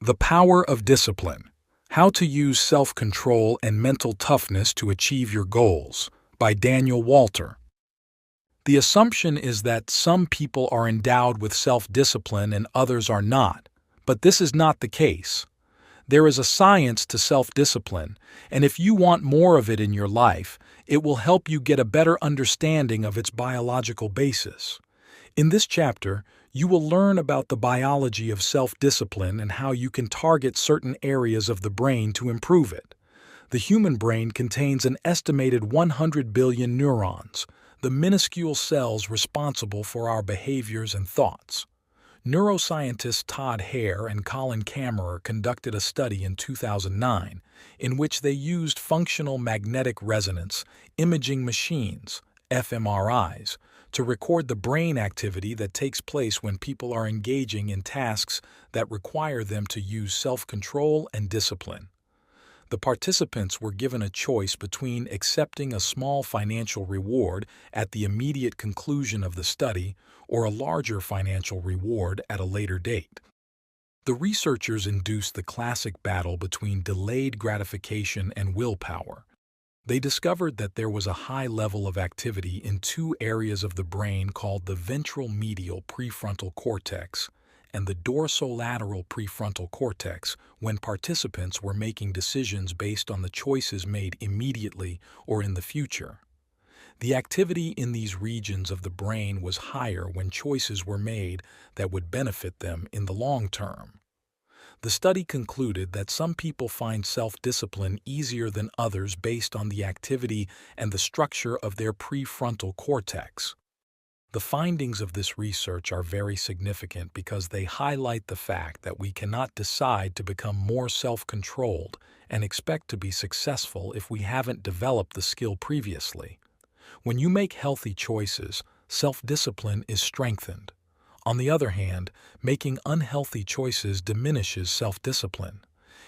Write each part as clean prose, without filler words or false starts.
The Power of Discipline: How to Use Self-Control and Mental Toughness to Achieve Your Goals, by Daniel Walter. The assumption is that some people are endowed with self-discipline and others are not, but this is not the case. There is a science to self-discipline, and if you want more of it in your life, it will help you get a better understanding of its biological basis. In this chapter, you will learn about the biology of self-discipline and how you can target certain areas of the brain to improve it. The human brain contains an estimated 100 billion neurons, the minuscule cells responsible for our behaviors and thoughts. Neuroscientists Todd Hare and Colin Kammerer conducted a study in 2009 in which they used functional magnetic resonance imaging machines, fMRIs, to record the brain activity that takes place when people are engaging in tasks that require them to use self-control and discipline. The participants were given a choice between accepting a small financial reward at the immediate conclusion of the study or a larger financial reward at a later date. The researchers induced the classic battle between delayed gratification and willpower. They discovered that there was a high level of activity in two areas of the brain called the ventral medial prefrontal cortex and the dorsolateral prefrontal cortex when participants were making decisions based on the choices made immediately or in the future. The activity in these regions of the brain was higher when choices were made that would benefit them in the long term. The study concluded that some people find self-discipline easier than others based on the activity and the structure of their prefrontal cortex. The findings of this research are very significant because they highlight the fact that we cannot decide to become more self-controlled and expect to be successful if we haven't developed the skill previously. When you make healthy choices, self-discipline is strengthened. On the other hand, making unhealthy choices diminishes self-discipline.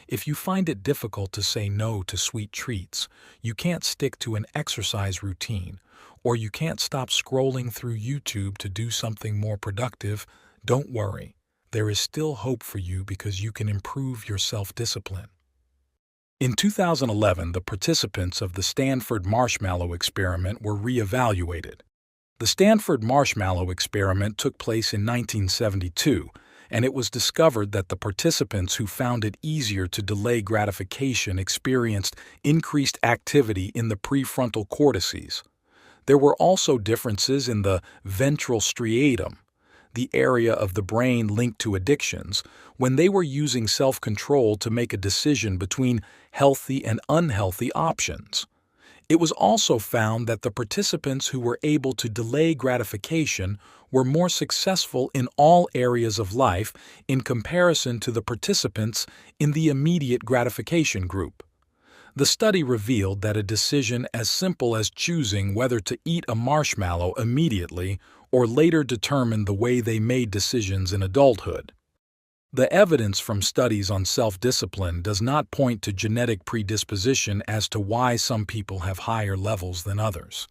If you find it difficult to say no to sweet treats, you can't stick to an exercise routine, or you can't stop scrolling through YouTube to do something more productive, don't worry. There is still hope for you because you can improve your self-discipline. In 2011, the participants of the Stanford Marshmallow Experiment were re-evaluated. The Stanford Marshmallow Experiment took place in 1972, and it was discovered that the participants who found it easier to delay gratification experienced increased activity in the prefrontal cortices. There were also differences in the ventral striatum, the area of the brain linked to addictions, when they were using self-control to make a decision between healthy and unhealthy options. It was also found that the participants who were able to delay gratification were more successful in all areas of life in comparison to the participants in the immediate gratification group. The study revealed that a decision as simple as choosing whether to eat a marshmallow immediately or later determined the way they made decisions in adulthood. The evidence from studies on self-discipline does not point to genetic predisposition as to why some people have higher levels than others.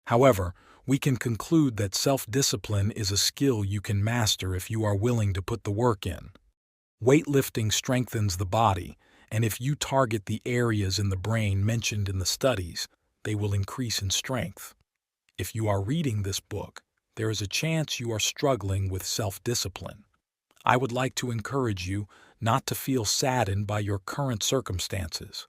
However, we can conclude that self-discipline is a skill you can master if you are willing to put the work in. Weightlifting strengthens the body, and if you target the areas in the brain mentioned in the studies, they will increase in strength. If you are reading this book, there is a chance you are struggling with self-discipline. I would like to encourage you not to feel saddened by your current circumstances.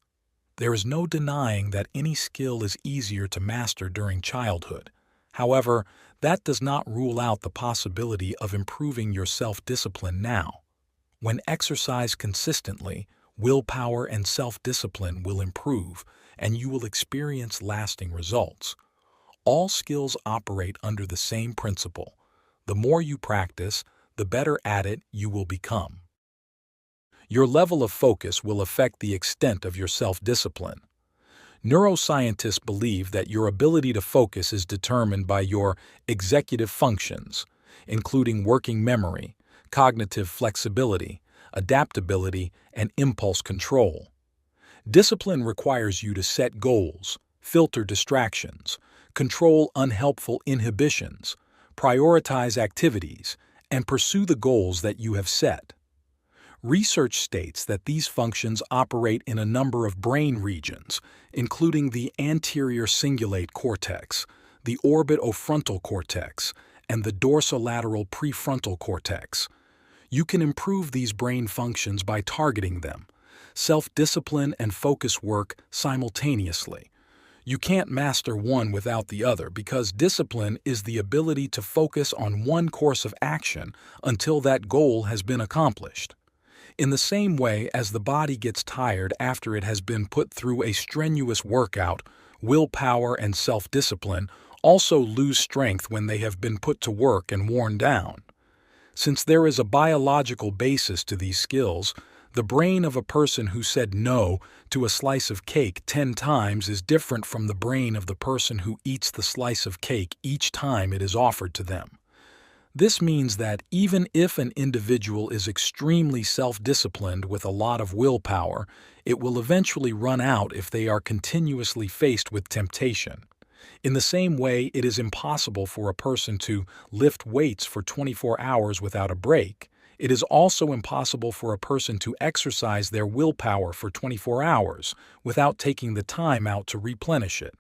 There is no denying that any skill is easier to master during childhood. However, that does not rule out the possibility of improving your self-discipline now. When exercised consistently, willpower and self-discipline will improve, and you will experience lasting results. All skills operate under the same principle. The more you practice, the better at it you will become. Your level of focus will affect the extent of your self-discipline. Neuroscientists believe that your ability to focus is determined by your executive functions, including working memory, cognitive flexibility, adaptability, and impulse control. Discipline requires you to set goals, filter distractions, control unhelpful inhibitions, prioritize activities, and pursue the goals that you have set. Research states that these functions operate in a number of brain regions, including the anterior cingulate cortex, the orbitofrontal cortex, and the dorsolateral prefrontal cortex. You can improve these brain functions by targeting them. Self-discipline and focus work simultaneously. You can't master one without the other because discipline is the ability to focus on one course of action until that goal has been accomplished. In the same way as the body gets tired after it has been put through a strenuous workout, willpower and self-discipline also lose strength when they have been put to work and worn down. Since there is a biological basis to these skills, the brain of a person who said no to a slice of cake 10 times is different from the brain of the person who eats the slice of cake each time it is offered to them. This means that even if an individual is extremely self-disciplined with a lot of willpower, it will eventually run out if they are continuously faced with temptation. In the same way, it is impossible for a person to lift weights for 24 hours without a break. It is also impossible for a person to exercise their willpower for 24 hours without taking the time out to replenish it.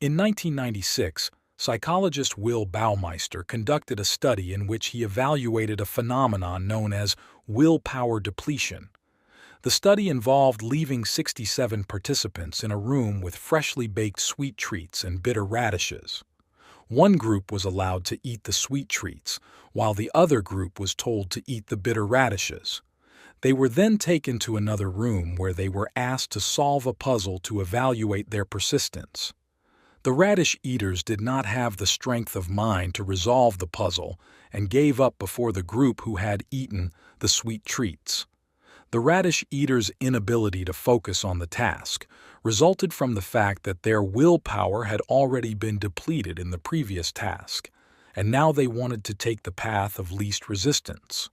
In 1996, psychologist Will Baumeister conducted a study in which he evaluated a phenomenon known as willpower depletion. The study involved leaving 67 participants in a room with freshly baked sweet treats and bitter radishes. One group was allowed to eat the sweet treats, while the other group was told to eat the bitter radishes. They were then taken to another room where they were asked to solve a puzzle to evaluate their persistence. The radish eaters did not have the strength of mind to resolve the puzzle and gave up before the group who had eaten the sweet treats. The radish eaters' inability to focus on the task resulted from the fact that their willpower had already been depleted in the previous task, and now they wanted to take the path of least resistance.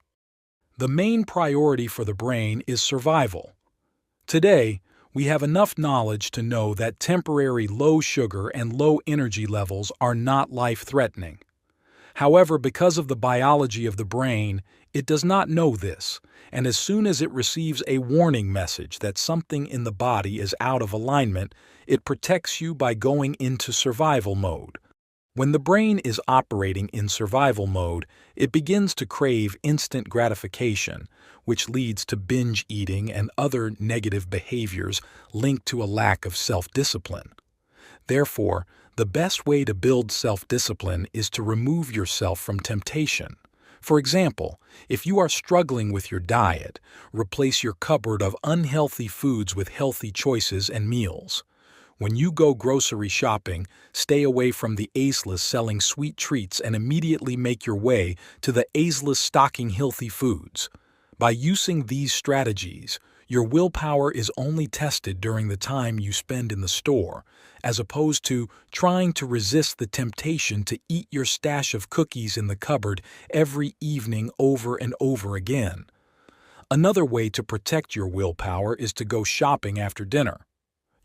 The main priority for the brain is survival. Today, we have enough knowledge to know that temporary low sugar and low energy levels are not life-threatening. However, because of the biology of the brain, it does not know this, and as soon as it receives a warning message that something in the body is out of alignment, it protects you by going into survival mode. When the brain is operating in survival mode, it begins to crave instant gratification, which leads to binge eating and other negative behaviors linked to a lack of self-discipline. Therefore, the best way to build self-discipline is to remove yourself from temptation. For example, if you are struggling with your diet, replace your cupboard of unhealthy foods with healthy choices and meals. When you go grocery shopping, stay away from the ageless selling sweet treats and immediately make your way to the ageless stocking healthy foods. By using these strategies, your willpower is only tested during the time you spend in the store, as opposed to trying to resist the temptation to eat your stash of cookies in the cupboard every evening over and over again. Another way to protect your willpower is to go shopping after dinner.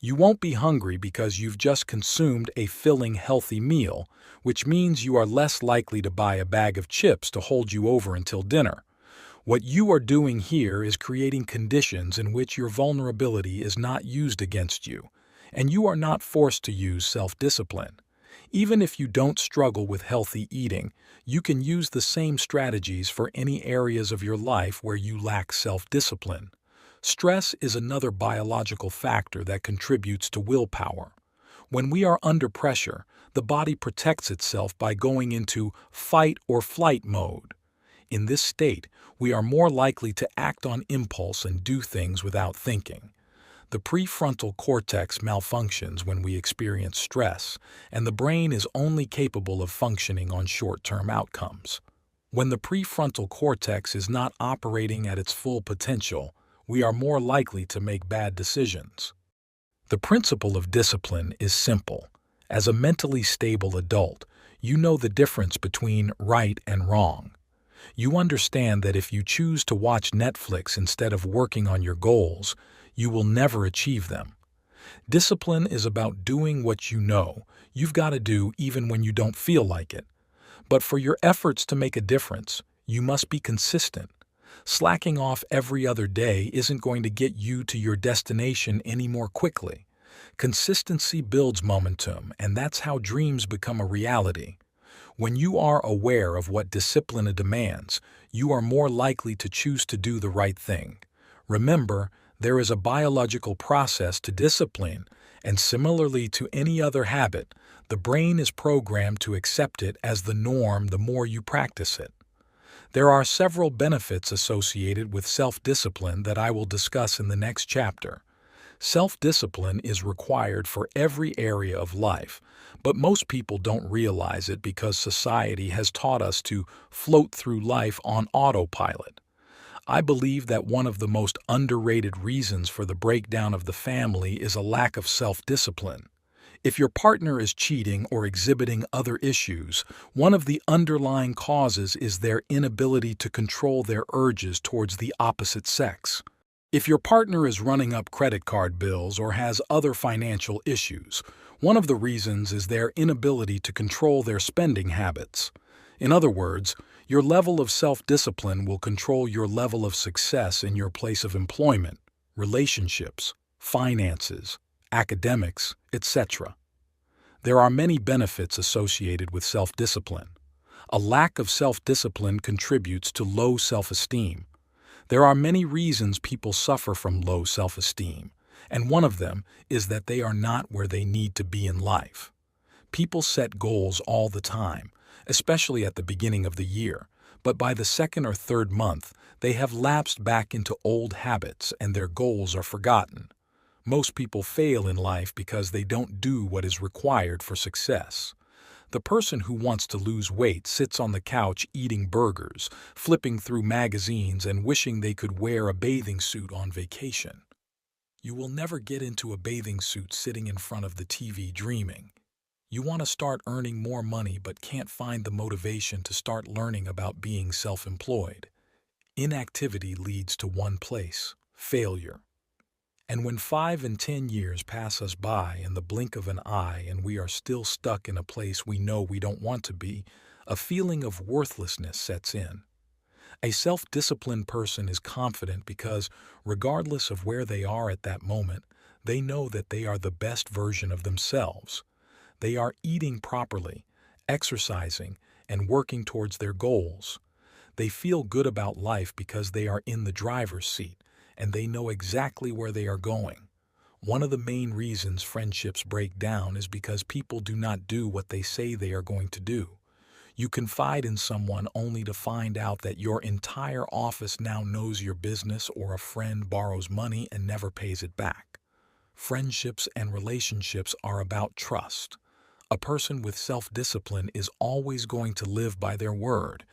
You won't be hungry because you've just consumed a filling, healthy meal, which means you are less likely to buy a bag of chips to hold you over until dinner. What you are doing here is creating conditions in which your vulnerability is not used against you, and you are not forced to use self-discipline. Even if you don't struggle with healthy eating, you can use the same strategies for any areas of your life where you lack self-discipline. Stress is another biological factor that contributes to willpower. When we are under pressure, the body protects itself by going into fight or flight mode. In this state, we are more likely to act on impulse and do things without thinking. The prefrontal cortex malfunctions when we experience stress, and the brain is only capable of functioning on short-term outcomes. When the prefrontal cortex is not operating at its full potential, we are more likely to make bad decisions. The principle of discipline is simple. As a mentally stable adult, you know the difference between right and wrong. You understand that if you choose to watch Netflix instead of working on your goals, you will never achieve them. Discipline is about doing what you know you've got to do even when you don't feel like it. But for your efforts to make a difference, you must be consistent. Slacking off every other day isn't going to get you to your destination any more quickly. Consistency builds momentum, and that's how dreams become a reality. When you are aware of what discipline demands, you are more likely to choose to do the right thing. Remember, there is a biological process to discipline, and similarly to any other habit, the brain is programmed to accept it as the norm the more you practice it. There are several benefits associated with self-discipline that I will discuss in the next chapter. Self-discipline is required for every area of life, but most people don't realize it because society has taught us to float through life on autopilot. I believe that one of the most underrated reasons for the breakdown of the family is a lack of self-discipline. If your partner is cheating or exhibiting other issues, one of the underlying causes is their inability to control their urges towards the opposite sex. If your partner is running up credit card bills or has other financial issues, one of the reasons is their inability to control their spending habits. In other words, your level of self-discipline will control your level of success in your place of employment, relationships, finances, academics, etc. There are many benefits associated with self-discipline. A lack of self-discipline contributes to low self-esteem. There are many reasons people suffer from low self-esteem, and one of them is that they are not where they need to be in life. People set goals all the time, especially at the beginning of the year, but by the second or third month, they have lapsed back into old habits and their goals are forgotten. Most people fail in life because they don't do what is required for success. The person who wants to lose weight sits on the couch eating burgers, flipping through magazines and wishing they could wear a bathing suit on vacation. You will never get into a bathing suit sitting in front of the TV dreaming. You want to start earning more money but can't find the motivation to start learning about being self-employed. Inactivity leads to one place: failure. And when 5 and 10 years pass us by in the blink of an eye and we are still stuck in a place we know we don't want to be, a feeling of worthlessness sets in. A self-disciplined person is confident because, regardless of where they are at that moment, they know that they are the best version of themselves. They are eating properly, exercising, and working towards their goals. They feel good about life because they are in the driver's seat, and they know exactly where they are going. One of the main reasons friendships break down is because people do not do what they say they are going to do. You confide in someone only to find out that your entire office now knows your business, or a friend borrows money and never pays it back. Friendships and relationships are about trust. A person with self-discipline is always going to live by their word.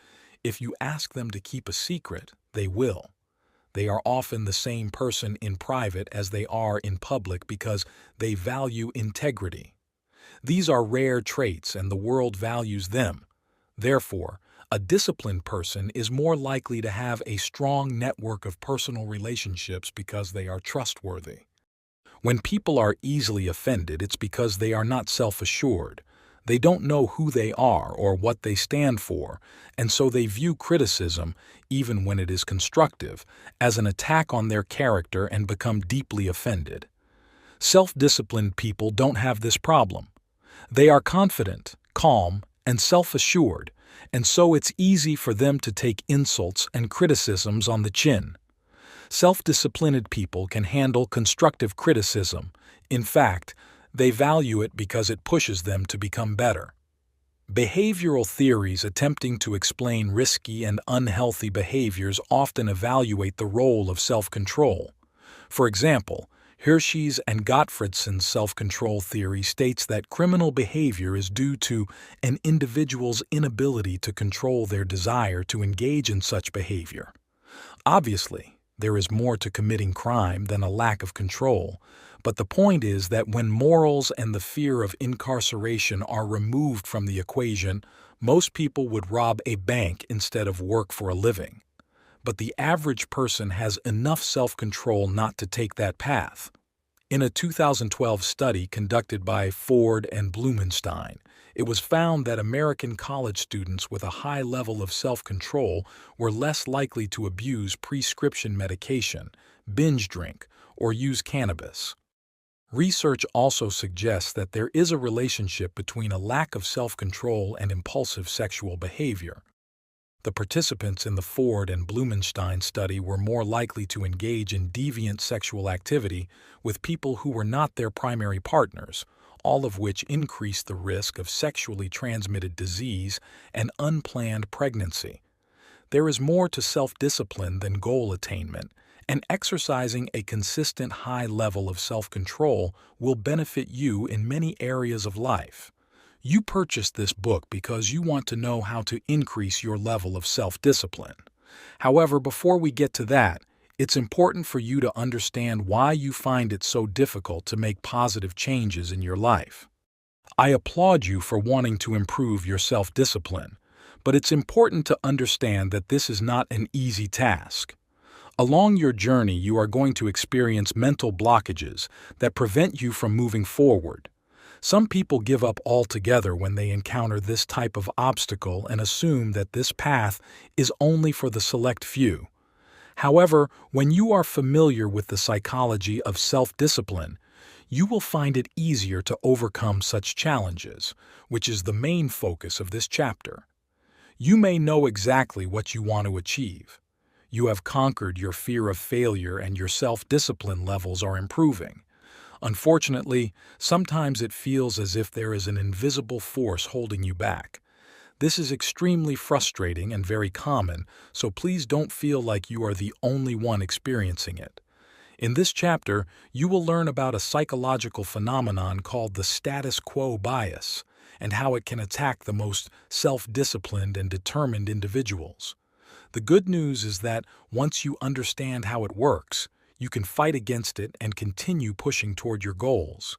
If you ask them to keep a secret, they will. They are often the same person in private as they are in public because they value integrity. These are rare traits and the world values them. Therefore, a disciplined person is more likely to have a strong network of personal relationships because they are trustworthy. When people are easily offended, it's because they are not self-assured. They don't know who they are or what they stand for, and so they view criticism, even when it is constructive, as an attack on their character and become deeply offended. Self-disciplined people don't have this problem. They are confident, calm, and self-assured, and so it's easy for them to take insults and criticisms on the chin. Self-disciplined people can handle constructive criticism. In fact, they value it because it pushes them to become better. Behavioral theories attempting to explain risky and unhealthy behaviors often evaluate the role of self-control. For example, Hirsch's and Gottfriedsen's self-control theory states that criminal behavior is due to an individual's inability to control their desire to engage in such behavior. Obviously, there is more to committing crime than a lack of control, but the point is that when morals and the fear of incarceration are removed from the equation, most people would rob a bank instead of work for a living. But the average person has enough self-control not to take that path. In a 2012 study conducted by Ford and Blumenstein, it was found that American college students with a high level of self-control were less likely to abuse prescription medication, binge drink, or use cannabis. Research also suggests that there is a relationship between a lack of self-control and impulsive sexual behavior. The participants in the Ford and Blumenstein study were more likely to engage in deviant sexual activity with people who were not their primary partners, all of which increased the risk of sexually transmitted disease and unplanned pregnancy. There is more to self-discipline than goal attainment, and exercising a consistent high level of self-control will benefit you in many areas of life. You purchased this book because you want to know how to increase your level of self-discipline. However, before we get to that, it's important for you to understand why you find it so difficult to make positive changes in your life. I applaud you for wanting to improve your self-discipline, but it's important to understand that this is not an easy task. Along your journey, you are going to experience mental blockages that prevent you from moving forward. Some people give up altogether when they encounter this type of obstacle and assume that this path is only for the select few. However, when you are familiar with the psychology of self-discipline, you will find it easier to overcome such challenges, which is the main focus of this chapter. You may know exactly what you want to achieve. You have conquered your fear of failure and your self-discipline levels are improving. Unfortunately, sometimes it feels as if there is an invisible force holding you back. This is extremely frustrating and very common, so please don't feel like you are the only one experiencing it. In this chapter, you will learn about a psychological phenomenon called the status quo bias and how it can attack the most self-disciplined and determined individuals. The good news is that once you understand how it works, you can fight against it and continue pushing toward your goals.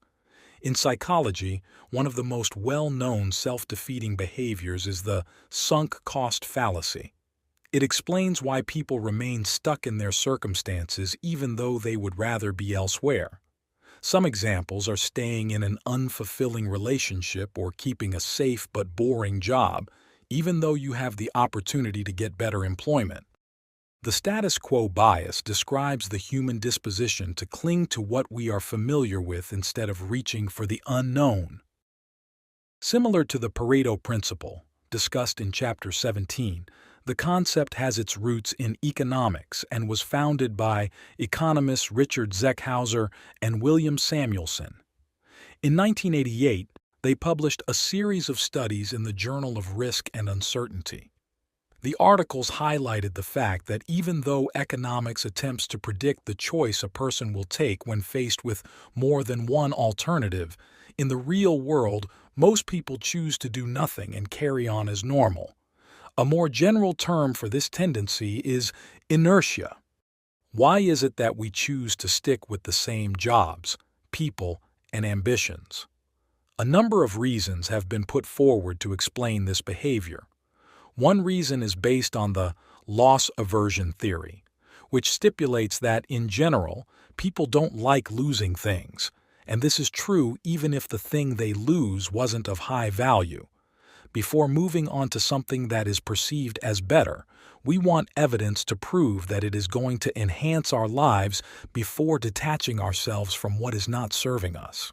In psychology, one of the most well-known self-defeating behaviors is the sunk cost fallacy. It explains why people remain stuck in their circumstances even though they would rather be elsewhere. Some examples are staying in an unfulfilling relationship or keeping a safe but boring job, even though you have the opportunity to get better employment. The status quo bias describes the human disposition to cling to what we are familiar with instead of reaching for the unknown. Similar to the Pareto principle, discussed in Chapter 17, the concept has its roots in economics and was founded by economists Richard Zeckhauser and William Samuelson. In 1988, they published a series of studies in the Journal of Risk and Uncertainty. The articles highlighted the fact that even though economics attempts to predict the choice a person will take when faced with more than one alternative, in the real world, most people choose to do nothing and carry on as normal. A more general term for this tendency is inertia. Why is it that we choose to stick with the same jobs, people, and ambitions? A number of reasons have been put forward to explain this behavior. One reason is based on the loss aversion theory, which stipulates that, in general, people don't like losing things, and this is true even if the thing they lose wasn't of high value. Before moving on to something that is perceived as better, we want evidence to prove that it is going to enhance our lives before detaching ourselves from what is not serving us.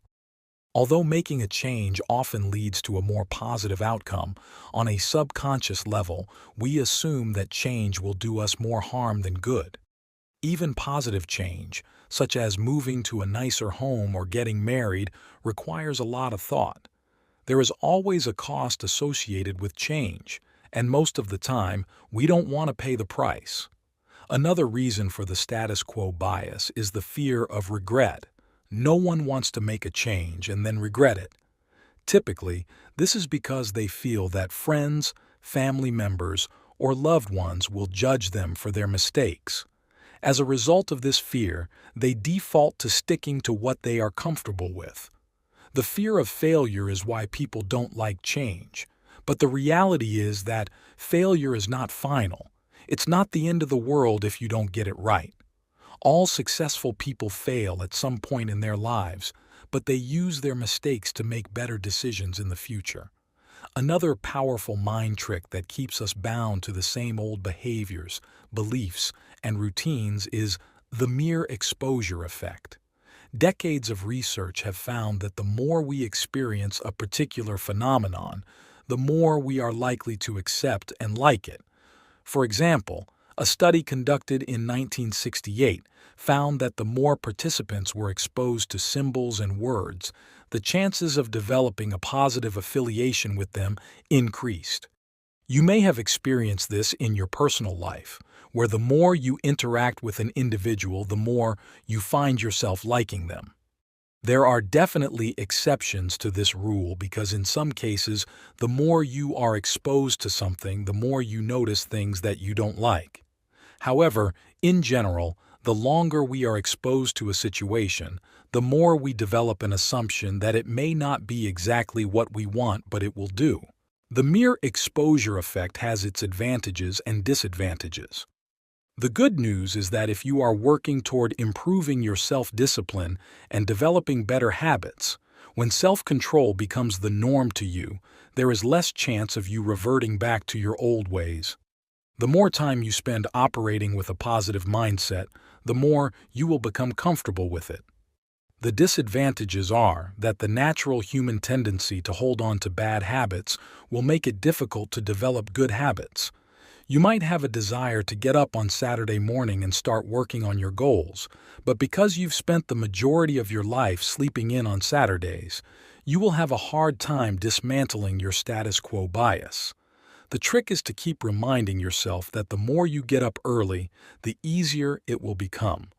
Although making a change often leads to a more positive outcome, on a subconscious level, we assume that change will do us more harm than good. Even positive change, such as moving to a nicer home or getting married, requires a lot of thought. There is always a cost associated with change, and most of the time, we don't want to pay the price. Another reason for the status quo bias is the fear of regret. No one wants to make a change and then regret it. Typically, this is because they feel that friends, family members, or loved ones will judge them for their mistakes. As a result of this fear, they default to sticking to what they are comfortable with. The fear of failure is why people don't like change. But the reality is that failure is not final. It's not the end of the world if you don't get it right. All successful people fail at some point in their lives, but they use their mistakes to make better decisions in the future. Another powerful mind trick that keeps us bound to the same old behaviors, beliefs, and routines is the mere exposure effect. Decades of research have found that the more we experience a particular phenomenon, the more we are likely to accept and like it. For example, a study conducted in 1968 found that the more participants were exposed to symbols and words, the chances of developing a positive affiliation with them increased. You may have experienced this in your personal life, where the more you interact with an individual, the more you find yourself liking them. There are definitely exceptions to this rule because in some cases, the more you are exposed to something, the more you notice things that you don't like. However, in general, the longer we are exposed to a situation, the more we develop an assumption that it may not be exactly what we want, but it will do. The mere exposure effect has its advantages and disadvantages. The good news is that if you are working toward improving your self-discipline and developing better habits, when self-control becomes the norm to you, there is less chance of you reverting back to your old ways. The more time you spend operating with a positive mindset, the more you will become comfortable with it. The disadvantages are that the natural human tendency to hold on to bad habits will make it difficult to develop good habits. You might have a desire to get up on Saturday morning and start working on your goals, but because you've spent the majority of your life sleeping in on Saturdays, you will have a hard time dismantling your status quo bias. The trick is to keep reminding yourself that the more you get up early, the easier it will become.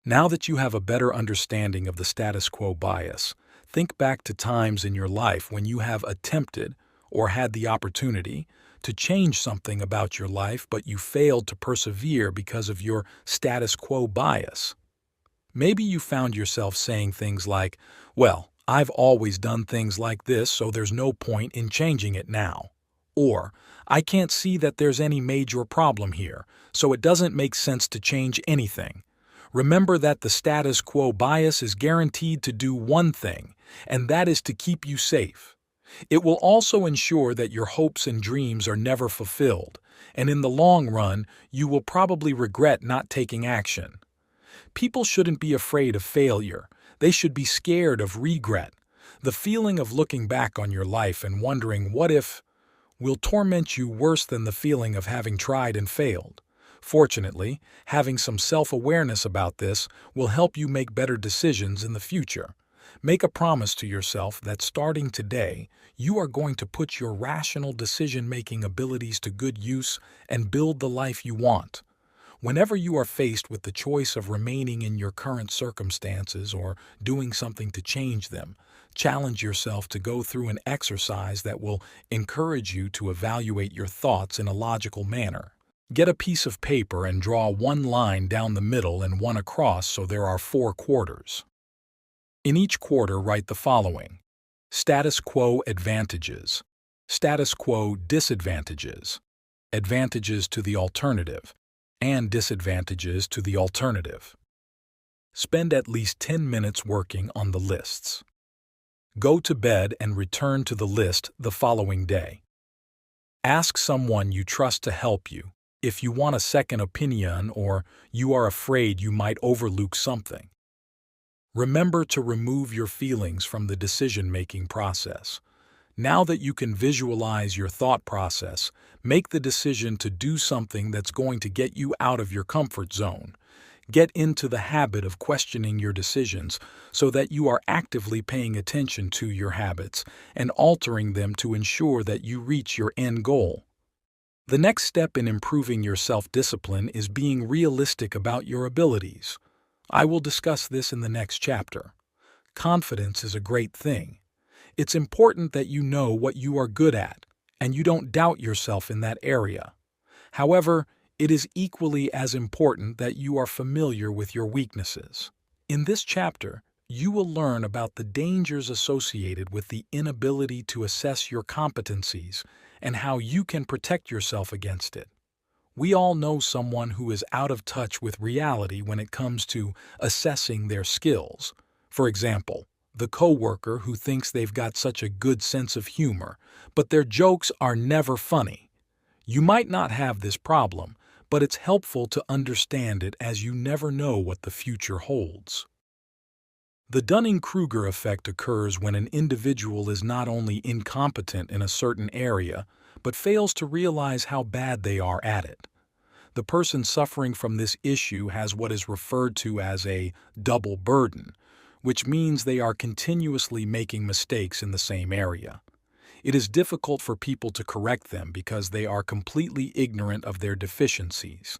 Now that you have a better understanding of the status quo bias, think back to times in your life when you have attempted, or had the opportunity, to change something about your life but you failed to persevere because of your status quo bias. Maybe you found yourself saying things like, "Well, I've always done things like this, so there's no point in changing it now." Or, "I can't see that there's any major problem here, so it doesn't make sense to change anything." Remember that the status quo bias is guaranteed to do one thing, and that is to keep you safe. It will also ensure that your hopes and dreams are never fulfilled, and in the long run, you will probably regret not taking action. People shouldn't be afraid of failure. They should be scared of regret. The feeling of looking back on your life and wondering what if will torment you worse than the feeling of having tried and failed. Fortunately, having some self-awareness about this will help you make better decisions in the future. Make a promise to yourself that starting today, you are going to put your rational decision-making abilities to good use and build the life you want. Whenever you are faced with the choice of remaining in your current circumstances or doing something to change them, challenge yourself to go through an exercise that will encourage you to evaluate your thoughts in a logical manner. Get a piece of paper and draw one line down the middle and one across so there are 4 quarters. In each quarter, write the following: status quo advantages, status quo disadvantages, advantages to the alternative, and disadvantages to the alternative. Spend at least 10 minutes working on the lists. Go to bed and return to the list the following day. Ask someone you trust to help you if you want a second opinion or you are afraid you might overlook something. Remember to remove your feelings from the decision-making process. Now that you can visualize your thought process, make the decision to do something that's going to get you out of your comfort zone. Get into the habit of questioning your decisions so that you are actively paying attention to your habits and altering them to ensure that you reach your end goal. The next step in improving your self-discipline is being realistic about your abilities. I will discuss this in the next chapter. Confidence is a great thing. It's important that you know what you are good at, and you don't doubt yourself in that area. However, it is equally as important that you are familiar with your weaknesses. In this chapter, you will learn about the dangers associated with the inability to assess your competencies and how you can protect yourself against it. We all know someone who is out of touch with reality when it comes to assessing their skills. For example, the coworker who thinks they've got such a good sense of humor, but their jokes are never funny. You might not have this problem, but it's helpful to understand it as you never know what the future holds. The Dunning-Kruger effect occurs when an individual is not only incompetent in a certain area, but fails to realize how bad they are at it. The person suffering from this issue has what is referred to as a double burden, which means they are continuously making mistakes in the same area. It is difficult for people to correct them because they are completely ignorant of their deficiencies.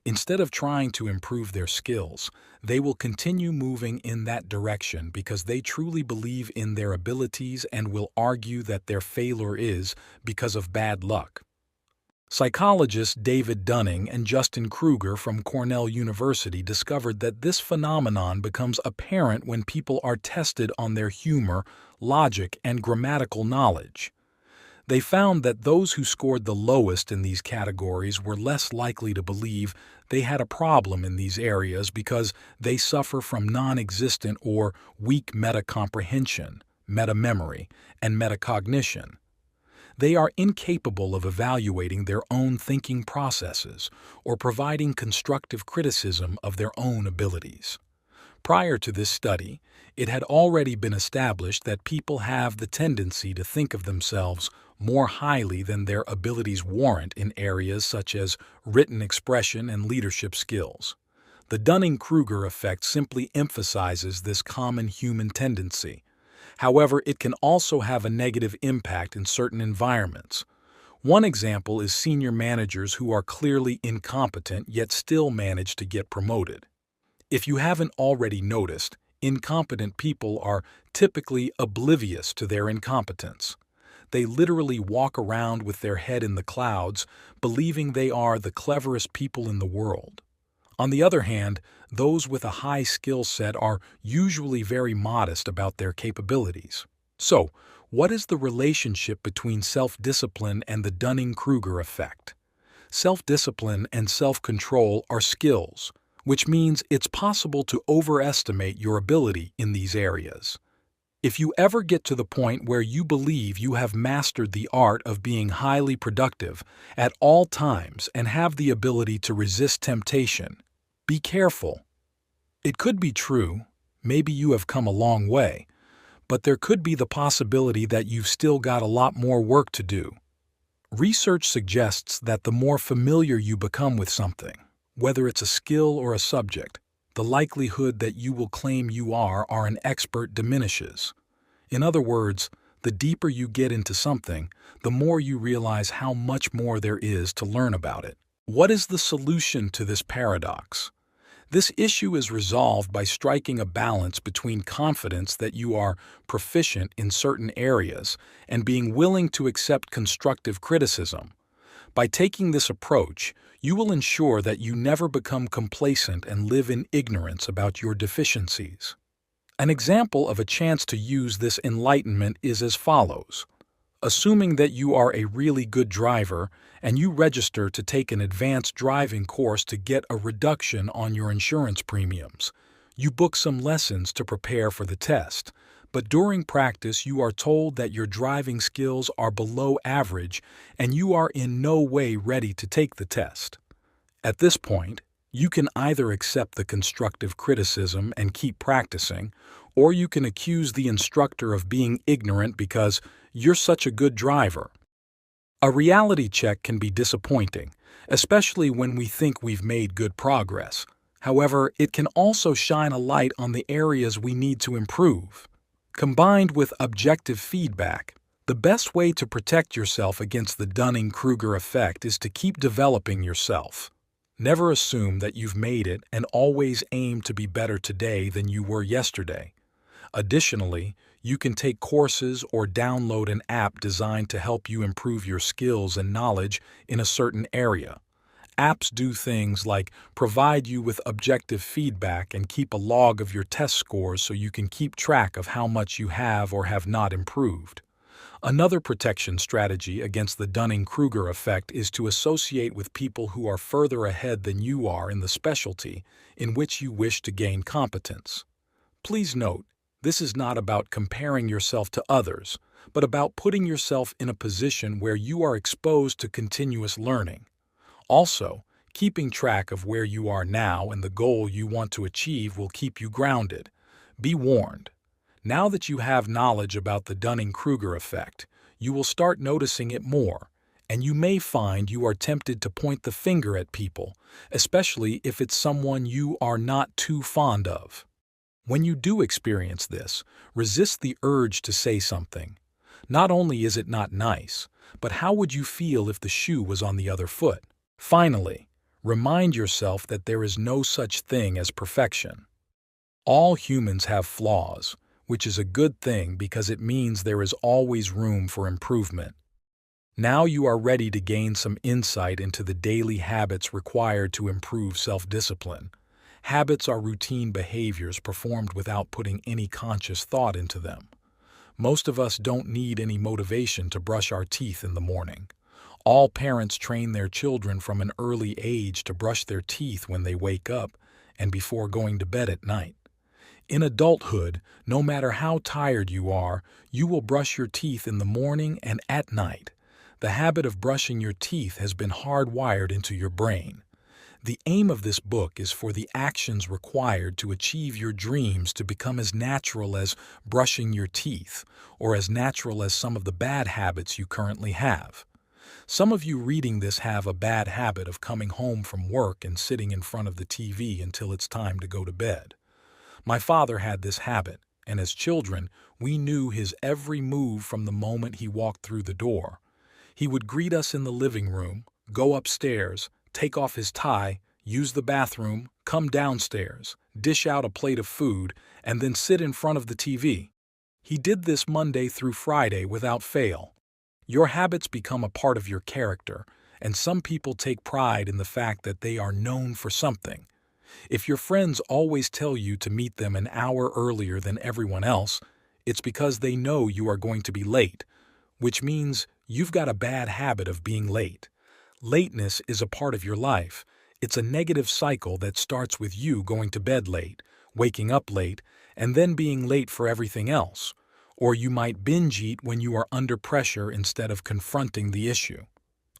Instead of trying to improve their skills, they will continue moving in that direction because they truly believe in their abilities and will argue that their failure is because of bad luck. Psychologists David Dunning and Justin Kruger from Cornell University discovered that this phenomenon becomes apparent when people are tested on their humor, logic, and grammatical knowledge. They found that those who scored the lowest in these categories were less likely to believe they had a problem in these areas because they suffer from non-existent or weak meta-comprehension, meta-memory, and metacognition. They are incapable of evaluating their own thinking processes or providing constructive criticism of their own abilities. Prior to this study, it had already been established that people have the tendency to think of themselves more highly than their abilities warrant in areas such as written expression and leadership skills. The Dunning-Kruger effect simply emphasizes this common human tendency. However, it can also have a negative impact in certain environments. One example is senior managers who are clearly incompetent yet still manage to get promoted. If you haven't already noticed, incompetent people are typically oblivious to their incompetence. They literally walk around with their head in the clouds, believing they are the cleverest people in the world. On the other hand, those with a high skill set are usually very modest about their capabilities. So, what is the relationship between self-discipline and the Dunning-Kruger effect? Self-discipline and self-control are skills, which means it's possible to overestimate your ability in these areas. If you ever get to the point where you believe you have mastered the art of being highly productive at all times and have the ability to resist temptation, be careful. It could be true, maybe you have come a long way, but there could be the possibility that you've still got a lot more work to do. Research suggests that the more familiar you become with something, whether it's a skill or a subject, the likelihood that you will claim you are an expert diminishes. In other words, the deeper you get into something, the more you realize how much more there is to learn about it. What is the solution to this paradox? This issue is resolved by striking a balance between confidence that you are proficient in certain areas and being willing to accept constructive criticism. By taking this approach, you will ensure that you never become complacent and live in ignorance about your deficiencies. An example of a chance to use this enlightenment is as follows. Assuming that you are a really good driver and you register to take an advanced driving course to get a reduction on your insurance premiums. You book some lessons to prepare for the test, but during practice you are told that your driving skills are below average and you are in no way ready to take the test. At this point, you can either accept the constructive criticism and keep practicing, or you can accuse the instructor of being ignorant because you're such a good driver. A reality check can be disappointing, especially when we think we've made good progress. However, it can also shine a light on the areas we need to improve. Combined with objective feedback, the best way to protect yourself against the Dunning-Kruger effect is to keep developing yourself. Never assume that you've made it and always aim to be better today than you were yesterday. Additionally, you can take courses or download an app designed to help you improve your skills and knowledge in a certain area. Apps do things like provide you with objective feedback and keep a log of your test scores so you can keep track of how much you have or have not improved. Another protection strategy against the Dunning-Kruger effect is to associate with people who are further ahead than you are in the specialty in which you wish to gain competence. Please note, this is not about comparing yourself to others, but about putting yourself in a position where you are exposed to continuous learning. Also, keeping track of where you are now and the goal you want to achieve will keep you grounded. Be warned. Now that you have knowledge about the Dunning-Kruger effect, you will start noticing it more, and you may find you are tempted to point the finger at people, especially if it's someone you are not too fond of. When you do experience this, resist the urge to say something. Not only is it not nice, but how would you feel if the shoe was on the other foot? Finally, remind yourself that there is no such thing as perfection. All humans have flaws, which is a good thing because it means there is always room for improvement. Now you are ready to gain some insight into the daily habits required to improve self-discipline. Habits are routine behaviors performed without putting any conscious thought into them. Most of us don't need any motivation to brush our teeth in the morning. All parents train their children from an early age to brush their teeth when they wake up and before going to bed at night. In adulthood, no matter how tired you are, you will brush your teeth in the morning and at night. The habit of brushing your teeth has been hardwired into your brain. The aim of this book is for the actions required to achieve your dreams to become as natural as brushing your teeth, or as natural as some of the bad habits you currently have. Some of you reading this have a bad habit of coming home from work and sitting in front of the TV until it's time to go to bed. My father had this habit, and as children, we knew his every move from the moment he walked through the door. He would greet us in the living room, go upstairs, take off his tie, use the bathroom, come downstairs, dish out a plate of food, and then sit in front of the TV. He did this Monday through Friday without fail. Your habits become a part of your character, and some people take pride in the fact that they are known for something. If your friends always tell you to meet them an hour earlier than everyone else, it's because they know you are going to be late, which means you've got a bad habit of being late. Lateness is a part of your life. It's a negative cycle that starts with you going to bed late, waking up late, and then being late for everything else. Or you might binge eat when you are under pressure instead of confronting the issue.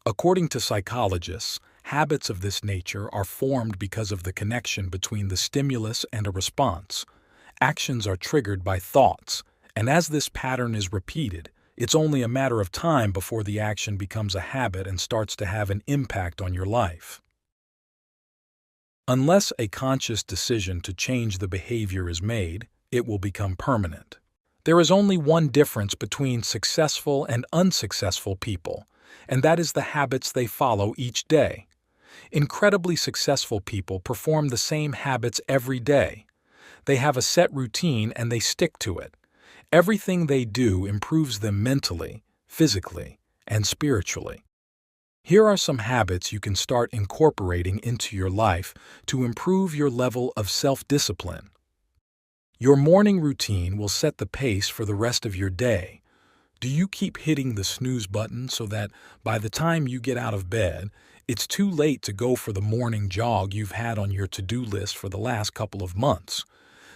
According to psychologists, habits of this nature are formed because of the connection between the stimulus and a response. Actions are triggered by thoughts, and as this pattern is repeated, it's only a matter of time before the action becomes a habit and starts to have an impact on your life. Unless a conscious decision to change the behavior is made, it will become permanent. There is only one difference between successful and unsuccessful people, and that is the habits they follow each day. Incredibly successful people perform the same habits every day. They have a set routine and they stick to it. Everything they do improves them mentally, physically, and spiritually. Here are some habits you can start incorporating into your life to improve your level of self-discipline. Your morning routine will set the pace for the rest of your day. Do you keep hitting the snooze button so that by the time you get out of bed, it's too late to go for the morning jog you've had on your to-do list for the last couple of months?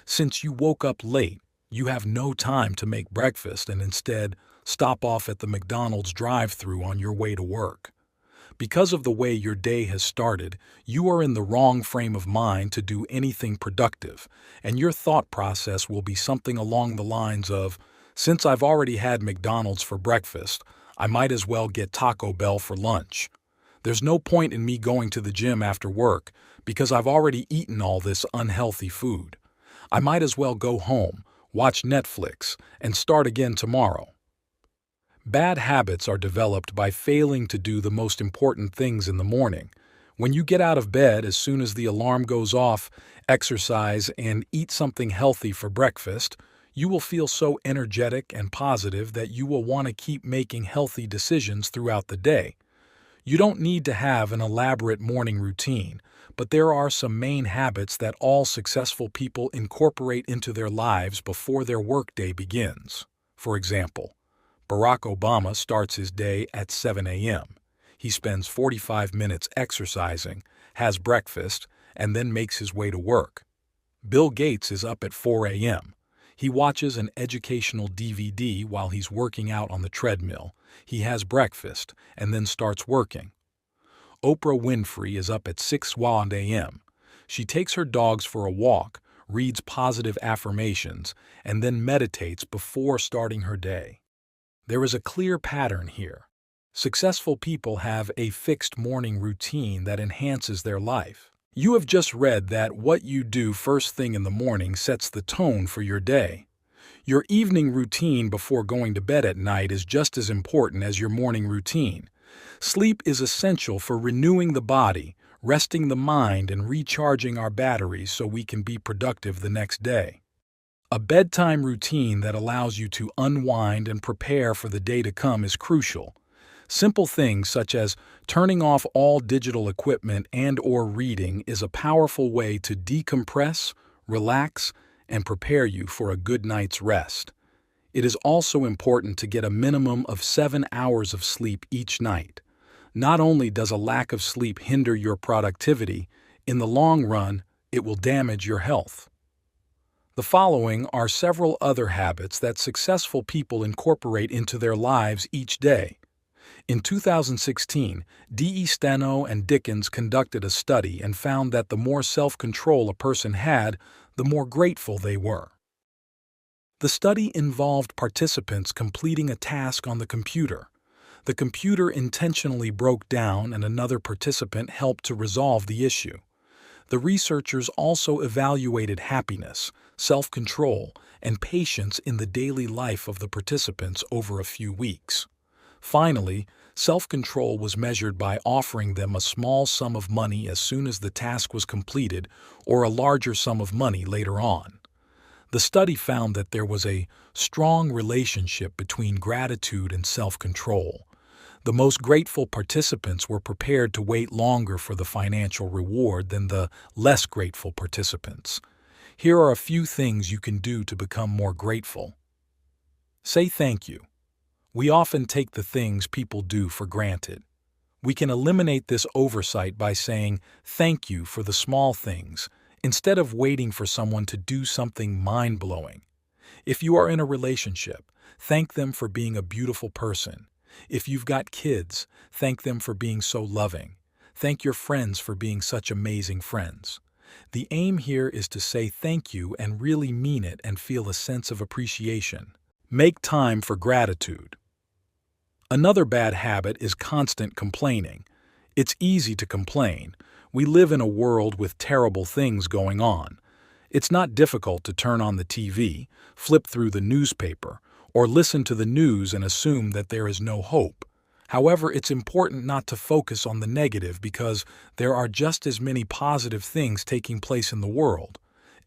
Since you woke up late, you have no time to make breakfast and instead stop off at the McDonald's drive-thru on your way to work. Because of the way your day has started, you are in the wrong frame of mind to do anything productive, and your thought process will be something along the lines of, "Since I've already had McDonald's for breakfast, I might as well get Taco Bell for lunch. There's no point in me going to the gym after work because I've already eaten all this unhealthy food. I might as well go home, watch Netflix, and start again tomorrow." Bad habits are developed by failing to do the most important things in the morning. When you get out of bed as soon as the alarm goes off, exercise, and eat something healthy for breakfast, you will feel so energetic and positive that you will want to keep making healthy decisions throughout the day. You don't need to have an elaborate morning routine, but there are some main habits that all successful people incorporate into their lives before their workday begins. For example, Barack Obama starts his day at 7 a.m. He spends 45 minutes exercising, has breakfast, and then makes his way to work. Bill Gates is up at 4 a.m. He watches an educational DVD while he's working out on the treadmill. He has breakfast and then starts working. Oprah Winfrey is up at 6 a.m. She takes her dogs for a walk, reads positive affirmations, and then meditates before starting her day. There is a clear pattern here. Successful people have a fixed morning routine that enhances their life. You have just read that what you do first thing in the morning sets the tone for your day. Your evening routine before going to bed at night is just as important as your morning routine. Sleep is essential for renewing the body, resting the mind, and recharging our batteries so we can be productive the next day. A bedtime routine that allows you to unwind and prepare for the day to come is crucial. Simple things such as turning off all digital equipment and/or reading is a powerful way to decompress, relax, and prepare you for a good night's rest. It is also important to get a minimum of 7 hours of sleep each night. Not only does a lack of sleep hinder your productivity, in the long run, it will damage your health. The following are several other habits that successful people incorporate into their lives each day. In 2016, D.E. Steno and Dickens conducted a study and found that the more self-control a person had, the more grateful they were. The study involved participants completing a task on the computer. The computer intentionally broke down and another participant helped to resolve the issue. The researchers also evaluated happiness, self-control, and patience in the daily life of the participants over a few weeks. Finally, self-control was measured by offering them a small sum of money as soon as the task was completed or a larger sum of money later on. The study found that there was a strong relationship between gratitude and self-control. The most grateful participants were prepared to wait longer for the financial reward than the less grateful participants. Here are a few things you can do to become more grateful. Say thank you. We often take the things people do for granted. We can eliminate this oversight by saying thank you for the small things, instead of waiting for someone to do something mind-blowing. If you are in a relationship, thank them for being a beautiful person. If you've got kids, thank them for being so loving. Thank your friends for being such amazing friends. The aim here is to say thank you and really mean it and feel a sense of appreciation. Make time for gratitude. Another bad habit is constant complaining. It's easy to complain. We live in a world with terrible things going on. It's not difficult to turn on the TV, flip through the newspaper, or listen to the news and assume that there is no hope. However, it's important not to focus on the negative because there are just as many positive things taking place in the world.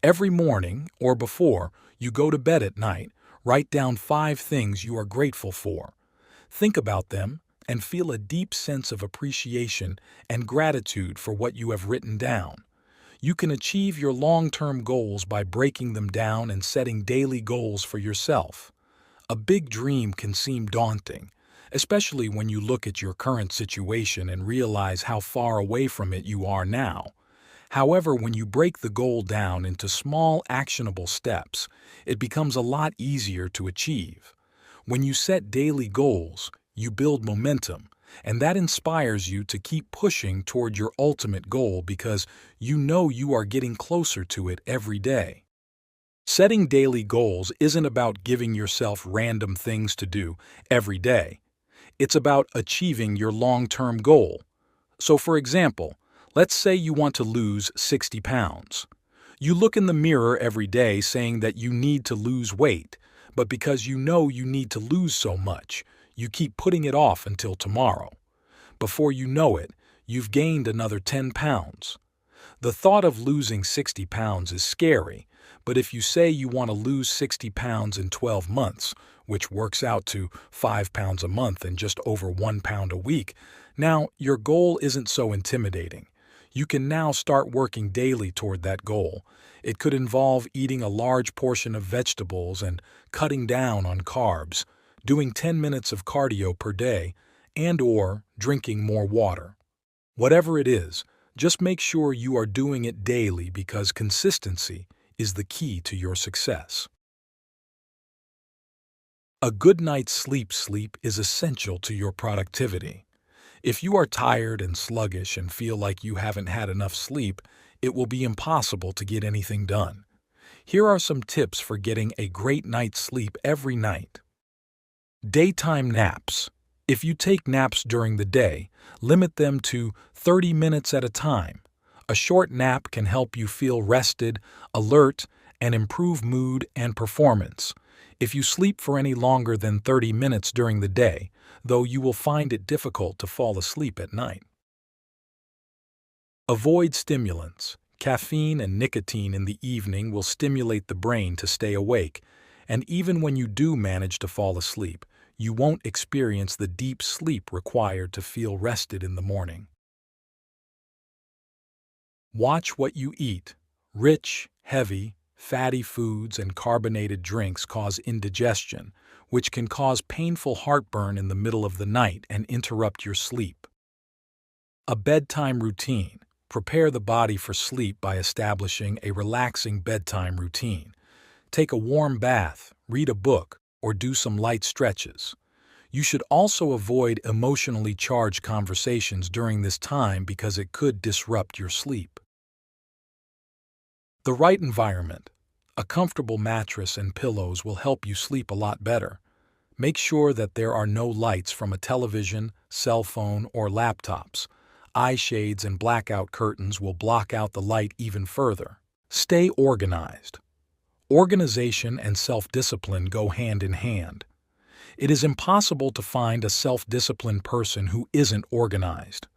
Every morning, or before you go to bed at night, write down 5 things you are grateful for. Think about them and feel a deep sense of appreciation and gratitude for what you have written down. You can achieve your long-term goals by breaking them down and setting daily goals for yourself. A big dream can seem daunting, especially when you look at your current situation and realize how far away from it you are now. However, when you break the goal down into small, actionable steps, it becomes a lot easier to achieve. When you set daily goals, you build momentum, and that inspires you to keep pushing toward your ultimate goal because you know you are getting closer to it every day. Setting daily goals isn't about giving yourself random things to do every day. It's about achieving your long-term goal. So, for example, let's say you want to lose 60 pounds. You look in the mirror every day saying that you need to lose weight, but because you know you need to lose so much, you keep putting it off until tomorrow. Before you know it, you've gained another 10 pounds. The thought of losing 60 pounds is scary, but if you say you want to lose 60 pounds in 12 months, which works out to 5 pounds a month and just over 1 pound a week, now your goal isn't so intimidating. You can now start working daily toward that goal. It could involve eating a large portion of vegetables and cutting down on carbs. doing 10 minutes of cardio per day, and/or drinking more water. Whatever it is, just make sure you are doing it daily because consistency is the key to your success. A good night's sleep is essential to your productivity. If you are tired and sluggish and feel like you haven't had enough sleep, it will be impossible to get anything done. Here are some tips for getting a great night's sleep every night. Daytime naps. If you take naps during the day, limit them to 30 minutes at a time. A short nap can help you feel rested, alert, and improve mood and performance. If you sleep for any longer than 30 minutes during the day, though, you will find it difficult to fall asleep at night. Avoid stimulants. Caffeine and nicotine in the evening will stimulate the brain to stay awake, and even when you do manage to fall asleep, you won't experience the deep sleep required to feel rested in the morning. Watch what you eat. Rich, heavy, fatty foods and carbonated drinks cause indigestion, which can cause painful heartburn in the middle of the night and interrupt your sleep. A bedtime routine. Prepare the body for sleep by establishing a relaxing bedtime routine. Take a warm bath, read a book, or do some light stretches. You should also avoid emotionally charged conversations during this time because it could disrupt your sleep. The right environment. A comfortable mattress and pillows will help you sleep a lot better. Make sure that there are no lights from a television, cell phone, or laptops. Eye shades and blackout curtains will block out the light even further. Stay organized. Organization and self-discipline go hand in hand. It is impossible to find a self-disciplined person who isn't organized.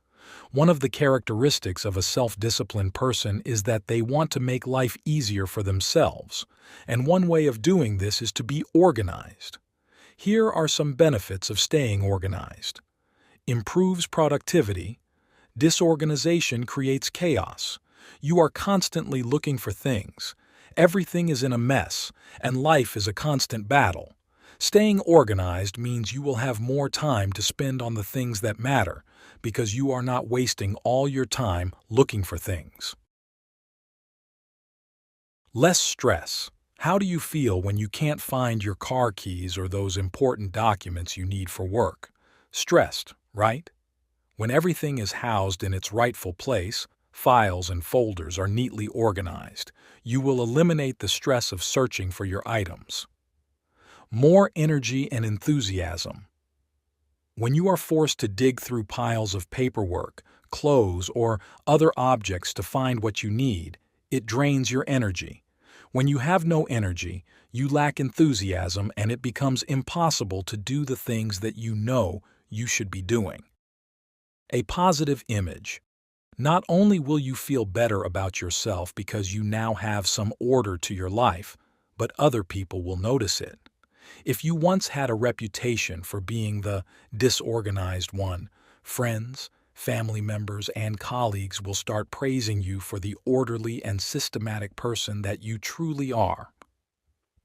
One of the characteristics of a self-disciplined person is that they want to make life easier for themselves, and one way of doing this is to be organized. Here are some benefits of staying organized. Improves productivity. Disorganization creates chaos. You are constantly looking for things. Everything is in a mess, and life is a constant battle. Staying organized means you will have more time to spend on the things that matter, because you are not wasting all your time looking for things. Less stress. How do you feel when you can't find your car keys or those important documents you need for work? Stressed, right? When everything is housed in its rightful place, files and folders are neatly organized, you will eliminate the stress of searching for your items. More energy and enthusiasm. When you are forced to dig through piles of paperwork, clothes, or other objects to find what you need, it drains your energy. When you have no energy, you lack enthusiasm and it becomes impossible to do the things that you know you should be doing. A positive image. Not only will you feel better about yourself because you now have some order to your life, but other people will notice it. If you once had a reputation for being the disorganized one, friends, family members, and colleagues will start praising you for the orderly and systematic person that you truly are.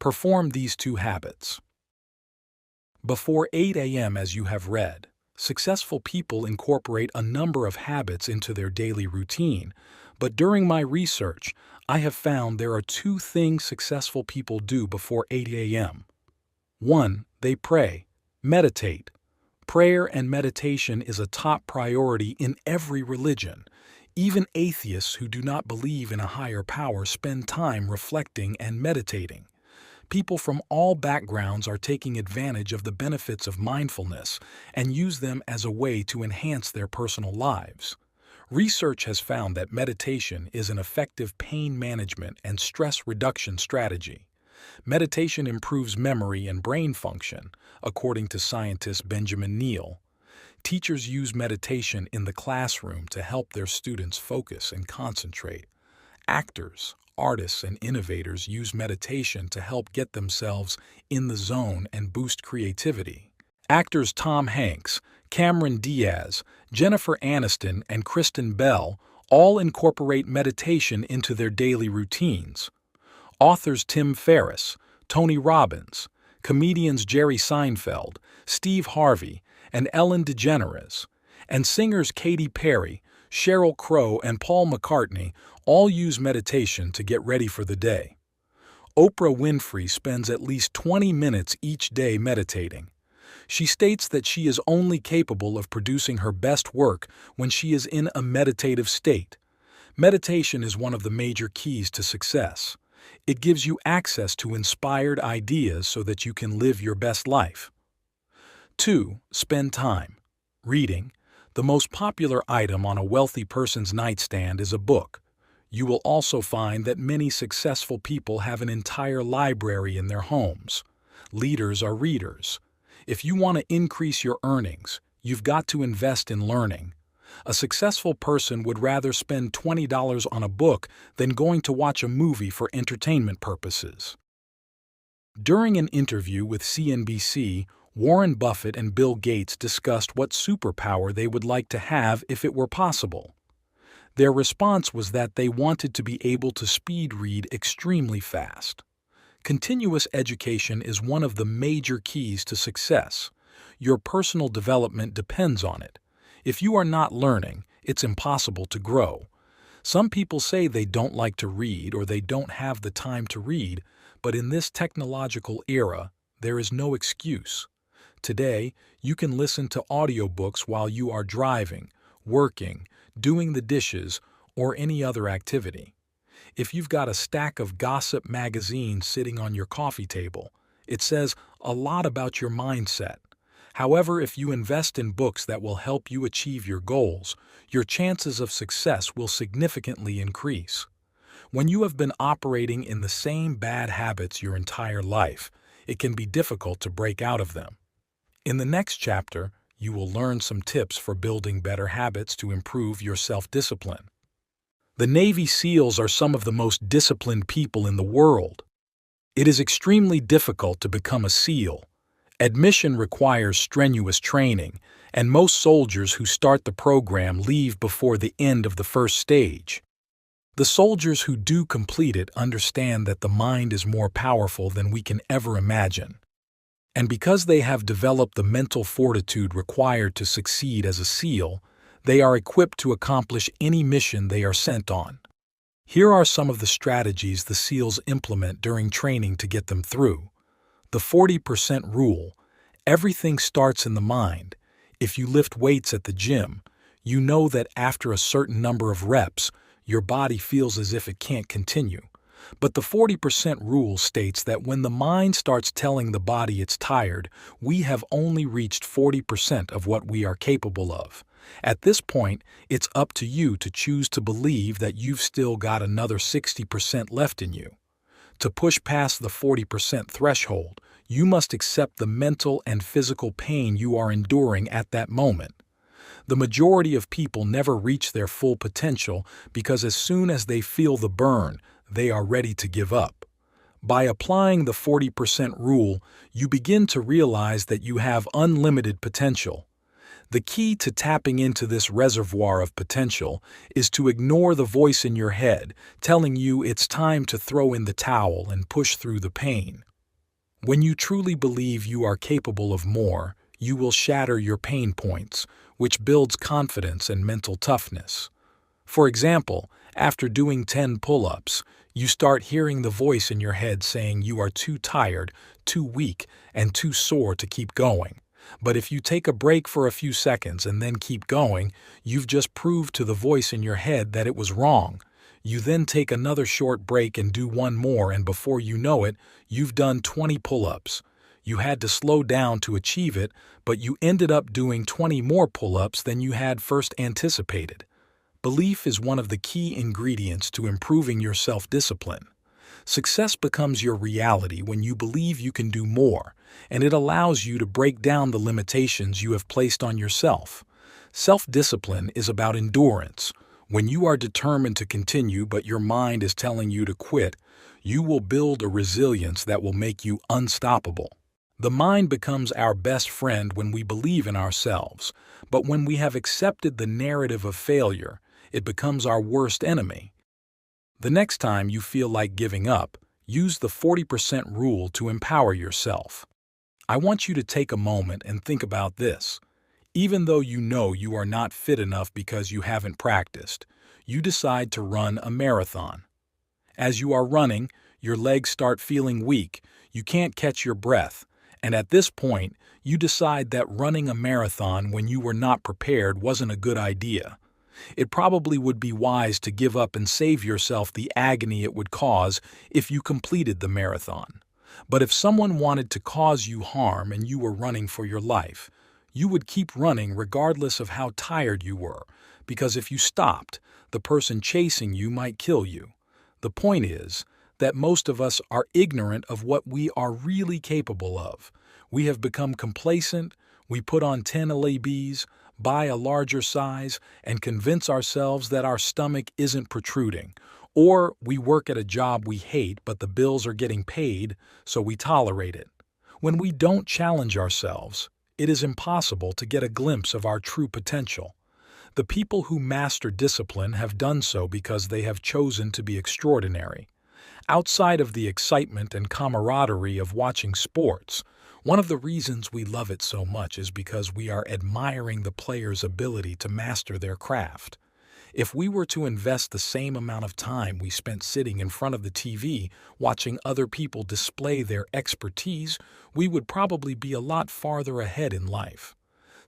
Perform these 2 habits. Before 8 a.m. as you have read, successful people incorporate a number of habits into their daily routine, but during my research, I have found there are 2 things successful people do before 8 a.m. 1. They pray, meditate. Prayer and meditation is a top priority in every religion. Even atheists who do not believe in a higher power spend time reflecting and meditating. People from all backgrounds are taking advantage of the benefits of mindfulness and use them as a way to enhance their personal lives. Research has found that meditation is an effective pain management and stress reduction strategy. Meditation improves memory and brain function, according to scientist Benjamin Neal. Teachers use meditation in the classroom to help their students focus and concentrate. Actors, artists, and innovators use meditation to help get themselves in the zone and boost creativity. Actors Tom Hanks, Cameron Diaz, Jennifer Aniston, and Kristen Bell all incorporate meditation into their daily routines. Authors Tim Ferriss, Tony Robbins, comedians Jerry Seinfeld, Steve Harvey, and Ellen DeGeneres, and singers Katy Perry, Sheryl Crow, and Paul McCartney all use meditation to get ready for the day. Oprah Winfrey spends at least 20 minutes each day meditating. She states that she is only capable of producing her best work when she is in a meditative state. Meditation is one of the major keys to success. It gives you access to inspired ideas so that you can live your best life. 2. Spend time. Reading. The most popular item on a wealthy person's nightstand is a book. You will also find that many successful people have an entire library in their homes. Leaders are readers. If you want to increase your earnings, you've got to invest in learning. A successful person would rather spend $20 on a book than going to watch a movie for entertainment purposes. During an interview with CNBC, Warren Buffett and Bill Gates discussed what superpower they would like to have if it were possible. Their response was that they wanted to be able to speed read extremely fast. Continuous education is one of the major keys to success. Your personal development depends on it. If you are not learning, it's impossible to grow. Some people say they don't like to read or they don't have the time to read, but in this technological era, there is no excuse. Today, you can listen to audiobooks while you are driving, working, doing the dishes, or any other activity. If you've got a stack of gossip magazines sitting on your coffee table, it says a lot about your mindset. However, if you invest in books that will help you achieve your goals, your chances of success will significantly increase. When you have been operating in the same bad habits your entire life, it can be difficult to break out of them. In the next chapter, you will learn some tips for building better habits to improve your self-discipline. The Navy SEALs are some of the most disciplined people in the world. It is extremely difficult to become a SEAL. Admission requires strenuous training, and most soldiers who start the program leave before the end of the first stage. The soldiers who do complete it understand that the mind is more powerful than we can ever imagine. And because they have developed the mental fortitude required to succeed as a SEAL, they are equipped to accomplish any mission they are sent on. Here are some of the strategies the SEALs implement during training to get them through. The 40% rule. Everything starts in the mind. If you lift weights at the gym, you know that after a certain number of reps, your body feels as if it can't continue. But the 40% rule states that when the mind starts telling the body it's tired, we have only reached 40% of what we are capable of. At this point, it's up to you to choose to believe that you've still got another 60% left in you. To push past the 40% threshold, you must accept the mental and physical pain you are enduring at that moment. The majority of people never reach their full potential because as soon as they feel the burn, they are ready to give up. By applying the 40% rule, you begin to realize that you have unlimited potential. The key to tapping into this reservoir of potential is to ignore the voice in your head telling you it's time to throw in the towel and push through the pain. When you truly believe you are capable of more, you will shatter your pain points, which builds confidence and mental toughness. For example, after doing 10 pull-ups, you start hearing the voice in your head saying you are too tired, too weak, and too sore to keep going. But if you take a break for a few seconds and then keep going, you've just proved to the voice in your head that it was wrong. You then take another short break and do one more, and before you know it, you've done 20 pull-ups. You had to slow down to achieve it, but you ended up doing 20 more pull-ups than you had first anticipated. Belief is one of the key ingredients to improving your self-discipline. Success becomes your reality when you believe you can do more, and it allows you to break down the limitations you have placed on yourself. Self-discipline is about endurance. When you are determined to continue but your mind is telling you to quit, you will build a resilience that will make you unstoppable. The mind becomes our best friend when we believe in ourselves, but when we have accepted the narrative of failure, it becomes our worst enemy. The next time you feel like giving up, use the 40% rule to empower yourself. I want you to take a moment and think about this. Even though you know you are not fit enough because you haven't practiced, you decide to run a marathon. As you are running, your legs start feeling weak, you can't catch your breath, and at this point, you decide that running a marathon when you were not prepared wasn't a good idea. It probably would be wise to give up and save yourself the agony it would cause if you completed the marathon. But if someone wanted to cause you harm and you were running for your life, you would keep running regardless of how tired you were, because if you stopped, the person chasing you might kill you. The point is that most of us are ignorant of what we are really capable of. We have become complacent, we put on 10 LABs, buy a larger size, and convince ourselves that our stomach isn't protruding. Or we work at a job we hate but the bills are getting paid, so we tolerate it. When we don't challenge ourselves, it is impossible to get a glimpse of our true potential. The people who master discipline have done so because they have chosen to be extraordinary. Outside of the excitement and camaraderie of watching sports, one of the reasons we love it so much is because we are admiring the player's ability to master their craft. If we were to invest the same amount of time we spent sitting in front of the TV watching other people display their expertise, we would probably be a lot farther ahead in life.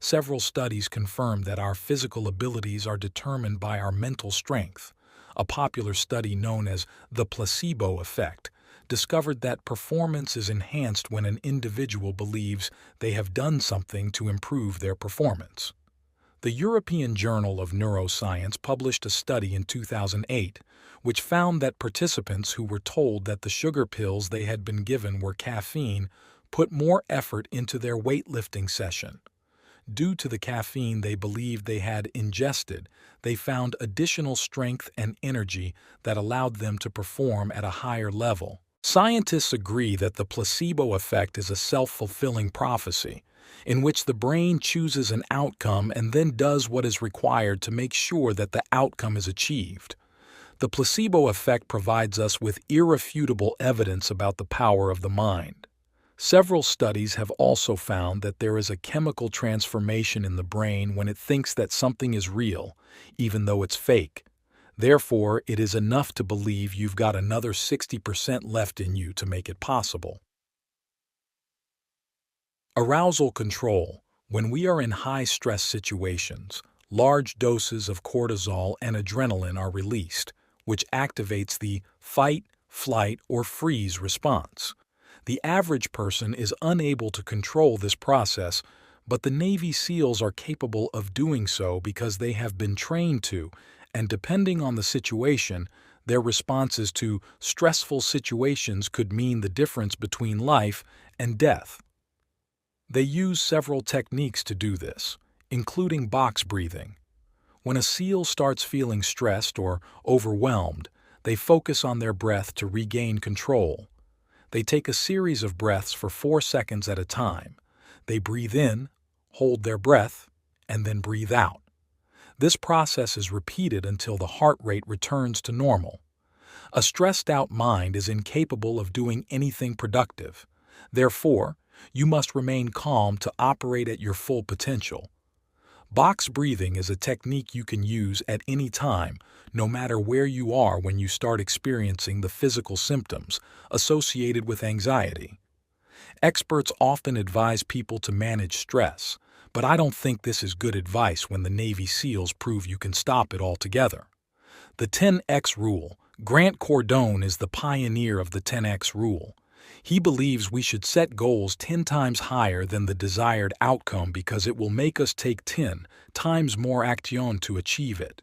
Several studies confirm that our physical abilities are determined by our mental strength. A popular study known as the placebo effect discovered that performance is enhanced when an individual believes they have done something to improve their performance. The European Journal of Neuroscience published a study in 2008 which found that participants who were told that the sugar pills they had been given were caffeine put more effort into their weightlifting session. Due to the caffeine they believed they had ingested, they found additional strength and energy that allowed them to perform at a higher level. Scientists agree that the placebo effect is a self-fulfilling prophecy, in which the brain chooses an outcome and then does what is required to make sure that the outcome is achieved. The placebo effect provides us with irrefutable evidence about the power of the mind. Several studies have also found that there is a chemical transformation in the brain when it thinks that something is real, even though it's fake. Therefore, it is enough to believe you've got another 60% left in you to make it possible. Arousal control. When we are in high-stress situations, large doses of cortisol and adrenaline are released, which activates the fight, flight, or freeze response. The average person is unable to control this process, but the Navy SEALs are capable of doing so because they have been trained to, and depending on the situation, their responses to stressful situations could mean the difference between life and death. They use several techniques to do this, including box breathing. When a SEAL starts feeling stressed or overwhelmed, they focus on their breath to regain control. They take a series of breaths for 4 seconds at a time. They breathe in, hold their breath, and then breathe out. This process is repeated until the heart rate returns to normal. A stressed-out mind is incapable of doing anything productive. Therefore, you must remain calm to operate at your full potential. Box breathing is a technique you can use at any time, no matter where you are when you start experiencing the physical symptoms associated with anxiety. Experts often advise people to manage stress, but I don't think this is good advice when the Navy SEALs prove you can stop it altogether. The 10X rule. Grant Cardone is the pioneer of the 10X rule. He believes we should set goals 10 times higher than the desired outcome because it will make us take 10 times more action to achieve it.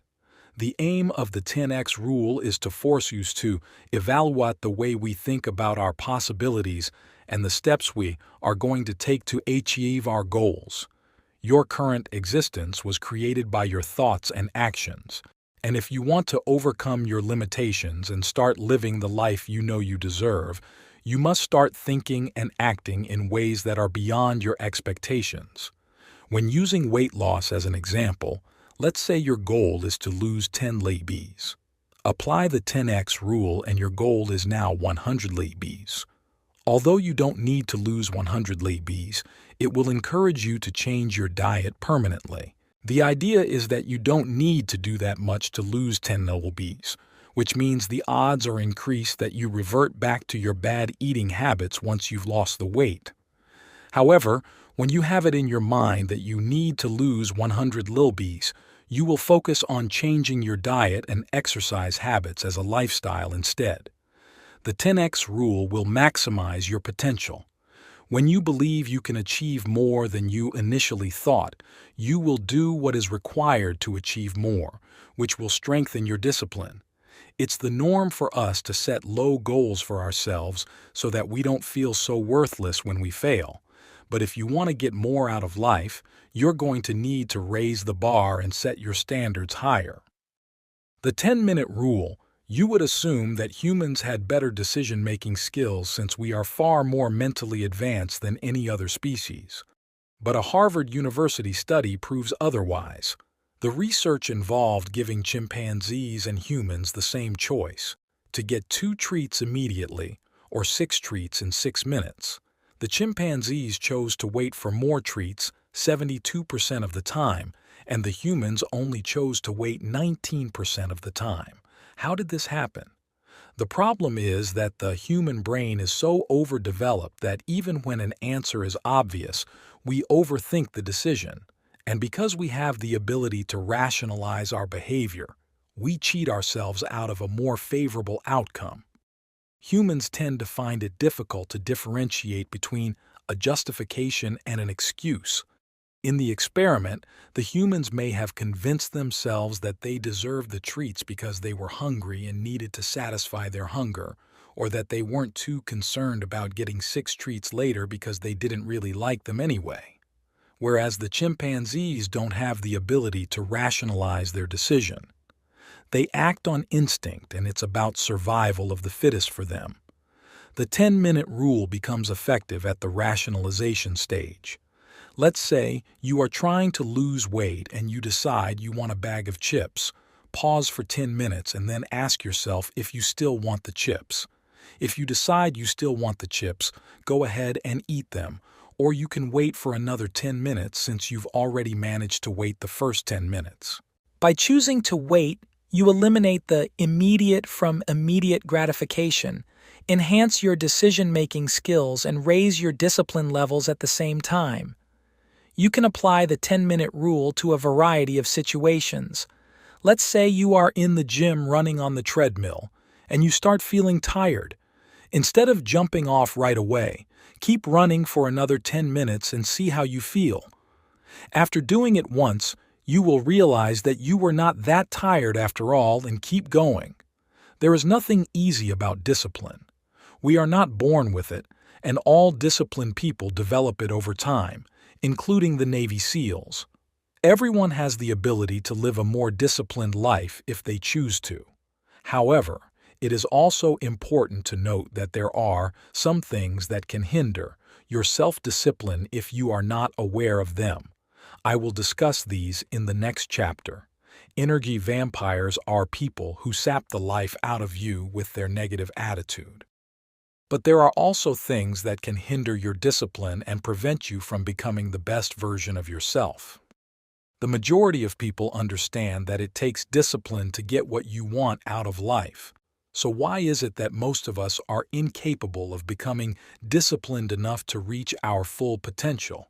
The aim of the 10X rule is to force us to evaluate the way we think about our possibilities and the steps we are going to take to achieve our goals. Your current existence was created by your thoughts and actions, and if you want to overcome your limitations and start living the life you know you deserve, you must start thinking and acting in ways that are beyond your expectations. When using weight loss as an example, let's say your goal is to lose 10 lbs. Apply the 10X rule and your goal is now 100 lbs. Although you don't need to lose 100 lbs, it will encourage you to change your diet permanently. The idea is that you don't need to do that much to lose 10 lbs, which means the odds are increased that you revert back to your bad eating habits once you've lost the weight. However, when you have it in your mind that you need to lose 100 lbs, you will focus on changing your diet and exercise habits as a lifestyle instead. The 10x rule will maximize your potential. When you believe you can achieve more than you initially thought, you will do what is required to achieve more, which will strengthen your discipline. It's the norm for us to set low goals for ourselves so that we don't feel so worthless when we fail. But if you want to get more out of life, you're going to need to raise the bar and set your standards higher. The 10-minute rule. You would assume that humans had better decision-making skills since we are far more mentally advanced than any other species. But a Harvard University study proves otherwise. The research involved giving chimpanzees and humans the same choice, to get 2 treats immediately or 6 treats in 6 minutes. The chimpanzees chose to wait for more treats 72% of the time, and the humans only chose to wait 19% of the time. How did this happen? The problem is that the human brain is so overdeveloped that even when an answer is obvious, we overthink the decision. And because we have the ability to rationalize our behavior, we cheat ourselves out of a more favorable outcome. Humans tend to find it difficult to differentiate between a justification and an excuse. In the experiment, the humans may have convinced themselves that they deserved the treats because they were hungry and needed to satisfy their hunger, or that they weren't too concerned about getting 6 treats later because they didn't really like them anyway. Whereas the chimpanzees don't have the ability to rationalize their decision. They act on instinct, and it's about survival of the fittest for them. The 10-minute rule becomes effective at the rationalization stage. Let's say you are trying to lose weight and you decide you want a bag of chips. Pause for 10 minutes and then ask yourself if you still want the chips. If you decide you still want the chips, go ahead and eat them, or you can wait for another 10 minutes since you've already managed to wait the first 10 minutes. By choosing to wait, you eliminate the immediate from immediate gratification, enhance your decision-making skills, and raise your discipline levels at the same time. You can apply the 10-minute rule to a variety of situations. Let's say you are in the gym running on the treadmill, and you start feeling tired. Instead of jumping off right away, keep running for another 10 minutes and see how you feel. After doing it once, you will realize that you were not that tired after all and keep going. There is nothing easy about discipline. We are not born with it, and all disciplined people develop it over time, including the Navy SEALs. Everyone has the ability to live a more disciplined life if they choose to. However, it is also important to note that there are some things that can hinder your self-discipline if you are not aware of them. I will discuss these in the next chapter. Energy vampires are people who sap the life out of you with their negative attitude. But there are also things that can hinder your discipline and prevent you from becoming the best version of yourself. The majority of people understand that it takes discipline to get what you want out of life. So why is it that most of us are incapable of becoming disciplined enough to reach our full potential?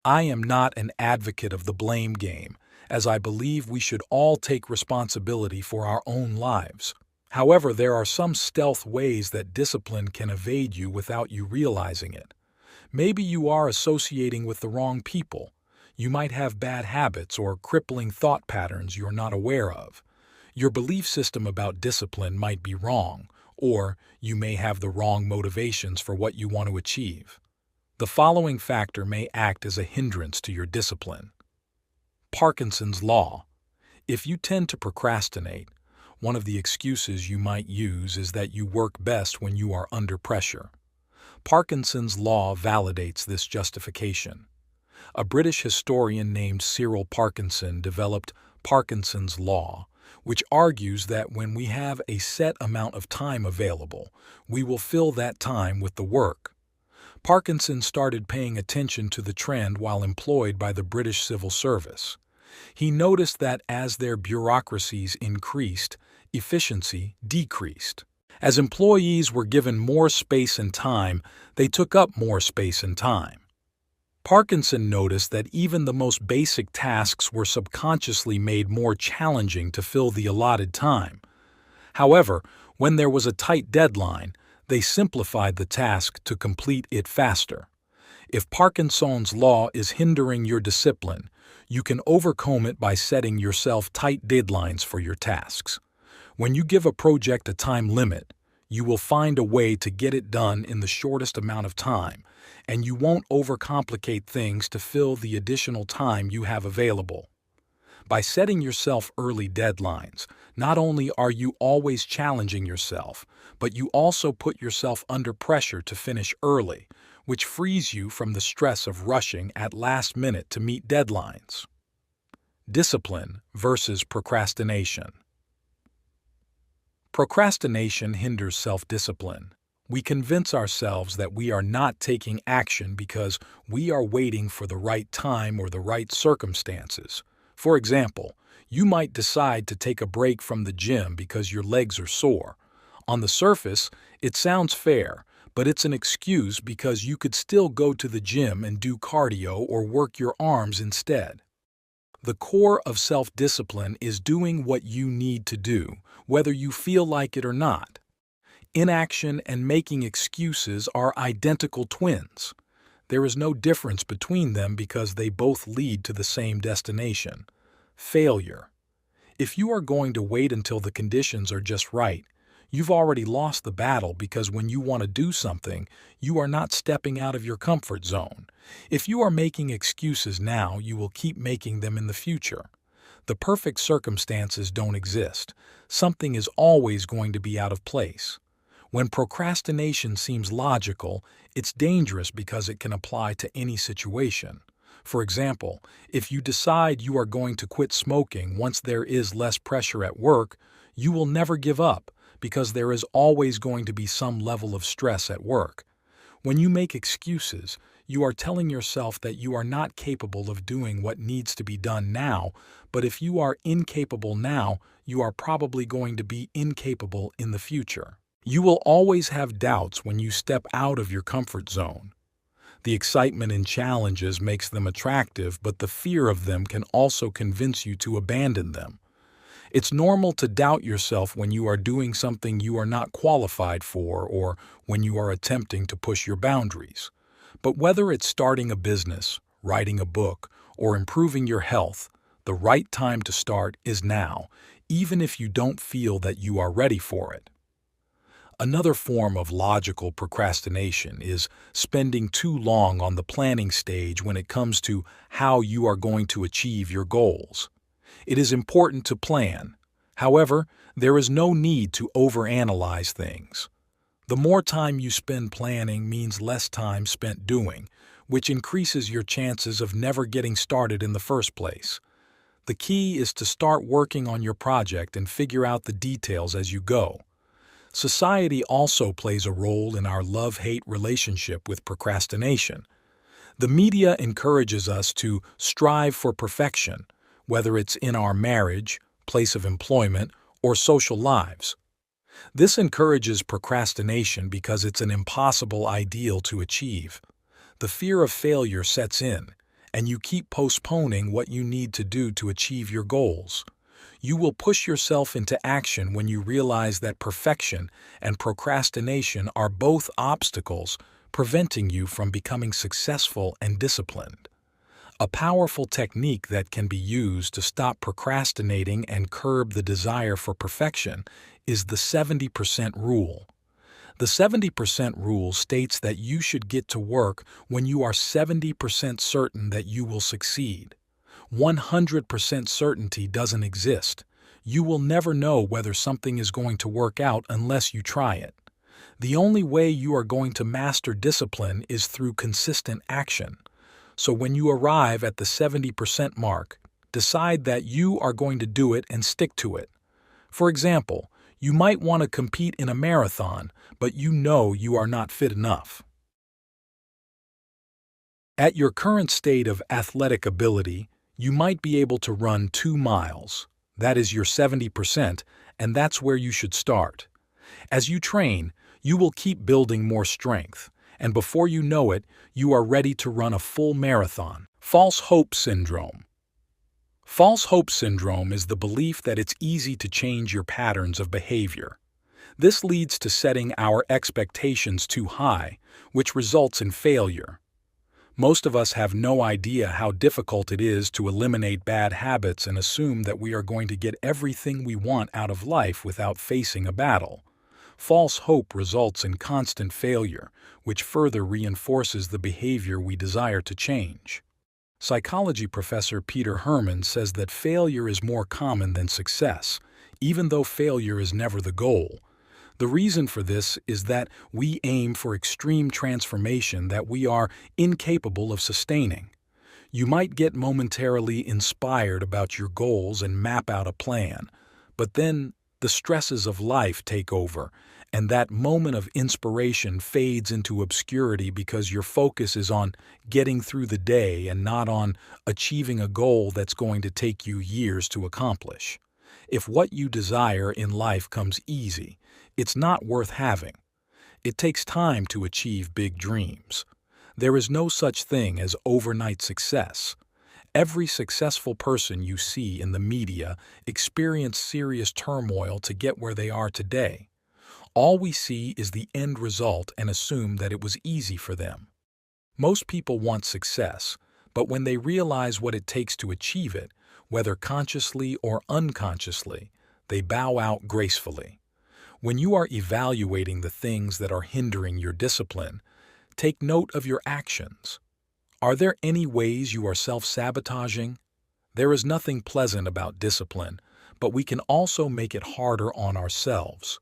I am not an advocate of the blame game, as I believe we should all take responsibility for our own lives. However, there are some stealth ways that discipline can evade you without you realizing it. Maybe you are associating with the wrong people. You might have bad habits or crippling thought patterns you're not aware of. Your belief system about discipline might be wrong, or you may have the wrong motivations for what you want to achieve. The following factor may act as a hindrance to your discipline. Parkinson's law. If you tend to procrastinate, one of the excuses you might use is that you work best when you are under pressure. Parkinson's law validates this justification. A British historian named Cyril Parkinson developed Parkinson's law, which argues that when we have a set amount of time available, we will fill that time with the work. Parkinson started paying attention to the trend while employed by the British Civil Service. He noticed that as their bureaucracies increased, efficiency decreased. As employees were given more space and time, they took up more space and time. Parkinson noticed that even the most basic tasks were subconsciously made more challenging to fill the allotted time. However, when there was a tight deadline, they simplified the task to complete it faster. If Parkinson's law is hindering your discipline, you can overcome it by setting yourself tight deadlines for your tasks. When you give a project a time limit, you will find a way to get it done in the shortest amount of time, and you won't overcomplicate things to fill the additional time you have available. By setting yourself early deadlines, not only are you always challenging yourself, but you also put yourself under pressure to finish early, which frees you from the stress of rushing at last minute to meet deadlines. Discipline versus procrastination. Procrastination hinders self-discipline. We convince ourselves that we are not taking action because we are waiting for the right time or the right circumstances. For example, you might decide to take a break from the gym because your legs are sore. On the surface, it sounds fair, but it's an excuse because you could still go to the gym and do cardio or work your arms instead. The core of self-discipline is doing what you need to do, whether you feel like it or not. Inaction and making excuses are identical twins. There is no difference between them because they both lead to the same destination: failure. If you are going to wait until the conditions are just right, you've already lost the battle because when you want to do something, you are not stepping out of your comfort zone. If you are making excuses now, you will keep making them in the future. The perfect circumstances don't exist. Something is always going to be out of place. When procrastination seems logical, it's dangerous because it can apply to any situation. For example, if you decide you are going to quit smoking once there is less pressure at work, you will never give up because there is always going to be some level of stress at work. When you make excuses, you are telling yourself that you are not capable of doing what needs to be done now, but if you are incapable now, you are probably going to be incapable in the future. You will always have doubts when you step out of your comfort zone. The excitement in challenges makes them attractive, but the fear of them can also convince you to abandon them. It's normal to doubt yourself when you are doing something you are not qualified for or when you are attempting to push your boundaries. But whether it's starting a business, writing a book, or improving your health, the right time to start is now, even if you don't feel that you are ready for it. Another form of logical procrastination is spending too long on the planning stage when it comes to how you are going to achieve your goals. It is important to plan. However, there is no need to overanalyze things. The more time you spend planning means less time spent doing, which increases your chances of never getting started in the first place. The key is to start working on your project and figure out the details as you go. Society also plays a role in our love-hate relationship with procrastination. The media encourages us to strive for perfection, whether it's in our marriage, place of employment, or social lives. This encourages procrastination because it's an impossible ideal to achieve. The fear of failure sets in, and you keep postponing what you need to do to achieve your goals. You will push yourself into action when you realize that perfection and procrastination are both obstacles preventing you from becoming successful and disciplined. A powerful technique that can be used to stop procrastinating and curb the desire for perfection is the 70% rule. The 70% rule states that you should get to work when you are 70% certain that you will succeed. 100% certainty doesn't exist. You will never know whether something is going to work out unless you try it. The only way you are going to master discipline is through consistent action. So when you arrive at the 70% mark, decide that you are going to do it and stick to it. For example, you might want to compete in a marathon, but you know you are not fit enough. At your current state of athletic ability, you might be able to run 2 miles. That is your 70%, and that's where you should start. As you train, you will keep building more strength, and before you know it, you are ready to run a full marathon. False hope syndrome. False hope syndrome is the belief that it's easy to change your patterns of behavior. This leads to setting our expectations too high, which results in failure. Most of us have no idea how difficult it is to eliminate bad habits and assume that we are going to get everything we want out of life without facing a battle. False hope results in constant failure, which further reinforces the behavior we desire to change. Psychology professor Peter Herman says that failure is more common than success, even though failure is never the goal. The reason for this is that we aim for extreme transformation that we are incapable of sustaining. You might get momentarily inspired about your goals and map out a plan, but then the stresses of life take over, and that moment of inspiration fades into obscurity because your focus is on getting through the day and not on achieving a goal that's going to take you years to accomplish. If what you desire in life comes easy, it's not worth having. It takes time to achieve big dreams. There is no such thing as overnight success. Every successful person you see in the media experienced serious turmoil to get where they are today. All we see is the end result and assume that it was easy for them. Most people want success, but when they realize what it takes to achieve it, whether consciously or unconsciously, they bow out gracefully. When you are evaluating the things that are hindering your discipline, take note of your actions. Are there any ways you are self-sabotaging? There is nothing pleasant about discipline, but we can also make it harder on ourselves.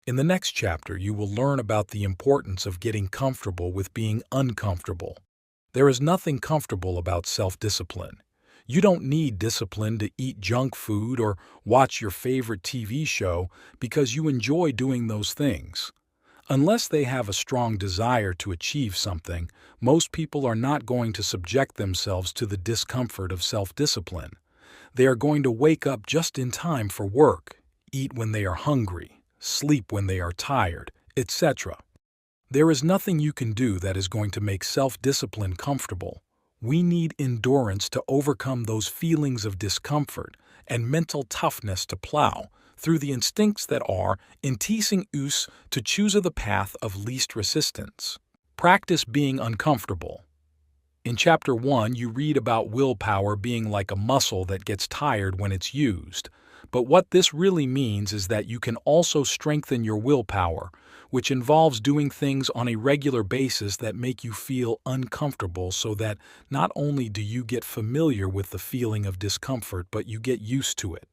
In the next chapter, you will learn about the importance of getting comfortable with being uncomfortable. There is nothing comfortable about self-discipline. You don't need discipline to eat junk food or watch your favorite TV show because you enjoy doing those things. Unless they have a strong desire to achieve something, most people are not going to subject themselves to the discomfort of self-discipline. They are going to wake up just in time for work, eat when they are hungry, sleep when they are tired, etc. There is nothing you can do that is going to make self-discipline comfortable. We need endurance to overcome those feelings of discomfort and mental toughness to plow through the instincts that are intising us to choose the path of least resistance. Practice being uncomfortable. In Chapter 1, you read about willpower being like a muscle that gets tired when it's used. But what this really means is that you can also strengthen your willpower, which involves doing things on a regular basis that make you feel uncomfortable so that not only do you get familiar with the feeling of discomfort, but you get used to it.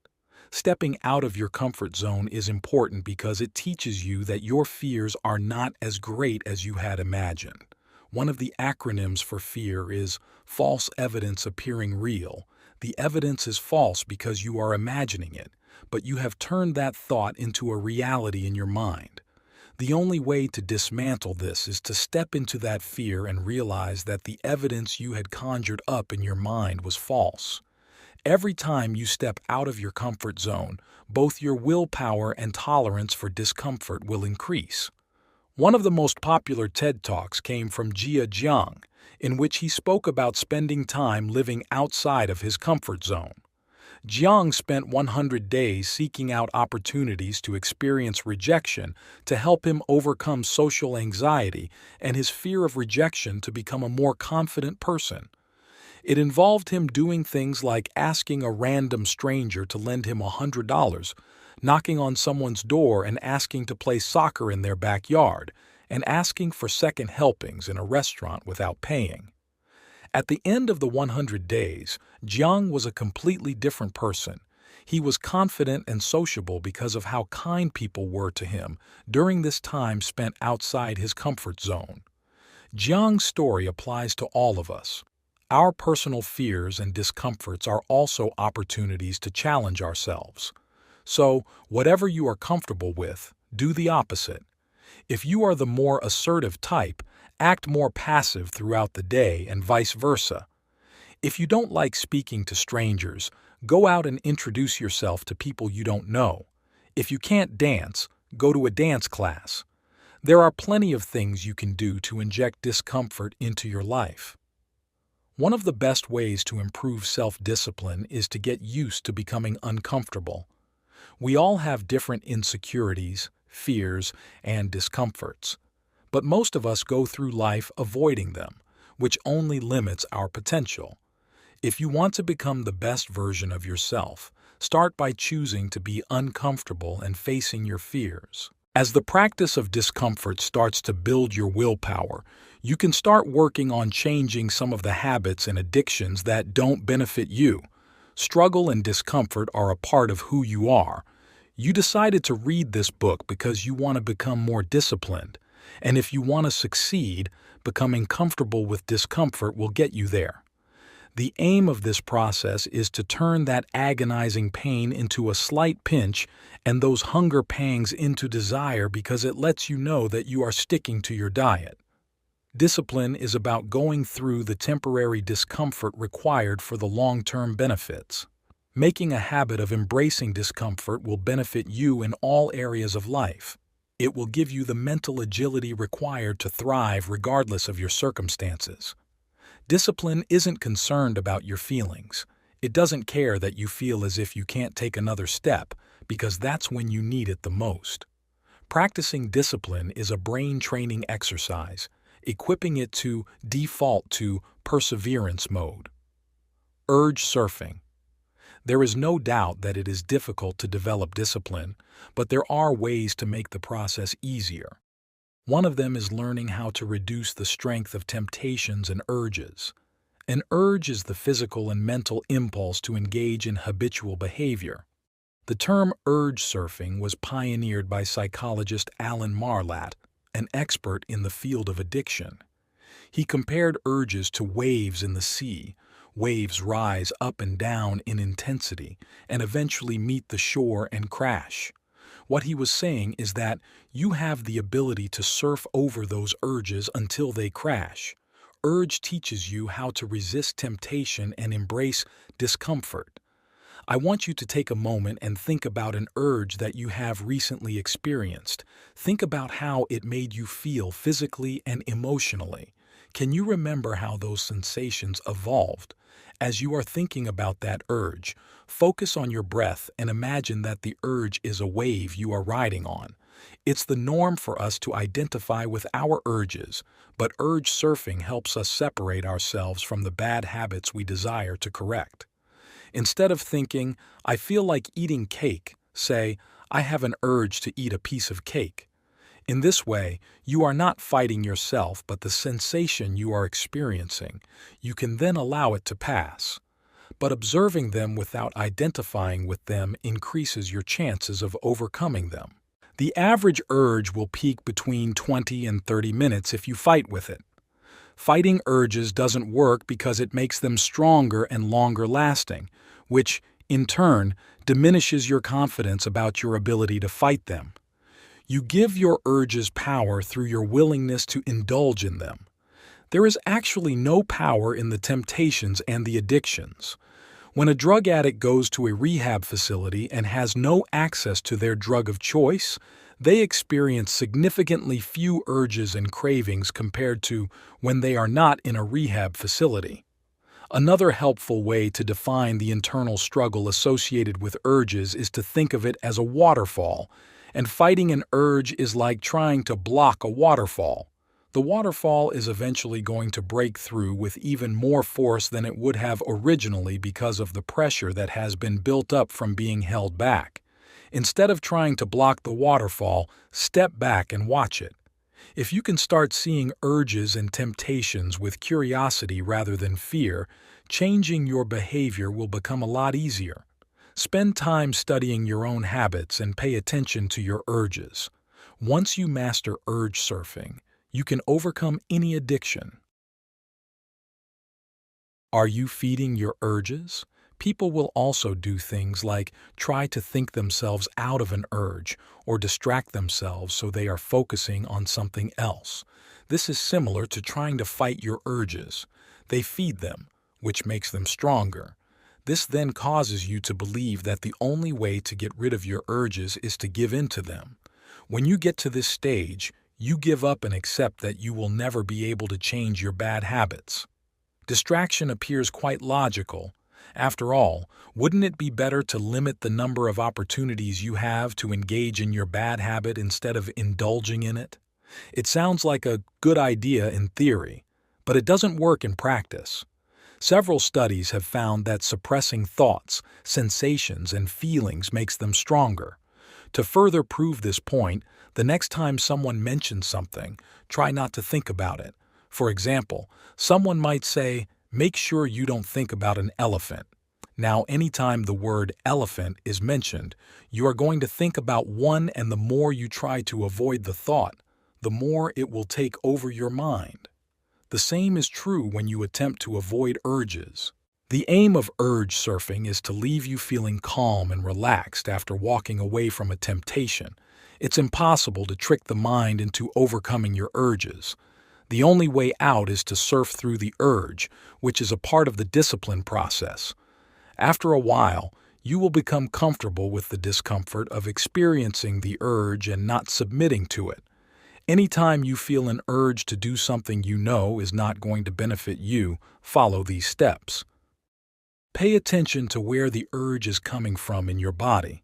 Stepping out of your comfort zone is important because it teaches you that your fears are not as great as you had imagined. One of the acronyms for fear is false evidence appearing real. The evidence is false because you are imagining it, but you have turned that thought into a reality in your mind. The only way to dismantle this is to step into that fear and realize that the evidence you had conjured up in your mind was false. Every time you step out of your comfort zone, both your willpower and tolerance for discomfort will increase. One of the most popular TED Talks came from Jia Jiang, in which he spoke about spending time living outside of his comfort zone. Jiang spent 100 days seeking out opportunities to experience rejection to help him overcome social anxiety and his fear of rejection to become a more confident person. It involved him doing things like asking a random stranger to lend him $100, knocking on someone's door and asking to play soccer in their backyard, and asking for second helpings in a restaurant without paying. At the end of the 100 days, Jiang was a completely different person. He was confident and sociable because of how kind people were to him during this time spent outside his comfort zone. Jiang's story applies to all of us. Our personal fears and discomforts are also opportunities to challenge ourselves. So, whatever you are comfortable with, do the opposite. If you are the more assertive type, act more passive throughout the day and vice versa. If you don't like speaking to strangers, go out and introduce yourself to people you don't know. If you can't dance, go to a dance class. There are plenty of things you can do to inject discomfort into your life. One of the best ways to improve self-discipline is to get used to becoming uncomfortable. We all have different insecurities, fears, and discomforts, but most of us go through life avoiding them, which only limits our potential. If you want to become the best version of yourself, start by choosing to be uncomfortable and facing your fears. As the practice of discomfort starts to build your willpower, you can start working on changing some of the habits and addictions that don't benefit you. Struggle and discomfort are a part of who you are. You decided to read this book because you want to become more disciplined, and if you want to succeed, becoming comfortable with discomfort will get you there. The aim of this process is to turn that agonizing pain into a slight pinch and those hunger pangs into desire because it lets you know that you are sticking to your diet. Discipline is about going through the temporary discomfort required for the long-term benefits. Making a habit of embracing discomfort will benefit you in all areas of life. It will give you the mental agility required to thrive regardless of your circumstances. Discipline isn't concerned about your feelings. It doesn't care that you feel as if you can't take another step, because that's when you need it the most. Practicing discipline is a brain training exercise, equipping it to default to perseverance mode. Urge surfing. There is no doubt that it is difficult to develop discipline, but there are ways to make the process easier. One of them is learning how to reduce the strength of temptations and urges. An urge is the physical and mental impulse to engage in habitual behavior. The term urge surfing was pioneered by psychologist Alan Marlatt, an expert in the field of addiction. He compared urges to waves in the sea. Waves rise up and down in intensity and eventually meet the shore and crash. What he was saying is that you have the ability to surf over those urges until they crash. Urge teaches you how to resist temptation and embrace discomfort. I want you to take a moment and think about an urge that you have recently experienced. Think about how it made you feel physically and emotionally. Can you remember how those sensations evolved? As you are thinking about that urge, focus on your breath and imagine that the urge is a wave you are riding on. It's the norm for us to identify with our urges, but urge surfing helps us separate ourselves from the bad habits we desire to correct. Instead of thinking, I feel like eating cake, say, I have an urge to eat a piece of cake. In this way, you are not fighting yourself but the sensation you are experiencing. You can then allow it to pass. But observing them without identifying with them increases your chances of overcoming them. The average urge will peak between 20 and 30 minutes if you fight with it. Fighting urges doesn't work because it makes them stronger and longer lasting, which, in turn, diminishes your confidence about your ability to fight them. You give your urges power through your willingness to indulge in them. There is actually no power in the temptations and the addictions. When a drug addict goes to a rehab facility and has no access to their drug of choice, they experience significantly few urges and cravings compared to when they are not in a rehab facility. Another helpful way to define the internal struggle associated with urges is to think of it as a waterfall, and fighting an urge is like trying to block a waterfall. The waterfall is eventually going to break through with even more force than it would have originally because of the pressure that has been built up from being held back. Instead of trying to block the waterfall, step back and watch it. If you can start seeing urges and temptations with curiosity rather than fear, changing your behavior will become a lot easier. Spend time studying your own habits and pay attention to your urges. Once you master urge surfing, you can overcome any addiction. Are you feeding your urges? People will also do things like try to think themselves out of an urge or distract themselves so they are focusing on something else. This is similar to trying to fight your urges. They feed them, which makes them stronger. This then causes you to believe that the only way to get rid of your urges is to give in to them. When you get to this stage, you give up and accept that you will never be able to change your bad habits. Distraction appears quite logical. After all, wouldn't it be better to limit the number of opportunities you have to engage in your bad habit instead of indulging in it? It sounds like a good idea in theory, but it doesn't work in practice. Several studies have found that suppressing thoughts, sensations, and feelings makes them stronger. To further prove this point, the next time someone mentions something, try not to think about it. For example, someone might say, "Make sure you don't think about an elephant." Now, anytime the word elephant is mentioned, you are going to think about one, and the more you try to avoid the thought, the more it will take over your mind. The same is true when you attempt to avoid urges. The aim of urge surfing is to leave you feeling calm and relaxed after walking away from a temptation. It's impossible to trick the mind into overcoming your urges. The only way out is to surf through the urge, which is a part of the discipline process. After a while, you will become comfortable with the discomfort of experiencing the urge and not submitting to it. Anytime you feel an urge to do something you know is not going to benefit you, follow these steps. Pay attention to where the urge is coming from in your body.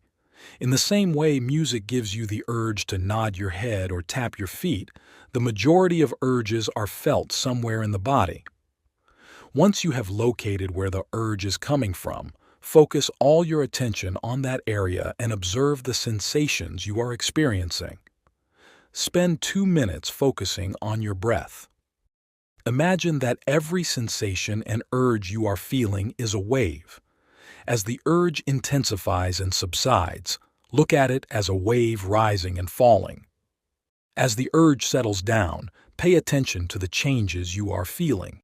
In the same way music gives you the urge to nod your head or tap your feet, the majority of urges are felt somewhere in the body. Once you have located where the urge is coming from, focus all your attention on that area and observe the sensations you are experiencing. Spend 2 minutes focusing on your breath. Imagine that every sensation and urge you are feeling is a wave. As the urge intensifies and subsides, look at it as a wave rising and falling. As the urge settles down, pay attention to the changes you are feeling.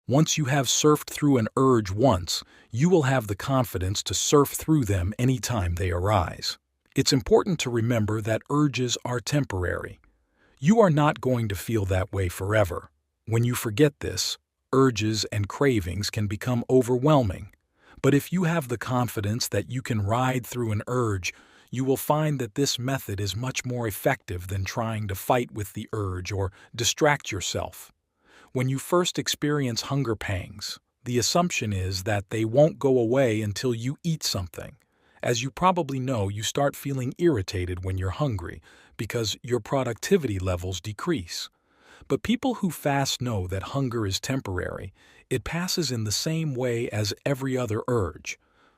Once you have surfed through an urge once, you will have the confidence to surf through them anytime they arise. It's important to remember that urges are temporary. You are not going to feel that way forever. When you forget this, urges and cravings can become overwhelming. But if you have the confidence that you can ride through an urge, you will find that this method is much more effective than trying to fight with the urge or distract yourself. When you first experience hunger pangs, the assumption is that they won't go away until you eat something. As you probably know, you start feeling irritated when you're hungry because your productivity levels decrease. But people who fast know that hunger is temporary. It passes in the same way as every other urge.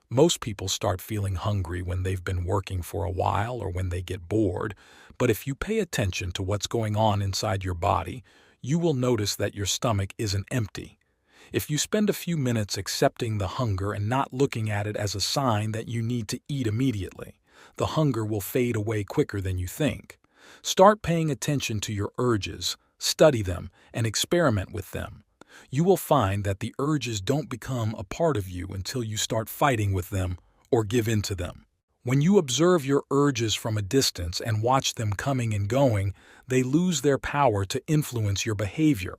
Most people start feeling hungry when they've been working for a while or when they get bored, but if you pay attention to what's going on inside your body, you will notice that your stomach isn't empty. If you spend a few minutes accepting the hunger and not looking at it as a sign that you need to eat immediately, the hunger will fade away quicker than you think. Start paying attention to your urges, study them, and experiment with them. You will find that the urges don't become a part of you until you start fighting with them or give in to them. When you observe your urges from a distance and watch them coming and going, they lose their power to influence your behavior.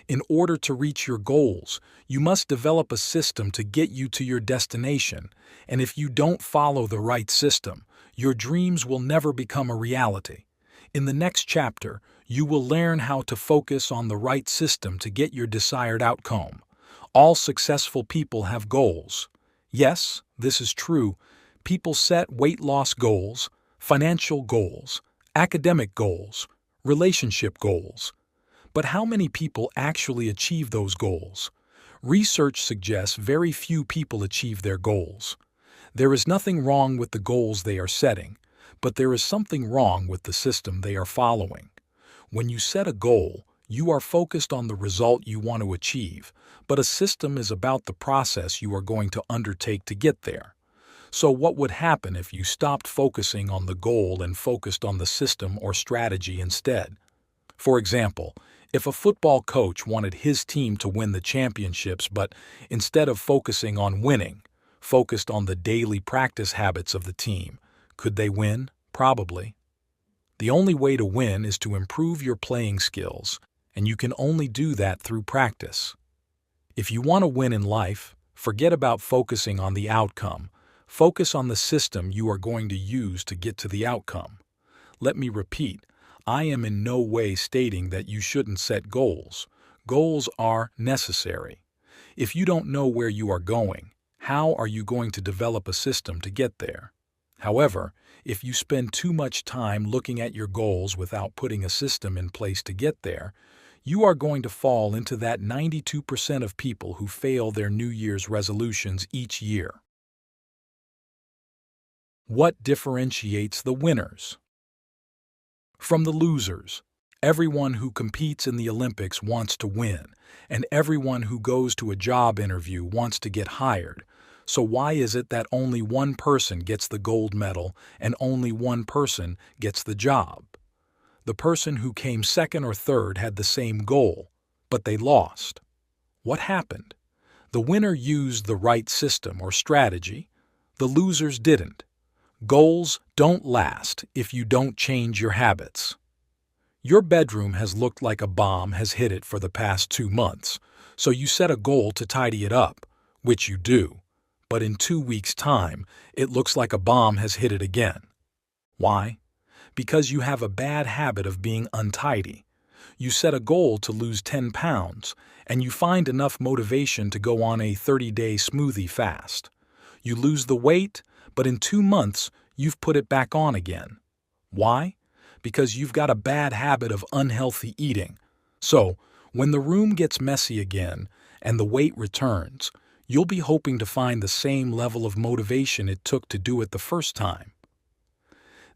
In order to reach your goals, you must develop a system to get you to your destination, and if you don't follow the right system, your dreams will never become a reality. In the next chapter, you will learn how to focus on the right system to get your desired outcome. All successful people have goals. Yes, this is true. People set weight loss goals, financial goals, academic goals, relationship goals. But how many people actually achieve those goals? Research suggests very few people achieve their goals. There is nothing wrong with the goals they are setting, but there is something wrong with the system they are following. When you set a goal, you are focused on the result you want to achieve, but a system is about the process you are going to undertake to get there. So what would happen if you stopped focusing on the goal and focused on the system or strategy instead? For example, if a football coach wanted his team to win the championships but instead of focusing on winning, focused on the daily practice habits of the team. Could they win? Probably. The only way to win is to improve your playing skills, and you can only do that through practice. If you want to win in life, forget about focusing on the outcome. Focus on the system you are going to use to get to the outcome. Let me repeat, I am in no way stating that you shouldn't set goals. Goals are necessary. If you don't know where you are going, how are you going to develop a system to get there? However, if you spend too much time looking at your goals without putting a system in place to get there, you are going to fall into that 92% of people who fail their New Year's resolutions each year. What differentiates the winners from the losers? Everyone who competes in the Olympics wants to win, and everyone who goes to a job interview wants to get hired. So why is it that only one person gets the gold medal and only one person gets the job? The person who came second or third had the same goal, but they lost. What happened? The winner used the right system or strategy. The losers didn't. Goals don't last if you don't change your habits. Your bedroom has looked like a bomb has hit it for the past 2 months, so you set a goal to tidy it up, which you do. But in 2 weeks' time, it looks like a bomb has hit it again. Why? Because you have a bad habit of being untidy. You set a goal to lose 10 pounds, and you find enough motivation to go on a 30-day smoothie fast. You lose the weight, but in 2 months, you've put it back on again. Why? Because you've got a bad habit of unhealthy eating. So, when the room gets messy again and the weight returns, you'll be hoping to find the same level of motivation it took to do it the first time.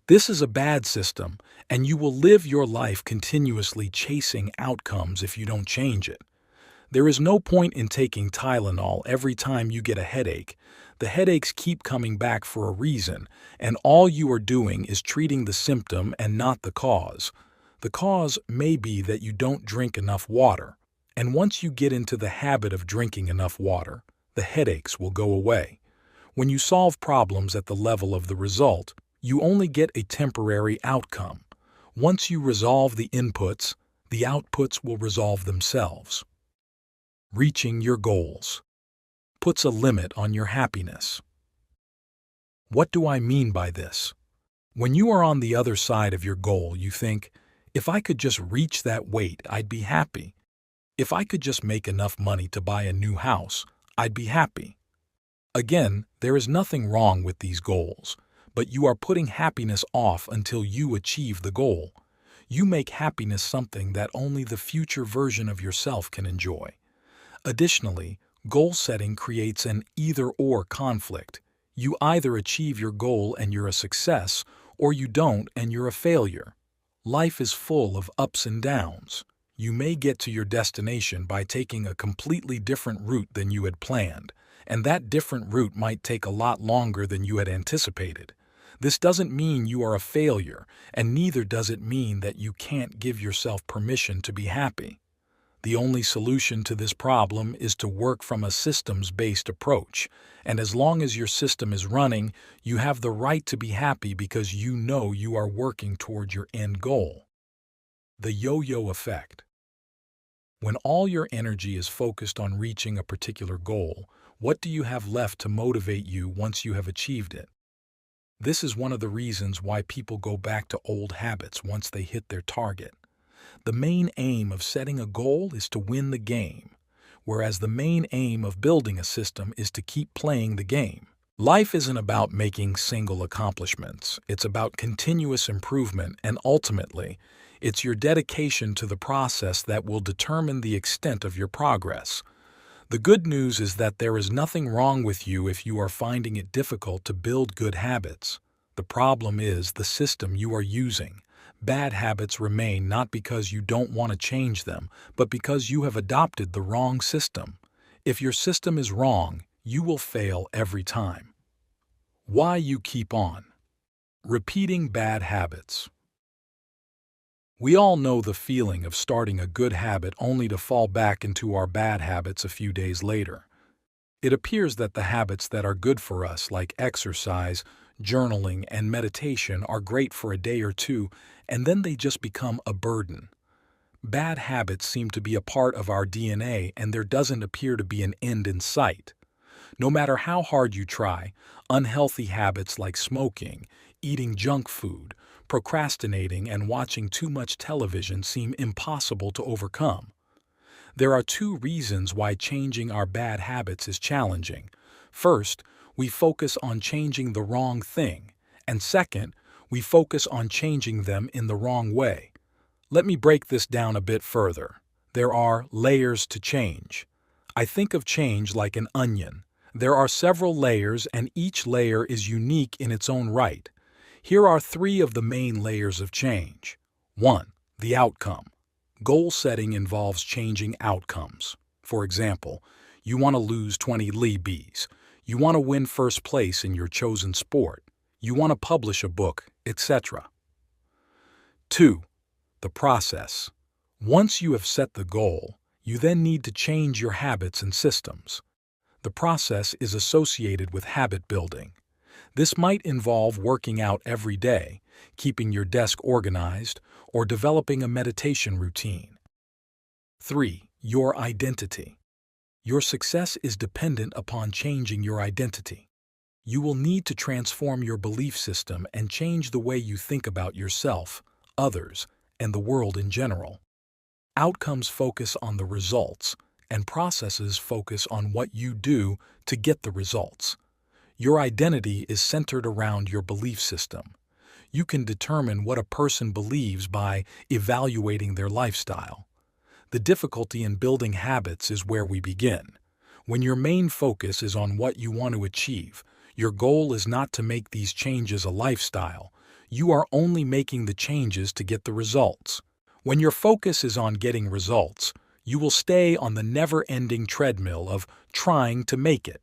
This is a bad system, and you will live your life continuously chasing outcomes if you don't change it. There is no point in taking Tylenol every time you get a headache. The headaches keep coming back for a reason, and all you are doing is treating the symptom and not the cause. The cause may be that you don't drink enough water, and once you get into the habit of drinking enough water, the headaches will go away. When you solve problems at the level of the result, you only get a temporary outcome. Once you resolve the inputs, the outputs will resolve themselves. Reaching your goals puts a limit on your happiness. What do I mean by this? When you are on the other side of your goal, you think, if I could just reach that weight, I'd be happy. If I could just make enough money to buy a new house, I'd be happy. Again, there is nothing wrong with these goals, but you are putting happiness off until you achieve the goal. You make happiness something that only the future version of yourself can enjoy. Additionally, goal setting creates an either-or conflict. You either achieve your goal and you're a success, or you don't and you're a failure. Life is full of ups and downs. You may get to your destination by taking a completely different route than you had planned, and that different route might take a lot longer than you had anticipated. This doesn't mean you are a failure, and neither does it mean that you can't give yourself permission to be happy. The only solution to this problem is to work from a systems-based approach, and as long as your system is running, you have the right to be happy because you know you are working toward your end goal. The yo-yo effect. When all your energy is focused on reaching a particular goal, what do you have left to motivate you once you have achieved it? This is one of the reasons why people go back to old habits once they hit their target. The main aim of setting a goal is to win the game, whereas the main aim of building a system is to keep playing the game. Life isn't about making single accomplishments. It's about continuous improvement, and ultimately, it's your dedication to the process that will determine the extent of your progress. The good news is that there is nothing wrong with you if you are finding it difficult to build good habits. The problem is the system you are using. Bad habits remain not because you don't want to change them, but because you have adopted the wrong system. If your system is wrong, you will fail every time. Why you keep on repeating bad habits. We all know the feeling of starting a good habit only to fall back into our bad habits a few days later. It appears that the habits that are good for us, like exercise, journaling, and meditation, are great for a day or two, and then they just become a burden. Bad habits seem to be a part of our DNA, and there doesn't appear to be an end in sight. No matter how hard you try, unhealthy habits like smoking, eating junk food, procrastinating, and watching too much television seem impossible to overcome. There are two reasons why changing our bad habits is challenging. First, we focus on changing the wrong thing, and second, we focus on changing them in the wrong way. Let me break this down a bit further. There are layers to change. I think of change like an onion. There are several layers, and each layer is unique in its own right. Here are three of the main layers of change. 1. The outcome. Goal setting involves changing outcomes. For example, you want to lose 20 libs. You want to win first place in your chosen sport. You want to publish a book, etc. 2. The process. Once you have set the goal, you then need to change your habits and systems. The process is associated with habit building. This might involve working out every day, keeping your desk organized, or developing a meditation routine. 3. Your identity. Your success is dependent upon changing your identity. You will need to transform your belief system and change the way you think about yourself, others, and the world in general. Outcomes focus on the results, and processes focus on what you do to get the results. Your identity is centered around your belief system. You can determine what a person believes by evaluating their lifestyle. The difficulty in building habits is where we begin. When your main focus is on what you want to achieve, your goal is not to make these changes a lifestyle. You are only making the changes to get the results. When your focus is on getting results, you will stay on the never-ending treadmill of trying to make it.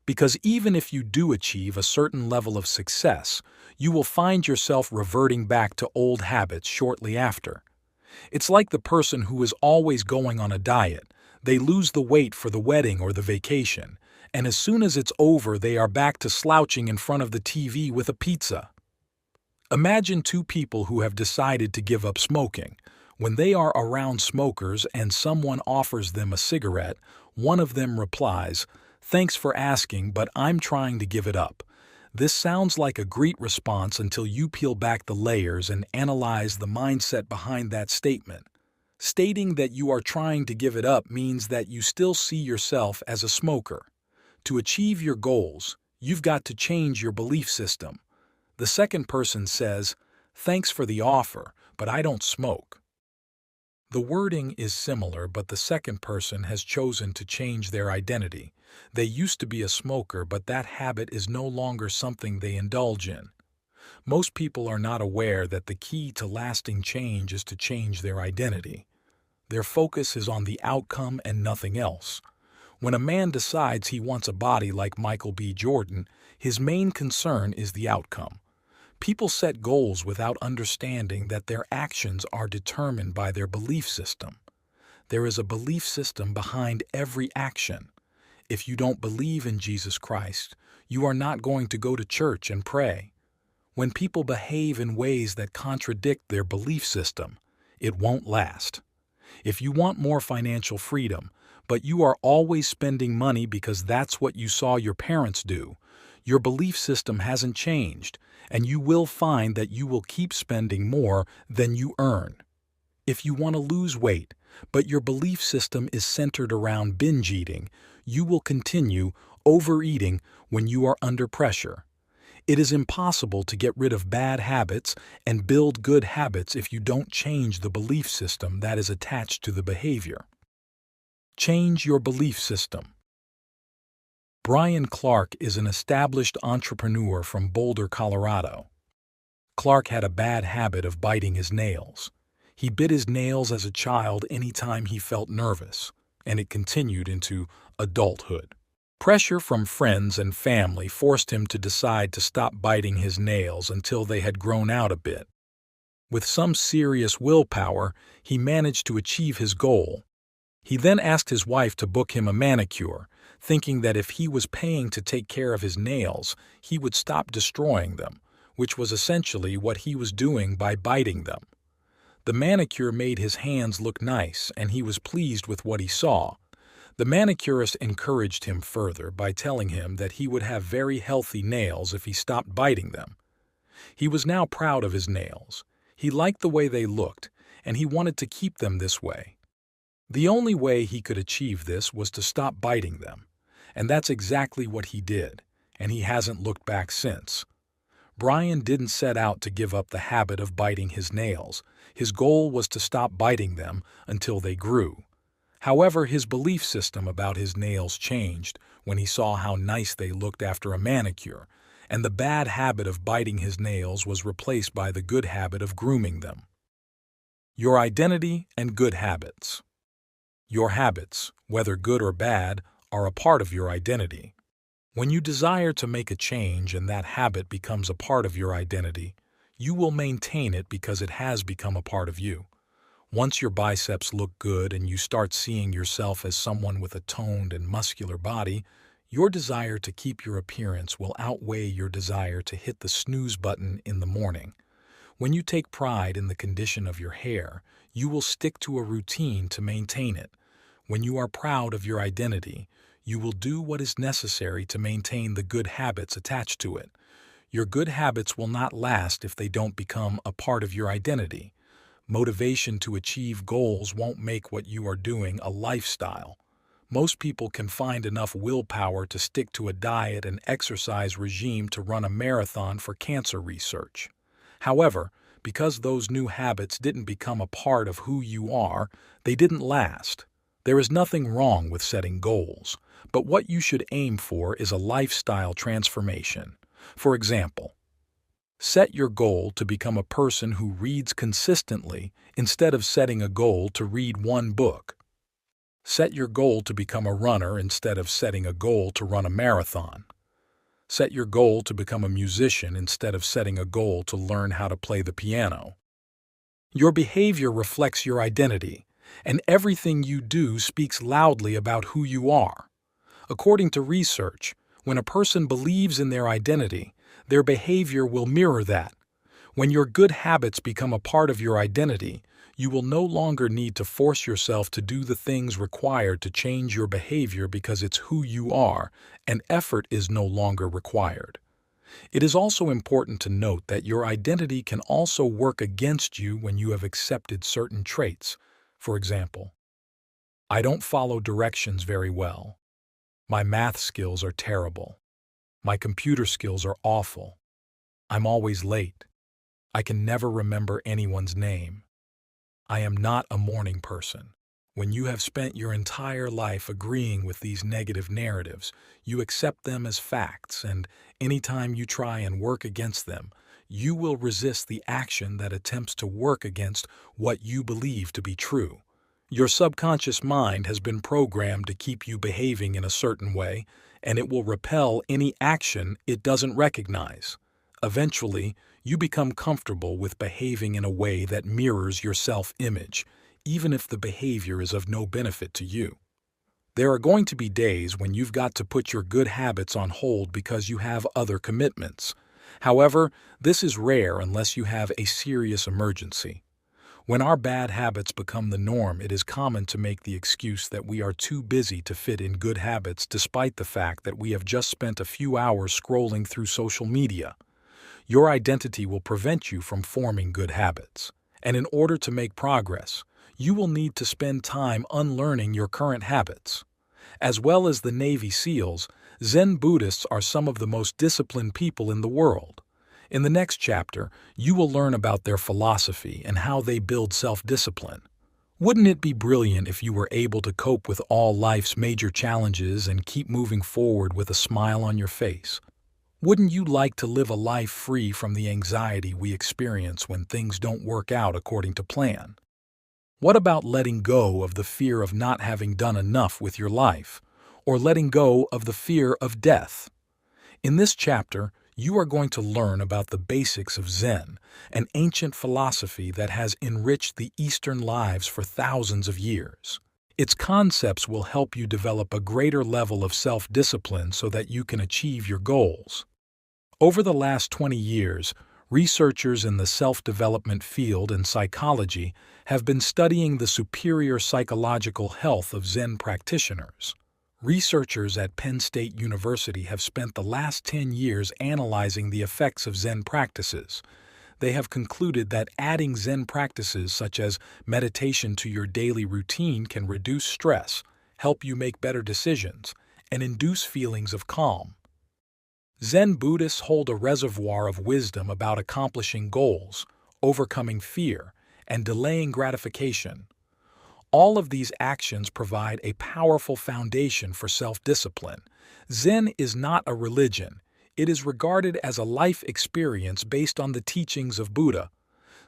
Because even if you do achieve a certain level of success, you will find yourself reverting back to old habits shortly after. It's like the person who is always going on a diet. They lose the weight for the wedding or the vacation, and as soon as it's over, they are back to slouching in front of the TV with a pizza. Imagine two people who have decided to give up smoking. When they are around smokers and someone offers them a cigarette, one of them replies, "Thanks for asking, but I'm trying to give it up." This sounds like a great response until you peel back the layers and analyze the mindset behind that statement. Stating that you are trying to give it up means that you still see yourself as a smoker. To achieve your goals, you've got to change your belief system. The second person says, "Thanks for the offer, but I don't smoke." The wording is similar, but the second person has chosen to change their identity. They used to be a smoker, but that habit is no longer something they indulge in. Most people are not aware that the key to lasting change is to change their identity. Their focus is on the outcome and nothing else. When a man decides he wants a body like Michael B. Jordan, his main concern is the outcome. People set goals without understanding that their actions are determined by their belief system. There is a belief system behind every action. If you don't believe in Jesus Christ, you are not going to go to church and pray. When people behave in ways that contradict their belief system, it won't last. If you want more financial freedom, but you are always spending money because that's what you saw your parents do, your belief system hasn't changed, and you will find that you will keep spending more than you earn. If you want to lose weight, but your belief system is centered around binge eating, you will continue overeating when you are under pressure. It is impossible to get rid of bad habits and build good habits if you don't change the belief system that is attached to the behavior. Change your belief system. Brian Clark is an established entrepreneur from Boulder, Colorado. Clark had a bad habit of biting his nails. He bit his nails as a child anytime he felt nervous, and it continued into adulthood. Pressure from friends and family forced him to decide to stop biting his nails until they had grown out a bit. With some serious willpower, he managed to achieve his goal. He then asked his wife to book him a manicure, thinking that if he was paying to take care of his nails, he would stop destroying them, which was essentially what he was doing by biting them. The manicure made his hands look nice, and he was pleased with what he saw. The manicurist encouraged him further by telling him that he would have very healthy nails if he stopped biting them. He was now proud of his nails. He liked the way they looked, and he wanted to keep them this way. The only way he could achieve this was to stop biting them, and that's exactly what he did, and he hasn't looked back since. Brian didn't set out to give up the habit of biting his nails. His goal was to stop biting them until they grew. However, his belief system about his nails changed when he saw how nice they looked after a manicure, and the bad habit of biting his nails was replaced by the good habit of grooming them. Your identity and good habits. Your habits, whether good or bad, are a part of your identity. When you desire to make a change and that habit becomes a part of your identity, you will maintain it because it has become a part of you. Once your biceps look good and you start seeing yourself as someone with a toned and muscular body, your desire to keep your appearance will outweigh your desire to hit the snooze button in the morning. When you take pride in the condition of your hair, you will stick to a routine to maintain it. When you are proud of your identity, you will do what is necessary to maintain the good habits attached to it. Your good habits will not last if they don't become a part of your identity. Motivation to achieve goals won't make what you are doing a lifestyle. Most people can find enough willpower to stick to a diet and exercise regime to run a marathon for cancer research. However, because those new habits didn't become a part of who you are, they didn't last. There is nothing wrong with setting goals, but what you should aim for is a lifestyle transformation. For example, set your goal to become a person who reads consistently instead of setting a goal to read one book. Set your goal to become a runner instead of setting a goal to run a marathon. Set your goal to become a musician instead of setting a goal to learn how to play the piano. Your behavior reflects your identity, and everything you do speaks loudly about who you are. According to research, when a person believes in their identity, their behavior will mirror that. When your good habits become a part of your identity, you will no longer need to force yourself to do the things required to change your behavior because it's who you are, and effort is no longer required. It is also important to note that your identity can also work against you when you have accepted certain traits. For example, I don't follow directions very well. My math skills are terrible. My computer skills are awful. I'm always late. I can never remember anyone's name. I am not a morning person. When you have spent your entire life agreeing with these negative narratives, you accept them as facts, and anytime you try and work against them, you will resist the action that attempts to work against what you believe to be true. Your subconscious mind has been programmed to keep you behaving in a certain way, and it will repel any action it doesn't recognize. Eventually, you become comfortable with behaving in a way that mirrors your self-image, even if the behavior is of no benefit to you. There are going to be days when you've got to put your good habits on hold because you have other commitments. However, this is rare unless you have a serious emergency. When our bad habits become the norm, it is common to make the excuse that we are too busy to fit in good habits despite the fact that we have just spent a few hours scrolling through social media. Your identity will prevent you from forming good habits, and in order to make progress, you will need to spend time unlearning your current habits. As well as the Navy SEALs, Zen Buddhists are some of the most disciplined people in the world. In the next chapter, you will learn about their philosophy and how they build self-discipline. Wouldn't it be brilliant if you were able to cope with all life's major challenges and keep moving forward with a smile on your face? Wouldn't you like to live a life free from the anxiety we experience when things don't work out according to plan? What about letting go of the fear of not having done enough with your life, or letting go of the fear of death? In this chapter, you are going to learn about the basics of Zen, an ancient philosophy that has enriched the Eastern lives for thousands of years. Its concepts will help you develop a greater level of self-discipline so that you can achieve your goals. Over the last 20 years, researchers in the self-development field and psychology have been studying the superior psychological health of Zen practitioners. Researchers at Penn State University have spent the last 10 years analyzing the effects of Zen practices. They have concluded that adding Zen practices such as meditation to your daily routine can reduce stress, help you make better decisions, and induce feelings of calm. Zen Buddhists hold a reservoir of wisdom about accomplishing goals, overcoming fear, and delaying gratification. All of these actions provide a powerful foundation for self-discipline. Zen is not a religion. It is regarded as a life experience based on the teachings of Buddha.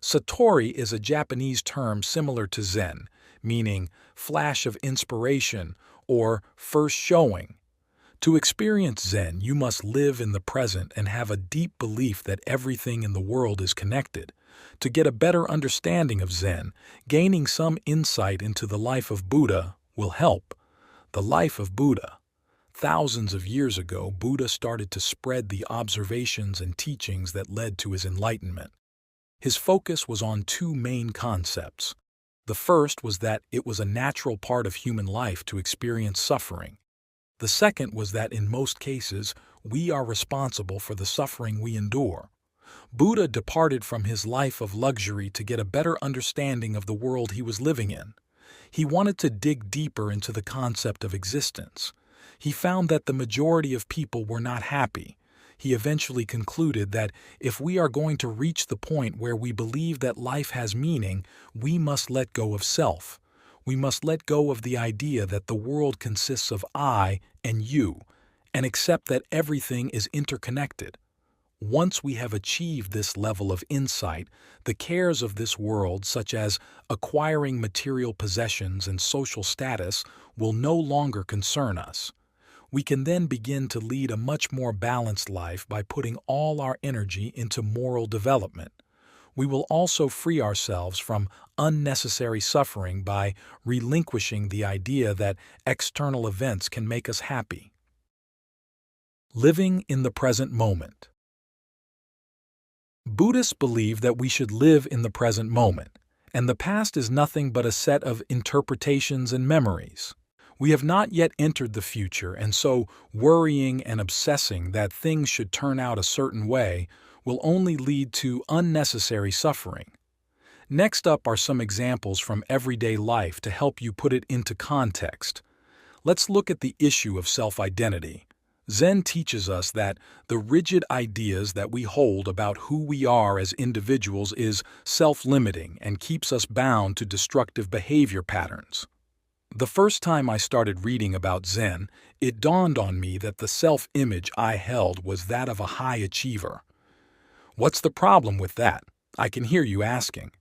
Satori is a Japanese term similar to Zen, meaning flash of inspiration or first showing. To experience Zen, you must live in the present and have a deep belief that everything in the world is connected. To get a better understanding of Zen, gaining some insight into the life of Buddha will help. The life of Buddha. Thousands of years ago, Buddha started to spread the observations and teachings that led to his enlightenment. His focus was on two main concepts. The first was that it was a natural part of human life to experience suffering. The second was that in most cases, we are responsible for the suffering we endure. Buddha departed from his life of luxury to get a better understanding of the world he was living in. He wanted to dig deeper into the concept of existence. He found that the majority of people were not happy. He eventually concluded that if we are going to reach the point where we believe that life has meaning, we must let go of self. We must let go of the idea that the world consists of I and you, and accept that everything is interconnected. Once we have achieved this level of insight, the cares of this world, such as acquiring material possessions and social status, will no longer concern us. We can then begin to lead a much more balanced life by putting all our energy into moral development. We will also free ourselves from unnecessary suffering by relinquishing the idea that external events can make us happy. Living in the present moment. Buddhists believe that we should live in the present moment, and the past is nothing but a set of interpretations and memories. We have not yet entered the future, and so worrying and obsessing that things should turn out a certain way will only lead to unnecessary suffering. Next up are some examples from everyday life to help you put it into context. Let's look at the issue of self-identity. Zen teaches us that the rigid ideas that we hold about who we are as individuals is self-limiting and keeps us bound to destructive behavior patterns. The first time I started reading about Zen, it dawned on me that the self-image I held was that of a high achiever. What's the problem with that? I can hear you asking.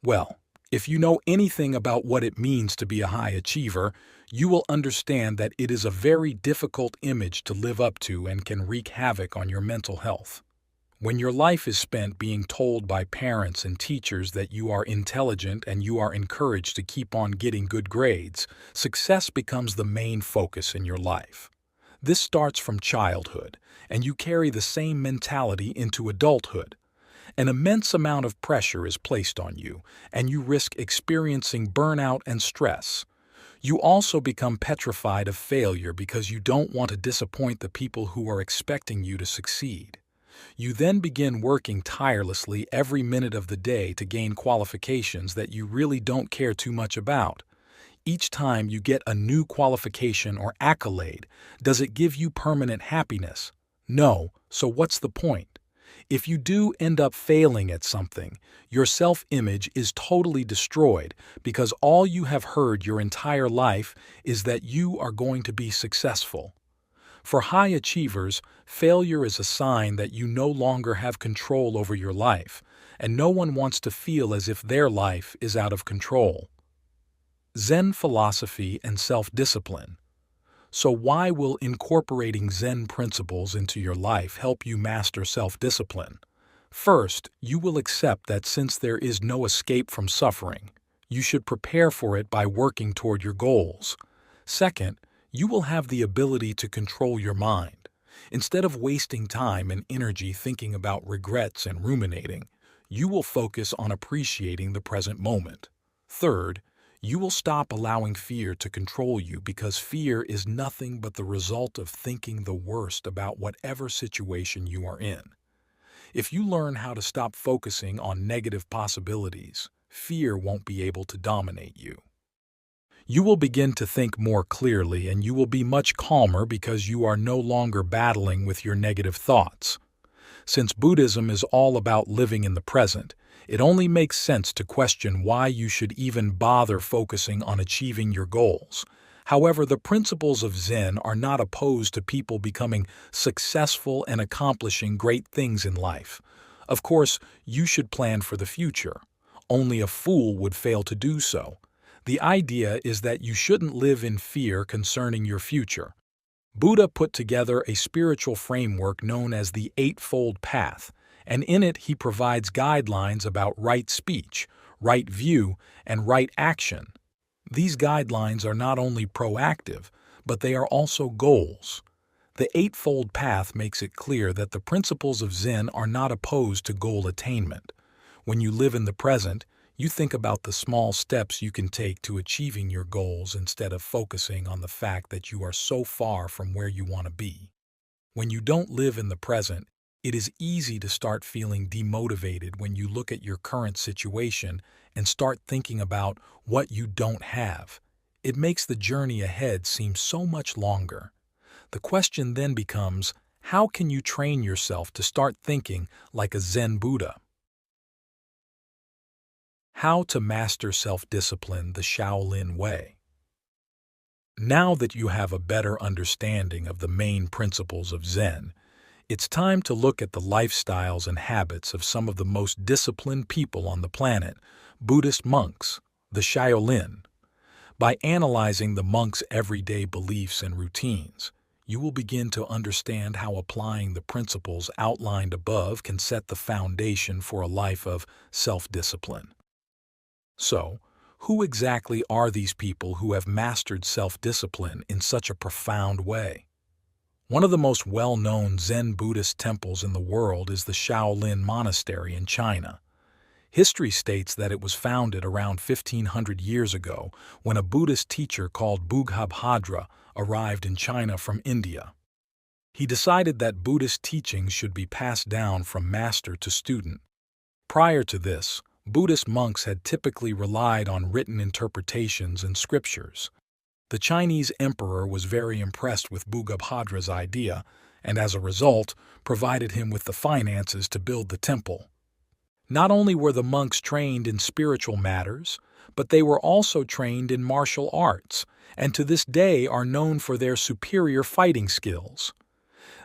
Well, if you know anything about what it means to be a high achiever, you will understand that it is a very difficult image to live up to and can wreak havoc on your mental health. When your life is spent being told by parents and teachers that you are intelligent and you are encouraged to keep on getting good grades, success becomes the main focus in your life. This starts from childhood, and you carry the same mentality into adulthood. An immense amount of pressure is placed on you, and you risk experiencing burnout and stress. You also become petrified of failure because you don't want to disappoint the people who are expecting you to succeed. You then begin working tirelessly every minute of the day to gain qualifications that you really don't care too much about. Each time you get a new qualification or accolade, does it give you permanent happiness? No, so what's the point? If you do end up failing at something, your self-image is totally destroyed because all you have heard your entire life is that you are going to be successful. For high achievers, failure is a sign that you no longer have control over your life, and no one wants to feel as if their life is out of control. Zen philosophy and self-discipline. So why will incorporating Zen principles into your life help you master self-discipline? First, you will accept that since there is no escape from suffering, You should prepare for it by working toward your goals. Second, you will have the ability to control your mind. Instead of wasting time and energy thinking about regrets and ruminating, you will focus on appreciating the present moment. Third, you will stop allowing fear to control you because fear is nothing but the result of thinking the worst about whatever situation you are in. If you learn how to stop focusing on negative possibilities, fear won't be able to dominate you. You will begin to think more clearly and you will be much calmer because you are no longer battling with your negative thoughts. Since Buddhism is all about living in the present, it only makes sense to question why you should even bother focusing on achieving your goals. However, the principles of Zen are not opposed to people becoming successful and accomplishing great things in life. Of course, you should plan for the future. Only a fool would fail to do so. The idea is that you shouldn't live in fear concerning your future. Buddha put together a spiritual framework known as the Eightfold Path, and in it he provides guidelines about right speech, right view, and right action. These guidelines are not only proactive, but they are also goals. The Eightfold Path makes it clear that the principles of Zen are not opposed to goal attainment. When you live in the present, you think about the small steps you can take to achieving your goals instead of focusing on the fact that you are so far from where you want to be. When you don't live in the present, it is easy to start feeling demotivated when you look at your current situation and start thinking about what you don't have. It makes the journey ahead seem so much longer. The question then becomes, how can you train yourself to start thinking like a Zen Buddha? How to master self-discipline the Shaolin way. Now that you have a better understanding of the main principles of Zen, it's time to look at the lifestyles and habits of some of the most disciplined people on the planet, Buddhist monks, the Shaolin. By analyzing the monks' everyday beliefs and routines, you will begin to understand how applying the principles outlined above can set the foundation for a life of self-discipline. So, who exactly are these people who have mastered self-discipline in such a profound way? One of the most well-known Zen Buddhist temples in the world is the Shaolin Monastery in China. History states that it was founded around 1500 years ago when a Buddhist teacher called Bughabhadra arrived in China from India. He decided that Buddhist teachings should be passed down from master to student. Prior to this, Buddhist monks had typically relied on written interpretations and scriptures. The Chinese emperor was very impressed with Bughabhadra's idea, and as a result, provided him with the finances to build the temple. Not only were the monks trained in spiritual matters, but they were also trained in martial arts, and to this day are known for their superior fighting skills.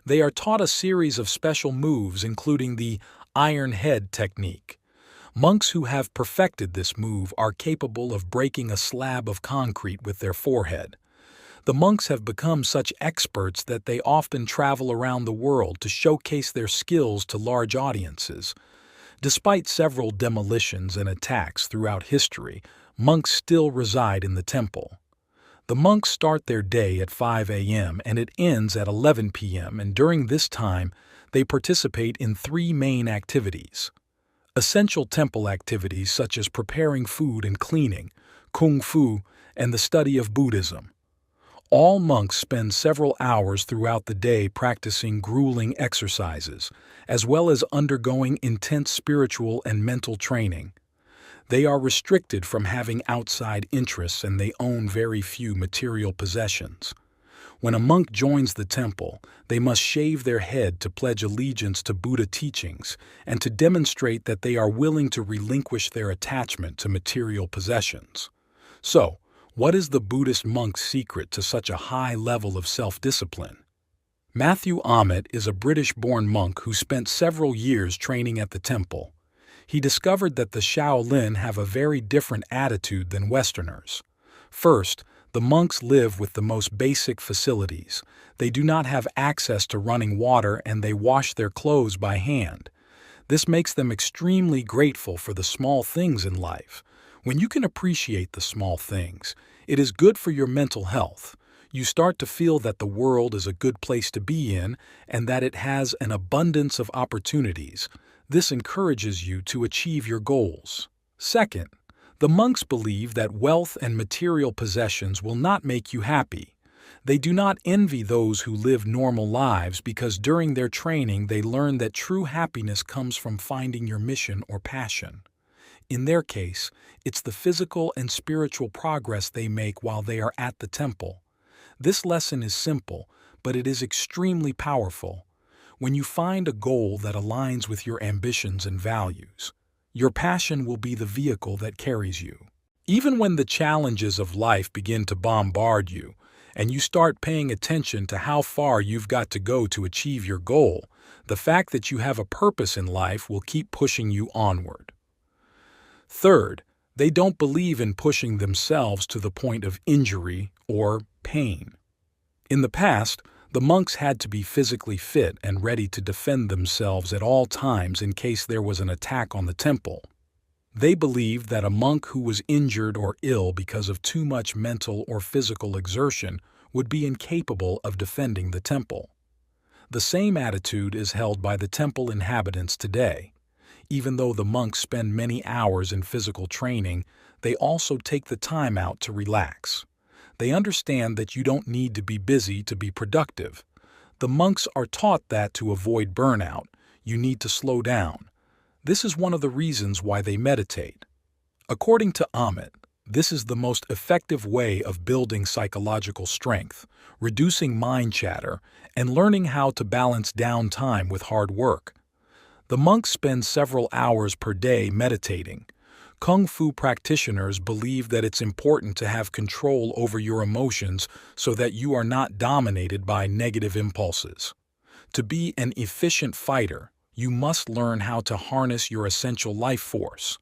They are taught a series of special moves, including the Iron Head technique. Monks who have perfected this move are capable of breaking a slab of concrete with their forehead. The monks have become such experts that they often travel around the world to showcase their skills to large audiences. Despite several demolitions and attacks throughout history, monks still reside in the temple. The monks start their day at 5 a.m. and it ends at 11 p.m., and during this time, they participate in 3 main activities. Essential temple activities such as preparing food and cleaning, kung fu, and the study of Buddhism. All monks spend several hours throughout the day practicing grueling exercises, as well as undergoing intense spiritual and mental training. They are restricted from having outside interests and they own very few material possessions. When a monk joins the temple, they must shave their head to pledge allegiance to Buddha teachings and to demonstrate that they are willing to relinquish their attachment to material possessions. So, what is the Buddhist monk's secret to such a high level of self-discipline? Matthew Ahmet is a British-born monk who spent several years training at the temple. He discovered that the Shaolin have a very different attitude than Westerners. First, the monks live with the most basic facilities. They do not have access to running water and they wash their clothes by hand. This makes them extremely grateful for the small things in life. When you can appreciate the small things, it is good for your mental health. You start to feel that the world is a good place to be in and that it has an abundance of opportunities. This encourages you to achieve your goals. Second, the monks believe that wealth and material possessions will not make you happy. They do not envy those who live normal lives because during their training they learn that true happiness comes from finding your mission or passion. In their case, it's the physical and spiritual progress they make while they are at the temple. This lesson is simple, but it is extremely powerful. When you find a goal that aligns with your ambitions and values, your passion will be the vehicle that carries you. Even when the challenges of life begin to bombard you, and you start paying attention to how far you've got to go to achieve your goal, the fact that you have a purpose in life will keep pushing you onward. Third, they don't believe in pushing themselves to the point of injury or pain. In the past, the monks had to be physically fit and ready to defend themselves at all times in case there was an attack on the temple. They believed that a monk who was injured or ill because of too much mental or physical exertion would be incapable of defending the temple. The same attitude is held by the temple inhabitants today. Even though the monks spend many hours in physical training, they also take the time out to relax. They understand that you don't need to be busy to be productive. The monks are taught that to avoid burnout, you need to slow down. This is one of the reasons why they meditate. According to Amit, this is the most effective way of building psychological strength, reducing mind chatter, and learning how to balance downtime with hard work. The monks spend several hours per day meditating. Kung Fu practitioners believe that it's important to have control over your emotions so that you are not dominated by negative impulses. To be an efficient fighter, you must learn how to harness your essential life force.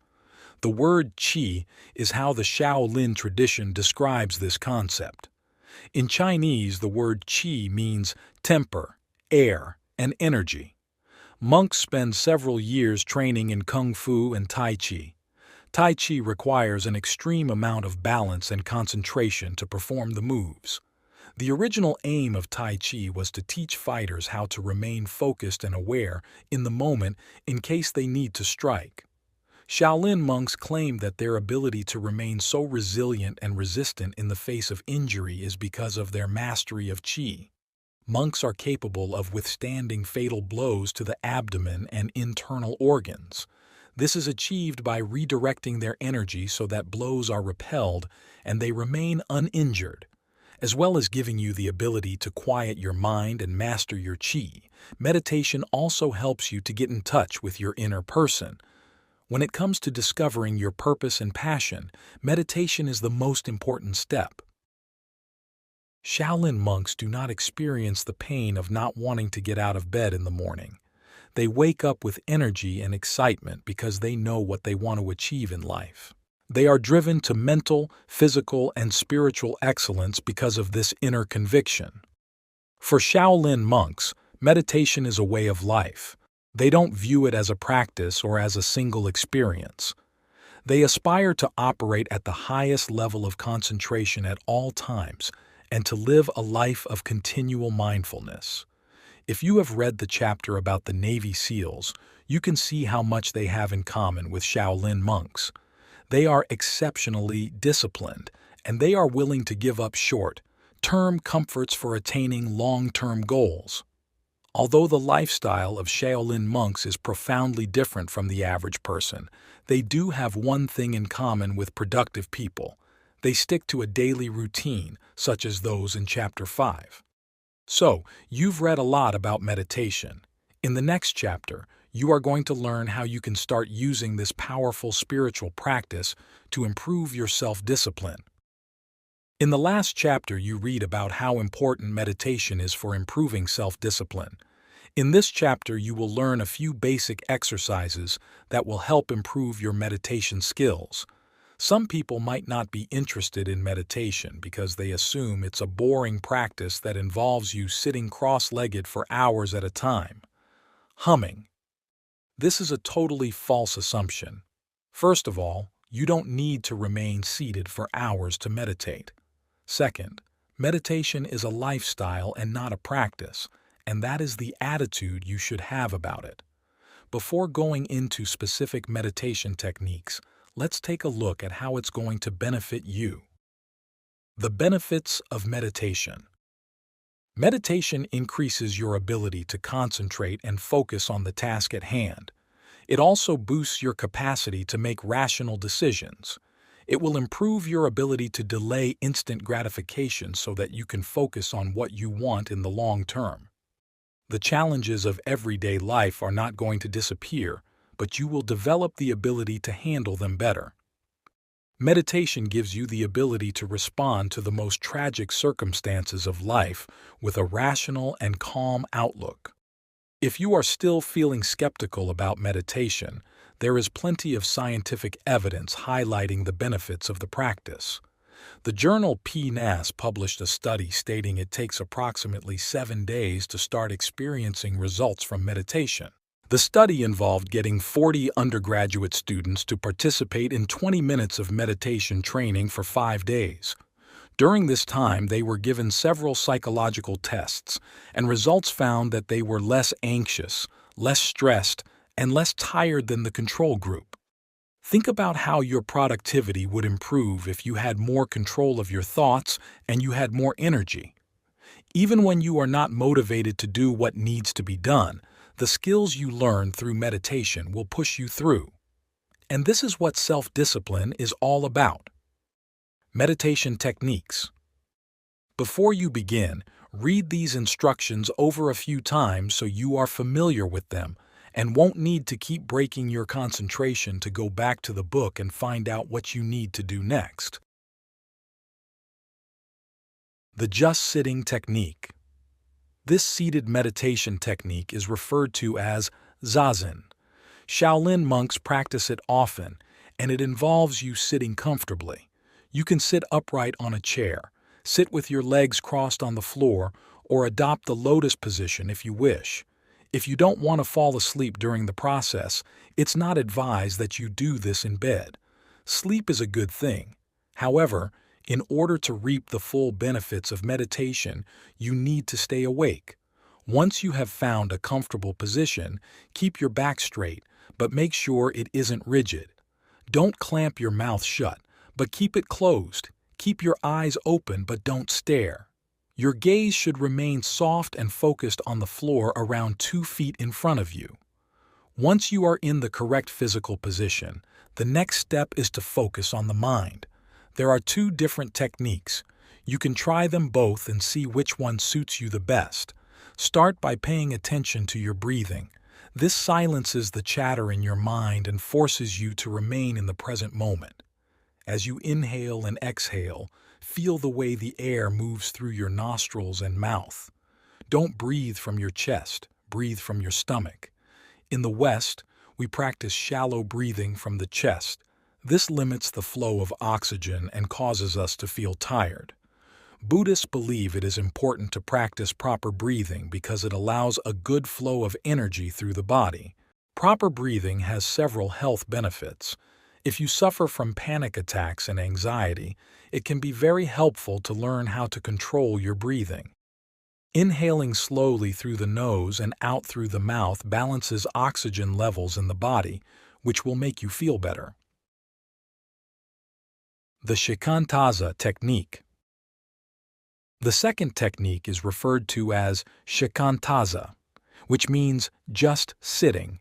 The word qi is how the Shaolin tradition describes this concept. In Chinese, the word qi means temper, air, and energy. Monks spend several years training in Kung Fu and Tai Chi. Tai Chi requires an extreme amount of balance and concentration to perform the moves. The original aim of Tai Chi was to teach fighters how to remain focused and aware in the moment in case they need to strike. Shaolin monks claim that their ability to remain so resilient and resistant in the face of injury is because of their mastery of Qi. Monks are capable of withstanding fatal blows to the abdomen and internal organs. This is achieved by redirecting their energy so that blows are repelled and they remain uninjured. As well as giving you the ability to quiet your mind and master your qi, meditation also helps you to get in touch with your inner person. When it comes to discovering your purpose and passion, meditation is the most important step. Shaolin monks do not experience the pain of not wanting to get out of bed in the morning. They wake up with energy and excitement because they know what they want to achieve in life. They are driven to mental, physical, and spiritual excellence because of this inner conviction. For Shaolin monks, meditation is a way of life. They don't view it as a practice or as a single experience. They aspire to operate at the highest level of concentration at all times and to live a life of continual mindfulness. If you have read the chapter about the Navy SEALs, you can see how much they have in common with Shaolin monks. They are exceptionally disciplined, and they are willing to give up short-term comforts for attaining long-term goals. Although the lifestyle of Shaolin monks is profoundly different from the average person, they do have one thing in common with productive people. They stick to a daily routine, such as those in Chapter 5. So, you've read a lot about meditation. In the next chapter, you are going to learn how you can start using this powerful spiritual practice to improve your self-discipline. In the last chapter, you read about how important meditation is for improving self-discipline. In this chapter, you will learn a few basic exercises that will help improve your meditation skills. Some people might not be interested in meditation because they assume it's a boring practice that involves you sitting cross-legged for hours at a time. Humming. This is a totally false assumption. First of all, You don't need to remain seated for hours to meditate. Second, meditation is a lifestyle and not a practice, and that is the attitude you should have about it. Before going into specific meditation techniques, let's take a look at how it's going to benefit you. The benefits of meditation. Meditation increases your ability to concentrate and focus on the task at hand. It also boosts your capacity to make rational decisions. It will improve your ability to delay instant gratification so that you can focus on what you want in the long term. The challenges of everyday life are not going to disappear, but you will develop the ability to handle them better. Meditation gives you the ability to respond to the most tragic circumstances of life with a rational and calm outlook. If you are still feeling skeptical about meditation, there is plenty of scientific evidence highlighting the benefits of the practice. The journal PNAS published a study stating it takes approximately 7 days to start experiencing results from meditation. The study involved getting 40 undergraduate students to participate in 20 minutes of meditation training for 5 days. During this time, they were given several psychological tests, and results found that they were less anxious, less stressed, and less tired than the control group. Think about how your productivity would improve if you had more control of your thoughts and you had more energy. Even when you are not motivated to do what needs to be done, the skills you learn through meditation will push you through. And this is what self-discipline is all about. Meditation techniques. Before you begin, read these instructions over a few times so you are familiar with them and won't need to keep breaking your concentration to go back to the book and find out what you need to do next. The just sitting technique. This seated meditation technique is referred to as zazen. Shaolin monks practice it often, and it involves you sitting comfortably. You can sit upright on a chair, sit with your legs crossed on the floor, or adopt the lotus position if you wish. If you don't want to fall asleep during the process, it's not advised that you do this in bed. Sleep is a good thing. However, in order to reap the full benefits of meditation, you need to stay awake. Once you have found a comfortable position, keep your back straight, but make sure it isn't rigid. Don't clamp your mouth shut, but keep it closed. Keep your eyes open, but don't stare. Your gaze should remain soft and focused on the floor around 2 feet in front of you. Once you are in the correct physical position, the next step is to focus on the mind. There are 2 different techniques. You can try them both and see which one suits you the best. Start by paying attention to your breathing. This silences the chatter in your mind and forces you to remain in the present moment. As you inhale and exhale, feel the way the air moves through your nostrils and mouth. Don't breathe from your chest, breathe from your stomach. In the West, we practice shallow breathing from the chest. This limits the flow of oxygen and causes us to feel tired. Buddhists believe it is important to practice proper breathing because it allows a good flow of energy through the body. Proper breathing has several health benefits. If you suffer from panic attacks and anxiety, it can be very helpful to learn how to control your breathing. Inhaling slowly through the nose and out through the mouth balances oxygen levels in the body, which will make you feel better. The shikantaza technique. The second technique is referred to as shikantaza, which means just sitting.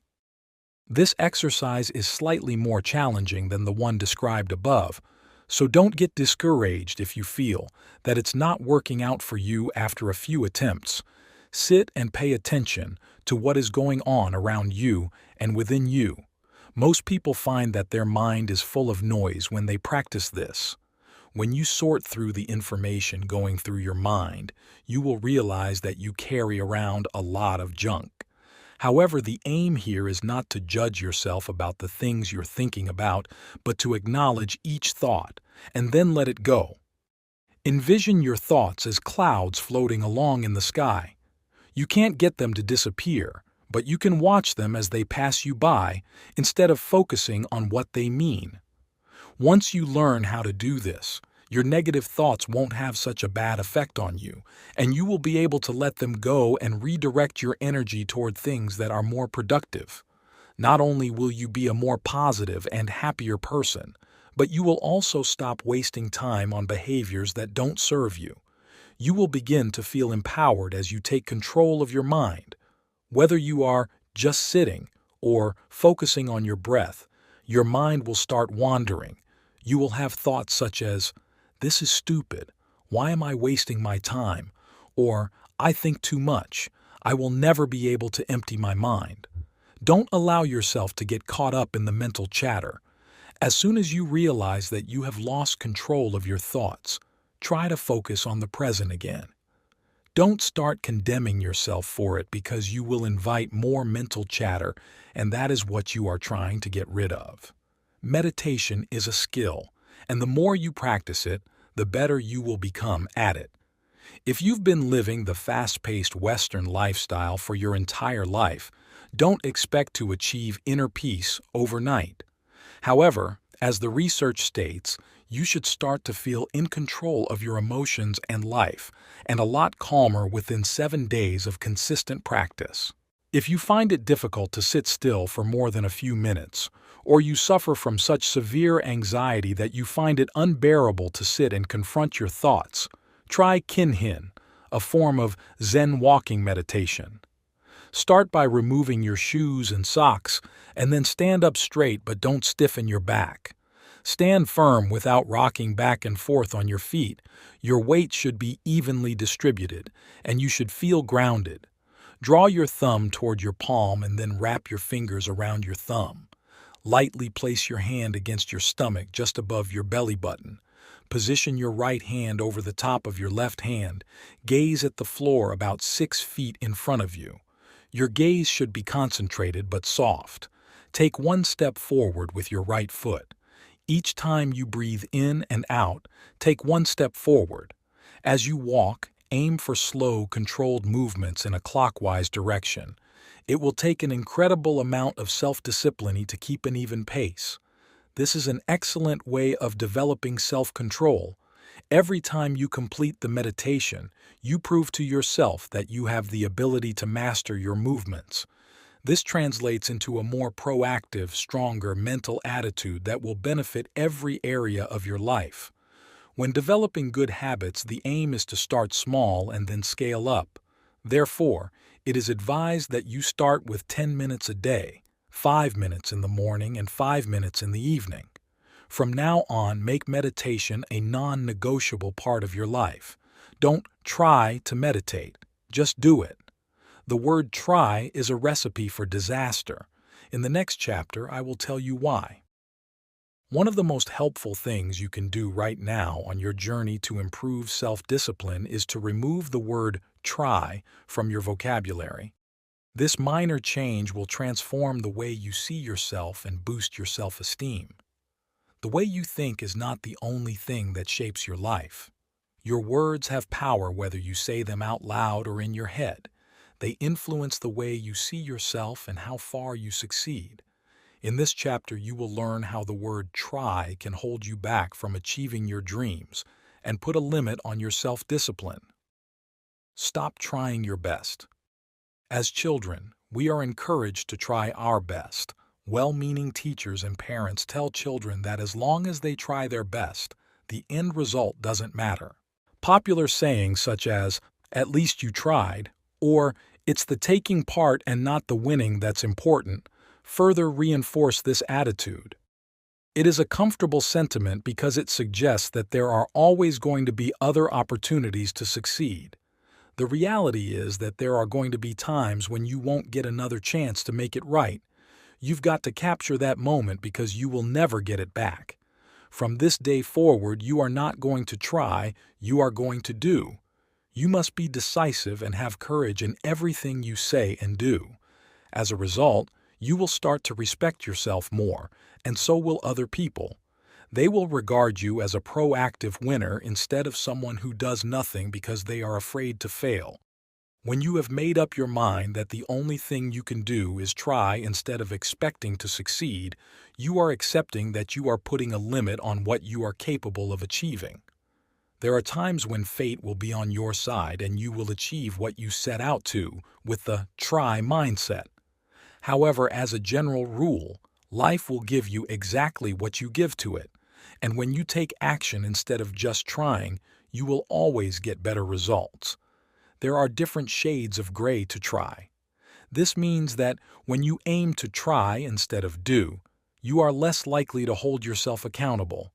This exercise is slightly more challenging than the one described above, so don't get discouraged if you feel that it's not working out for you after a few attempts. Sit and pay attention to what is going on around you and within you. Most people find that their mind is full of noise when they practice this. When you sort through the information going through your mind, you will realize that you carry around a lot of junk. However, the aim here is not to judge yourself about the things you're thinking about, but to acknowledge each thought and then let it go. Envision your thoughts as clouds floating along in the sky. You can't get them to disappear, but you can watch them as they pass you by instead of focusing on what they mean. Once you learn how to do this, your negative thoughts won't have such a bad effect on you, and you will be able to let them go and redirect your energy toward things that are more productive. Not only will you be a more positive and happier person, but you will also stop wasting time on behaviors that don't serve you. You will begin to feel empowered as you take control of your mind. Whether you are just sitting or focusing on your breath, your mind will start wandering. You will have thoughts such as, "This is stupid. Why am I wasting my time?" Or, "I think too much. I will never be able to empty my mind." Don't allow yourself to get caught up in the mental chatter. As soon as you realize that you have lost control of your thoughts, try to focus on the present again. Don't start condemning yourself for it because you will invite more mental chatter, and that is what you are trying to get rid of. Meditation is a skill, and the more you practice it, the better you will become at it. If you've been living the fast-paced Western lifestyle for your entire life, don't expect to achieve inner peace overnight. However, as the research states, you should start to feel in control of your emotions and life, and a lot calmer within 7 days of consistent practice. If you find it difficult to sit still for more than a few minutes, or you suffer from such severe anxiety that you find it unbearable to sit and confront your thoughts, try Kinhin, a form of Zen walking meditation. Start by removing your shoes and socks, and then stand up straight but don't stiffen your back. Stand firm without rocking back and forth on your feet. Your weight should be evenly distributed, and you should feel grounded. Draw your thumb toward your palm and then wrap your fingers around your thumb. Lightly place your hand against your stomach just above your belly button. Position your right hand over the top of your left hand. Gaze at the floor about 6 feet in front of you. Your gaze should be concentrated but soft. Take 1 step forward with your right foot. Each time you breathe in and out, take 1 step forward. As you walk, aim for slow, controlled movements in a clockwise direction. It will take an incredible amount of self-discipline to keep an even pace. This is an excellent way of developing self-control. Every time you complete the meditation, you prove to yourself that you have the ability to master your movements. This translates into a more proactive, stronger mental attitude that will benefit every area of your life. When developing good habits, the aim is to start small and then scale up. Therefore, it is advised that you start with 10 minutes a day, 5 minutes in the morning and 5 minutes in the evening. From now on, make meditation a non-negotiable part of your life. Don't try to meditate, just do it. The word try is a recipe for disaster. In the next chapter, I will tell you why. One of the most helpful things you can do right now on your journey to improve self-discipline is to remove the word try from your vocabulary. This minor change will transform the way you see yourself and boost your self-esteem. The way you think is not the only thing that shapes your life. Your words have power whether you say them out loud or in your head. They influence the way you see yourself and how far you succeed. In this chapter, you will learn how the word try can hold you back from achieving your dreams and put a limit on your self-discipline. Stop trying your best. As children, we are encouraged to try our best. Well-meaning teachers and parents tell children that as long as they try their best, the end result doesn't matter. Popular sayings such as, "At least you tried," or "It's the taking part and not the winning that's important," further reinforce this attitude. It is a comfortable sentiment because it suggests that there are always going to be other opportunities to succeed. The reality is that there are going to be times when you won't get another chance to make it right. You've got to capture that moment because you will never get it back. From this day forward, you are not going to try, you are going to do. You must be decisive and have courage in everything you say and do. As a result, you will start to respect yourself more, and so will other people. They will regard you as a proactive winner instead of someone who does nothing because they are afraid to fail. When you have made up your mind that the only thing you can do is try instead of expecting to succeed, you are accepting that you are putting a limit on what you are capable of achieving. There are times when fate will be on your side and you will achieve what you set out to with the try mindset. However, as a general rule, life will give you exactly what you give to it, and when you take action instead of just trying, you will always get better results. There are different shades of gray to try. This means that when you aim to try instead of do, you are less likely to hold yourself accountable.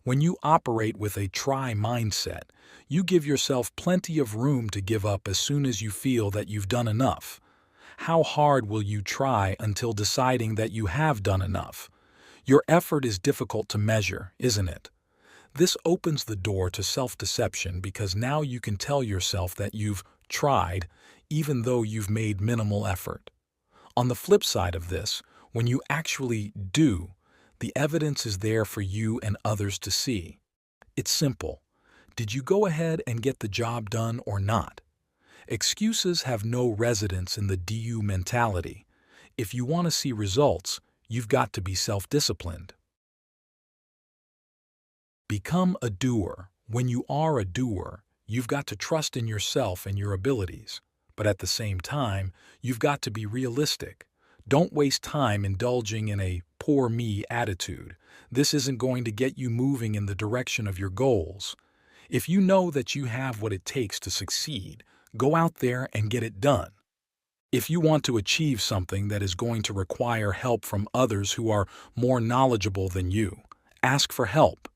When you operate with a try mindset, you give yourself plenty of room to give up as soon as you feel that you've done enough. How hard will you try until deciding that you have done enough? Your effort is difficult to measure, isn't it? This opens the door to self-deception because now you can tell yourself that you've tried even though you've made minimal effort. On the flip side of this, when you actually do, the evidence is there for you and others to see. It's simple. Did you go ahead and get the job done or not? Excuses have no residence in the DU mentality. If you want to see results, you've got to be self-disciplined. Become a doer. When you are a doer, you've got to trust in yourself and your abilities. But at the same time, you've got to be realistic. Don't waste time indulging in a poor me attitude. This isn't going to get you moving in the direction of your goals. If you know that you have what it takes to succeed, go out there and get it done. If you want to achieve something that is going to require help from others who are more knowledgeable than you, ask for help.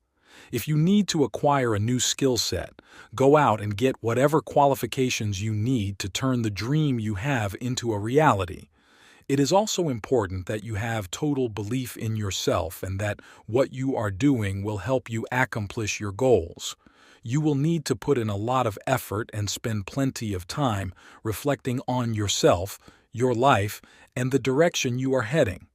If you need to acquire a new skill set, go out and get whatever qualifications you need to turn the dream you have into a reality. It is also important that you have total belief in yourself and that what you are doing will help you accomplish your goals. You will need to put in a lot of effort and spend plenty of time reflecting on yourself, your life, and the direction you are heading.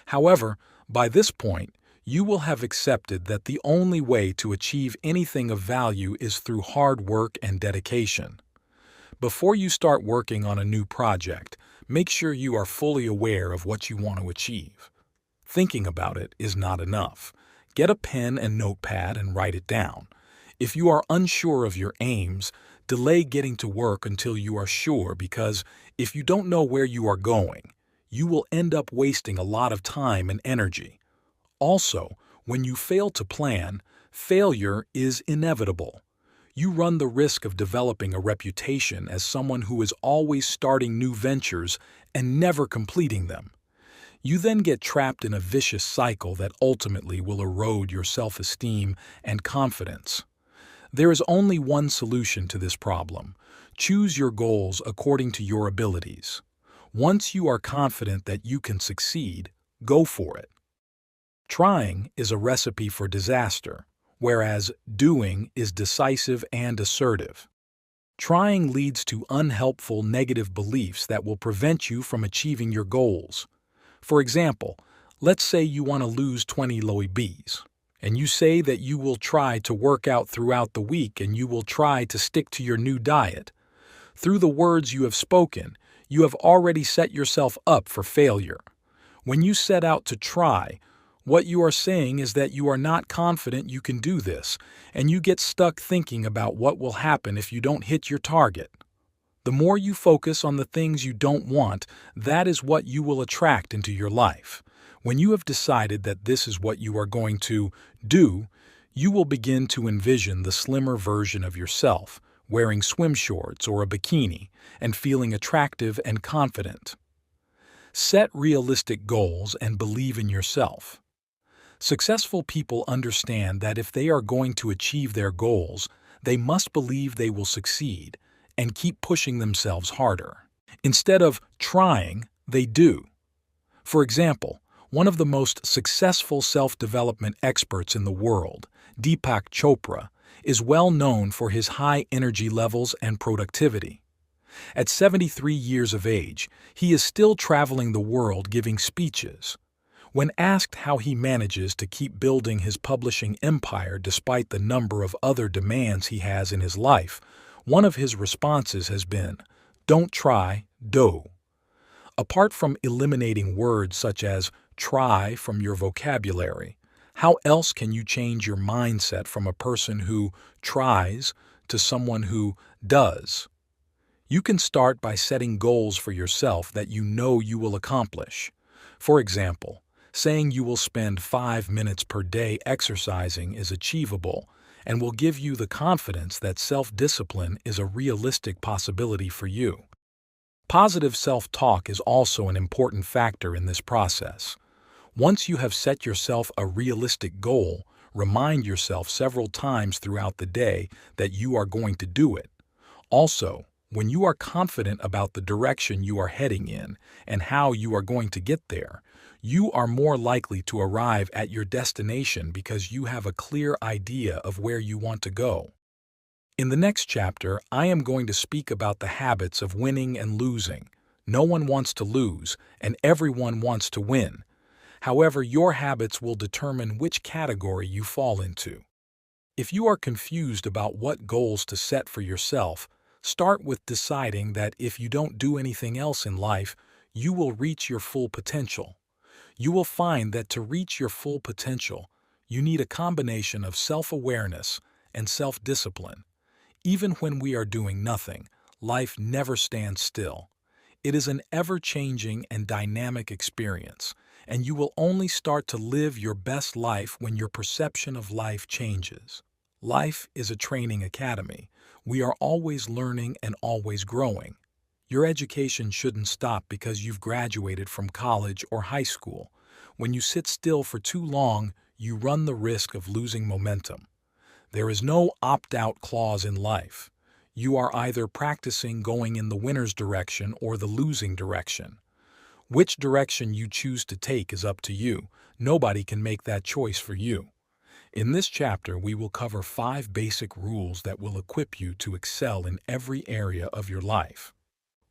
However, by this point, you will have accepted that the only way to achieve anything of value is through hard work and dedication. Before you start working on a new project, make sure you are fully aware of what you want to achieve. Thinking about it is not enough. Get a pen and notepad and write it down. If you are unsure of your aims, delay getting to work until you are sure because if you don't know where you are going, you will end up wasting a lot of time and energy. Also, when you fail to plan, failure is inevitable. You run the risk of developing a reputation as someone who is always starting new ventures and never completing them. You then get trapped in a vicious cycle that ultimately will erode your self-esteem and confidence. There is only one solution to this problem. Choose your goals according to your abilities. Once you are confident that you can succeed, go for it. Trying is a recipe for disaster, whereas doing is decisive and assertive. Trying leads to unhelpful negative beliefs that will prevent you from achieving your goals. For example, let's say you want to lose 20 lbs, and you say that you will try to work out throughout the week and you will try to stick to your new diet. Through the words you have spoken, you have already set yourself up for failure. When you set out to try, what you are saying is that you are not confident you can do this, and you get stuck thinking about what will happen if you don't hit your target. The more you focus on the things you don't want, that is what you will attract into your life. When you have decided that this is what you are going to do, you will begin to envision the slimmer version of yourself, wearing swim shorts or a bikini, and feeling attractive and confident. Set realistic goals and believe in yourself. Successful people understand that if they are going to achieve their goals, they must believe they will succeed and keep pushing themselves harder. Instead of trying, they do. For example, one of the most successful self-development experts in the world, Deepak Chopra, is well known for his high energy levels and productivity. At 73 years of age, he is still traveling the world giving speeches. When asked how he manages to keep building his publishing empire despite the number of other demands he has in his life, one of his responses has been, Don't try, do. Apart from eliminating words such as try from your vocabulary, how else can you change your mindset from a person who tries to someone who does? You can start by setting goals for yourself that you know you will accomplish. For example, saying you will spend 5 minutes per day exercising is achievable and will give you the confidence that self-discipline is a realistic possibility for you. Positive self-talk is also an important factor in this process. Once you have set yourself a realistic goal, remind yourself several times throughout the day that you are going to do it. Also, when you are confident about the direction you are heading in and how you are going to get there, you are more likely to arrive at your destination because you have a clear idea of where you want to go. In the next chapter, I am going to speak about the habits of winning and losing. No one wants to lose, and everyone wants to win. However, your habits will determine which category you fall into. If you are confused about what goals to set for yourself, start with deciding that if you don't do anything else in life, you will reach your full potential. You will find that to reach your full potential, you need a combination of self-awareness and self-discipline. Even when we are doing nothing, life never stands still. It is an ever-changing and dynamic experience, and you will only start to live your best life when your perception of life changes. Life is a training academy. We are always learning and always growing. Your education shouldn't stop because you've graduated from college or high school. When you sit still for too long, you run the risk of losing momentum. There is no opt-out clause in life. You are either practicing going in the winner's direction or the losing direction. Which direction you choose to take is up to you. Nobody can make that choice for you. In this chapter, we will cover 5 basic rules that will equip you to excel in every area of your life.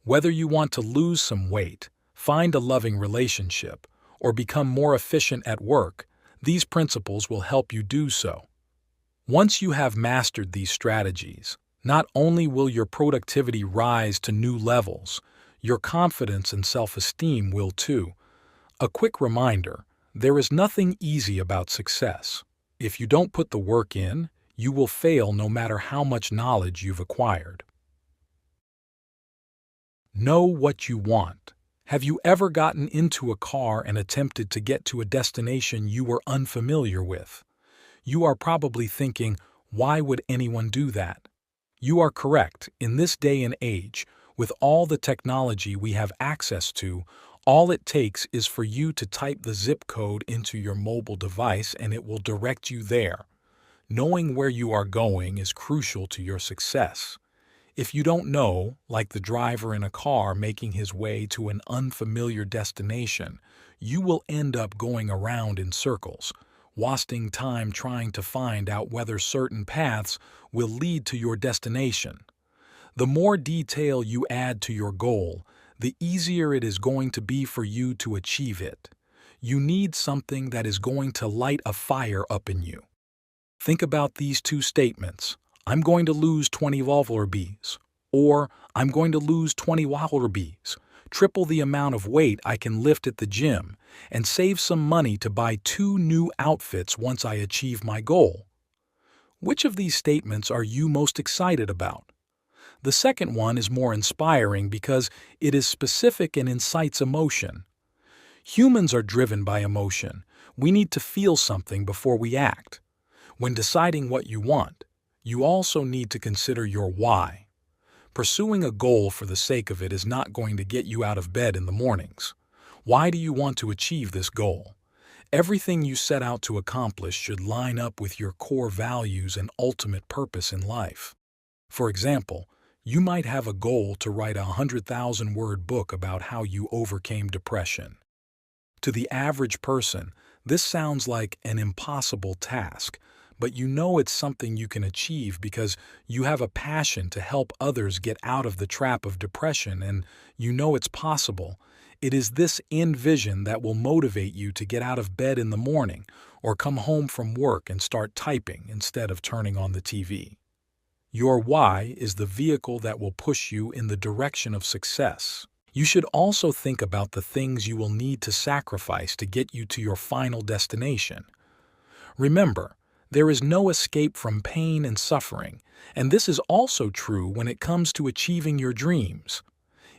Whether you want to lose some weight, find a loving relationship, or become more efficient at work, these principles will help you do so. Once you have mastered these strategies, not only will your productivity rise to new levels, your confidence and self-esteem will too. A quick reminder, there is nothing easy about success. If you don't put the work in, you will fail no matter how much knowledge you've acquired. Know what you want. Have you ever gotten into a car and attempted to get to a destination you were unfamiliar with? You are probably thinking, why would anyone do that? You are correct. In this day and age, with all the technology we have access to, all it takes is for you to type the zip code into your mobile device and it will direct you there. Knowing where you are going is crucial to your success. If you don't know, like the driver in a car making his way to an unfamiliar destination, you will end up going around in circles, wasting time trying to find out whether certain paths will lead to your destination. The more detail you add to your goal, the easier it is going to be for you to achieve it. You need something that is going to light a fire up in you. Think about these 2 statements. I'm going to lose 20 Library.Bs, or I'm going to lose 20 Library.Bs, triple the amount of weight I can lift at the gym, and save some money to buy 2 new outfits once I achieve my goal. Which of these statements are you most excited about? The second one is more inspiring because it is specific and incites emotion. Humans are driven by emotion. We need to feel something before we act. When deciding what you want, you also need to consider your why. Pursuing a goal for the sake of it is not going to get you out of bed in the mornings. Why do you want to achieve this goal? Everything you set out to accomplish should line up with your core values and ultimate purpose in life. For example, you might have a goal to write a 100,000-word book about how you overcame depression. To the average person, this sounds like an impossible task, but you know it's something you can achieve because you have a passion to help others get out of the trap of depression and you know it's possible. It is this end vision that will motivate you to get out of bed in the morning or come home from work and start typing instead of turning on the TV. Your why is the vehicle that will push you in the direction of success. You should also think about the things you will need to sacrifice to get you to your final destination. Remember, there is no escape from pain and suffering, and this is also true when it comes to achieving your dreams.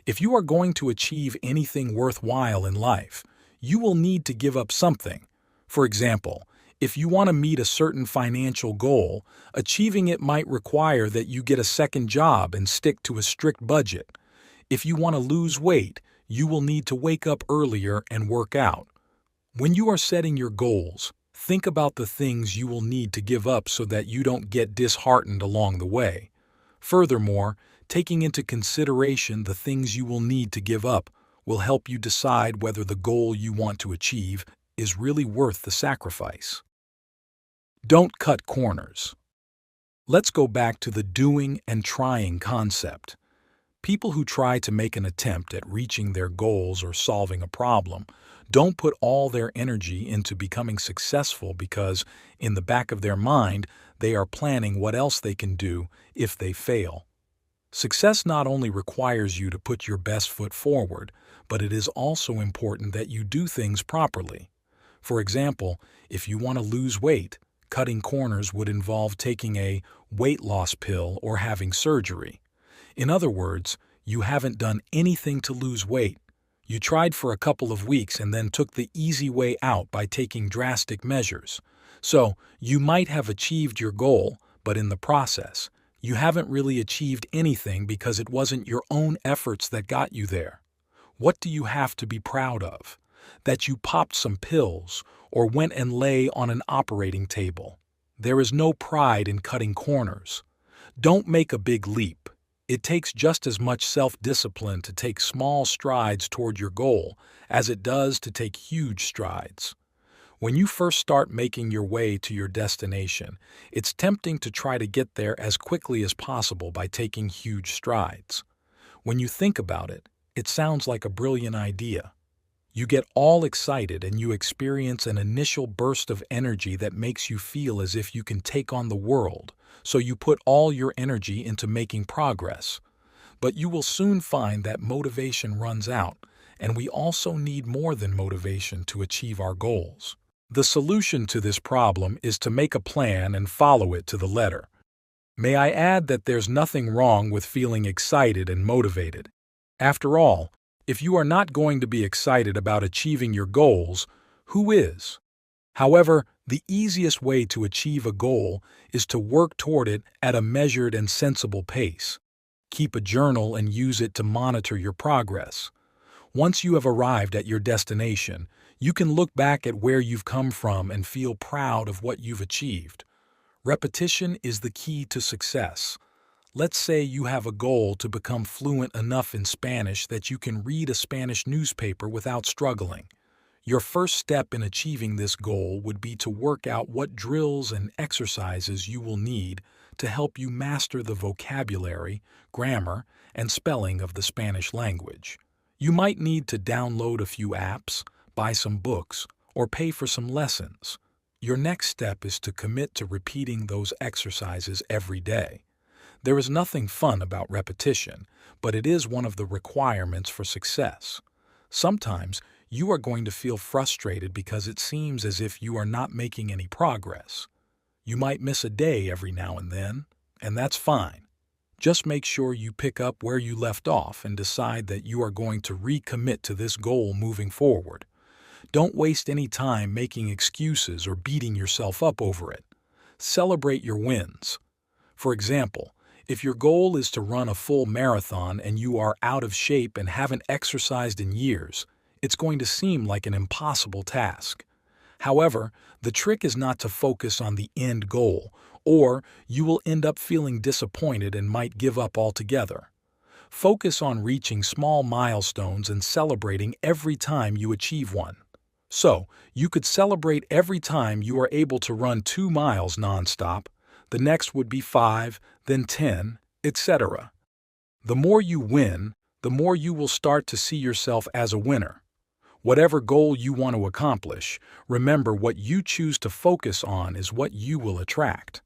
If you are going to achieve anything worthwhile in life, you will need to give up something. For example, if you want to meet a certain financial goal, achieving it might require that you get a second job and stick to a strict budget. If you want to lose weight, you will need to wake up earlier and work out. When you are setting your goals, think about the things you will need to give up so that you don't get disheartened along the way. Furthermore, taking into consideration the things you will need to give up will help you decide whether the goal you want to achieve is really worth the sacrifice. Don't cut corners. Let's go back to the doing and trying concept. People who try to make an attempt at reaching their goals or solving a problem don't put all their energy into becoming successful because, in the back of their mind, they are planning what else they can do if they fail. Success not only requires you to put your best foot forward, but it is also important that you do things properly. For example, if you want to lose weight, cutting corners would involve taking a weight loss pill or having surgery. In other words, you haven't done anything to lose weight. You tried for a couple of weeks and then took the easy way out by taking drastic measures. So, you might have achieved your goal, but in the process, you haven't really achieved anything because it wasn't your own efforts that got you there. What do you have to be proud of? That you popped some pills or went and lay on an operating table. There is no pride in cutting corners. Don't make a big leap. It takes just as much self-discipline to take small strides toward your goal as it does to take huge strides. When you first start making your way to your destination, it's tempting to try to get there as quickly as possible by taking huge strides. When you think about it, it sounds like a brilliant idea. You get all excited and you experience an initial burst of energy that makes you feel as if you can take on the world, so you put all your energy into making progress. But you will soon find that motivation runs out, and we also need more than motivation to achieve our goals. The solution to this problem is to make a plan and follow it to the letter. May I add that there's nothing wrong with feeling excited and motivated. After all, if you are not going to be excited about achieving your goals, who is? However, the easiest way to achieve a goal is to work toward it at a measured and sensible pace. Keep a journal and use it to monitor your progress. Once you have arrived at your destination, you can look back at where you've come from and feel proud of what you've achieved. Repetition is the key to success. Let's say you have a goal to become fluent enough in Spanish that you can read a Spanish newspaper without struggling. Your first step in achieving this goal would be to work out what drills and exercises you will need to help you master the vocabulary, grammar, and spelling of the Spanish language. You might need to download a few apps, buy some books, or pay for some lessons. Your next step is to commit to repeating those exercises every day. There is nothing fun about repetition, but it is one of the requirements for success. Sometimes, you are going to feel frustrated because it seems as if you are not making any progress. You might miss a day every now and then, and that's fine. Just make sure you pick up where you left off and decide that you are going to recommit to this goal moving forward. Don't waste any time making excuses or beating yourself up over it. Celebrate your wins. For example, if your goal is to run a full marathon and you are out of shape and haven't exercised in years, it's going to seem like an impossible task. However, the trick is not to focus on the end goal, or you will end up feeling disappointed and might give up altogether. Focus on reaching small milestones and celebrating every time you achieve one. So, you could celebrate every time you are able to run 2 miles nonstop. The next would be 5, then 10, etc. The more you win, the more you will start to see yourself as a winner. Whatever goal you want to accomplish, remember what you choose to focus on is what you will attract.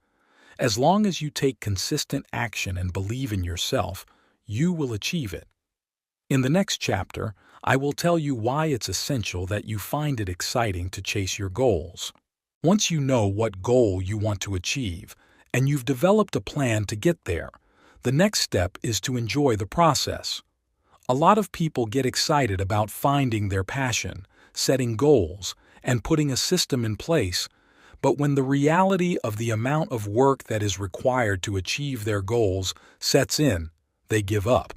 As long as you take consistent action and believe in yourself, you will achieve it. In the next chapter, I will tell you why it's essential that you find it exciting to chase your goals. Once you know what goal you want to achieve, and you've developed a plan to get there, the next step is to enjoy the process. A lot of people get excited about finding their passion, setting goals, and putting a system in place, but when the reality of the amount of work that is required to achieve their goals sets in, they give up.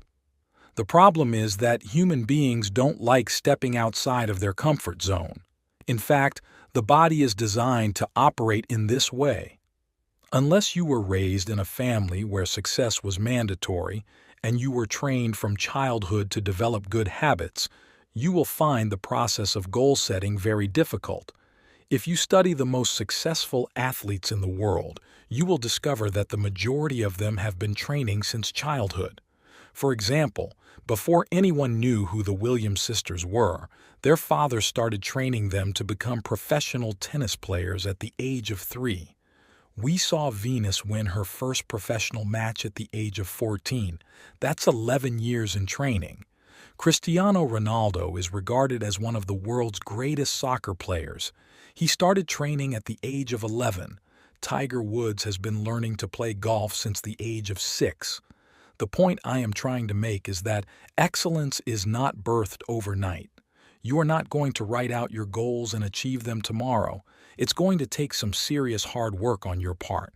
The problem is that human beings don't like stepping outside of their comfort zone. In fact, the body is designed to operate in this way. Unless you were raised in a family where success was mandatory and you were trained from childhood to develop good habits, you will find the process of goal setting very difficult. If you study the most successful athletes in the world, you will discover that the majority of them have been training since childhood. For example, before anyone knew who the Williams sisters were, their father started training them to become professional tennis players at the age of 3. We saw Venus win her first professional match at the age of 14. That's 11 years in training. Cristiano Ronaldo is regarded as one of the world's greatest soccer players. He started training at the age of 11. Tiger Woods has been learning to play golf since the age of 6. The point I am trying to make is that excellence is not birthed overnight. You are not going to write out your goals and achieve them tomorrow. It's going to take some serious hard work on your part.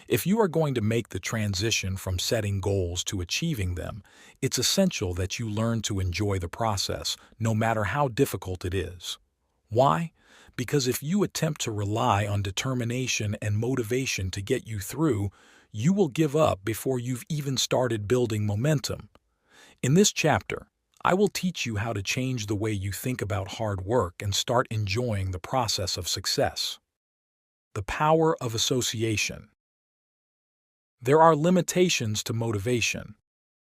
If you are going to make the transition from setting goals to achieving them, it's essential that you learn to enjoy the process, no matter how difficult it is. Why? Because if you attempt to rely on determination and motivation to get you through, you will give up before you've even started building momentum. In this chapter, I will teach you how to change the way you think about hard work and start enjoying the process of success. The power of association. There are limitations to motivation.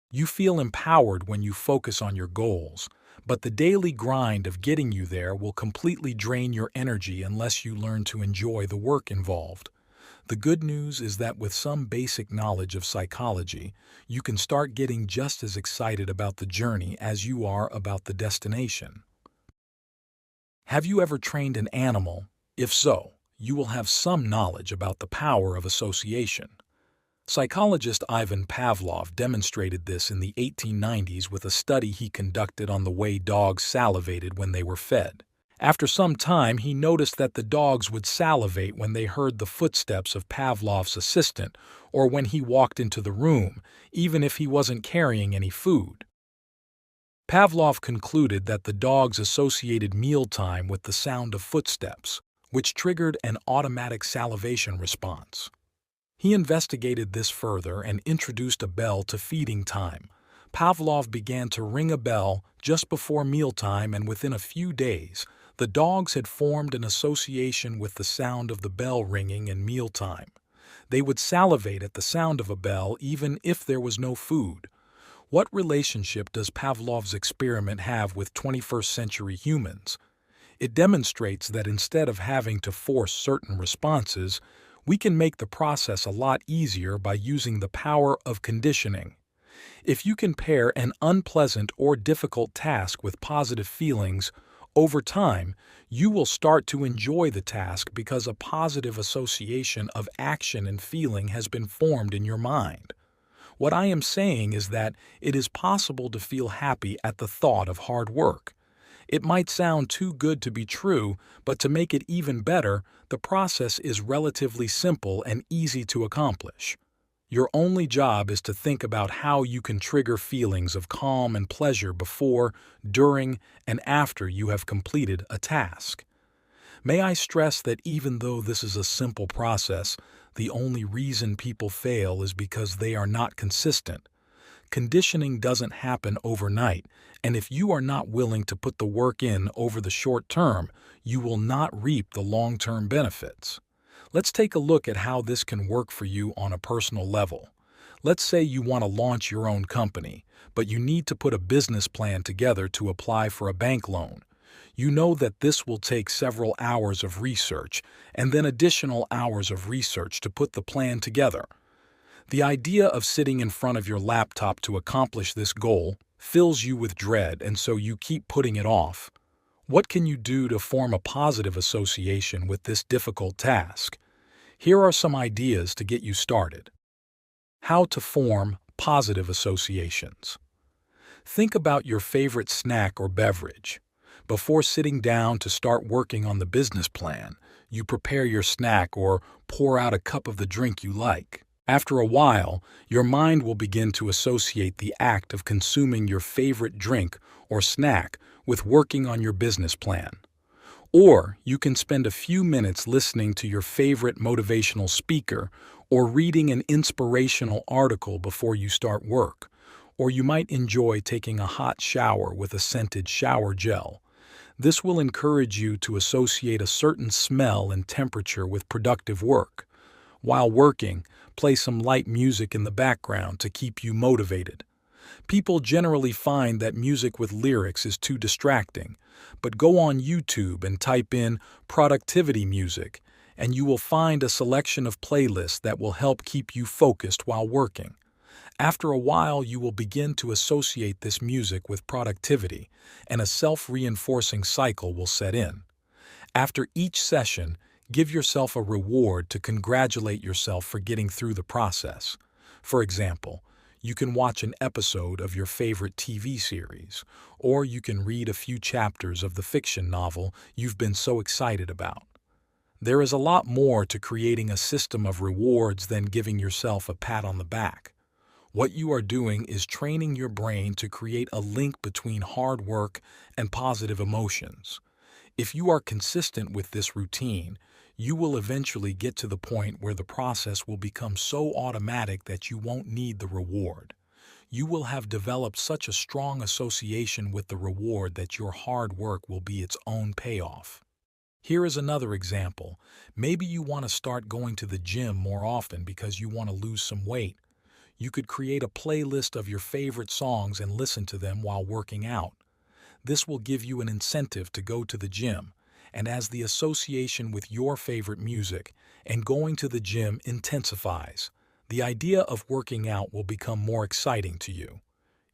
You feel empowered when you focus on your goals, but the daily grind of getting you there will completely drain your energy unless you learn to enjoy the work involved. The good news is that with some basic knowledge of psychology, you can start getting just as excited about the journey as you are about the destination. Have you ever trained an animal? If so, you will have some knowledge about the power of association. Psychologist Ivan Pavlov demonstrated this in the 1890s with a study he conducted on the way dogs salivated when they were fed. After some time, he noticed that the dogs would salivate when they heard the footsteps of Pavlov's assistant or when he walked into the room, even if he wasn't carrying any food. Pavlov concluded that the dogs associated mealtime with the sound of footsteps, which triggered an automatic salivation response. He investigated this further and introduced a bell to feeding time. Pavlov began to ring a bell just before mealtime, and within a few days, the dogs had formed an association with the sound of the bell ringing and mealtime. They would salivate at the sound of a bell even if there was no food. What relationship does Pavlov's experiment have with 21st century humans? It demonstrates that instead of having to force certain responses, we can make the process a lot easier by using the power of conditioning. If you can pair an unpleasant or difficult task with positive feelings, over time, you will start to enjoy the task because a positive association of action and feeling has been formed in your mind. What I am saying is that it is possible to feel happy at the thought of hard work. It might sound too good to be true, but to make it even better, the process is relatively simple and easy to accomplish. Your only job is to think about how you can trigger feelings of calm and pleasure before, during, and after you have completed a task. May I stress that even though this is a simple process, the only reason people fail is because they are not consistent. Conditioning doesn't happen overnight, and if you are not willing to put the work in over the short term, you will not reap the long-term benefits. Let's take a look at how this can work for you on a personal level. Let's say you want to launch your own company, but you need to put a business plan together to apply for a bank loan. You know that this will take several hours of research and then additional hours of research to put the plan together. The idea of sitting in front of your laptop to accomplish this goal fills you with dread, and so you keep putting it off. What can you do to form a positive association with this difficult task? Here are some ideas to get you started. How to form positive associations. Think about your favorite snack or beverage. Before sitting down to start working on the business plan, you prepare your snack or pour out a cup of the drink you like. After a while, your mind will begin to associate the act of consuming your favorite drink or snack with working on your business plan. Or you can spend a few minutes listening to your favorite motivational speaker or reading an inspirational article before you start work. Or you might enjoy taking a hot shower with a scented shower gel. This will encourage you to associate a certain smell and temperature with productive work. While working, play some light music in the background to keep you motivated. People generally find that music with lyrics is too distracting, but go on YouTube and type in productivity music, and you will find a selection of playlists that will help keep you focused while working. After a while, you will begin to associate this music with productivity, and a self-reinforcing cycle will set in. After each session, give yourself a reward to congratulate yourself for getting through the process. For example, you can watch an episode of your favorite TV series, or you can read a few chapters of the fiction novel you've been so excited about. There is a lot more to creating a system of rewards than giving yourself a pat on the back. What you are doing is training your brain to create a link between hard work and positive emotions. If you are consistent with this routine, you will eventually get to the point where the process will become so automatic that you won't need the reward. You will have developed such a strong association with the reward that your hard work will be its own payoff. Here is another example. Maybe you want to start going to the gym more often because you want to lose some weight. You could create a playlist of your favorite songs and listen to them while working out. This will give you an incentive to go to the gym, and as the association with your favorite music and going to the gym intensifies, the idea of working out will become more exciting to you.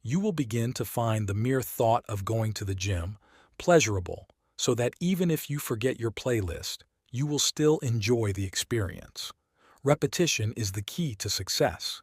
You will begin to find the mere thought of going to the gym pleasurable, so that even if you forget your playlist, you will still enjoy the experience. Repetition is the key to success.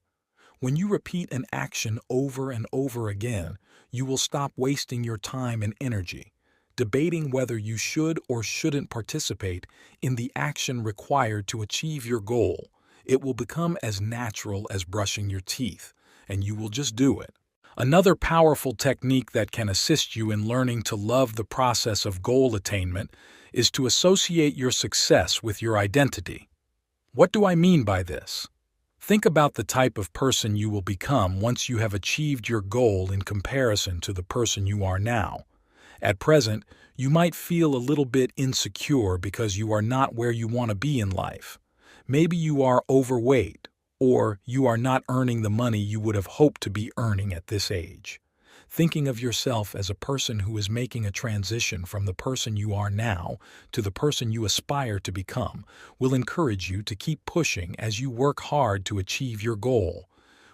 When you repeat an action over and over again, you will stop wasting your time and energy debating whether you should or shouldn't participate in the action required to achieve your goal. It will become as natural as brushing your teeth, and you will just do it. Another powerful technique that can assist you in learning to love the process of goal attainment is to associate your success with your identity. What do I mean by this? Think about the type of person you will become once you have achieved your goal in comparison to the person you are now. At present, you might feel a little bit insecure because you are not where you want to be in life. Maybe you are overweight, or you are not earning the money you would have hoped to be earning at this age. Thinking of yourself as a person who is making a transition from the person you are now to the person you aspire to become will encourage you to keep pushing as you work hard to achieve your goal.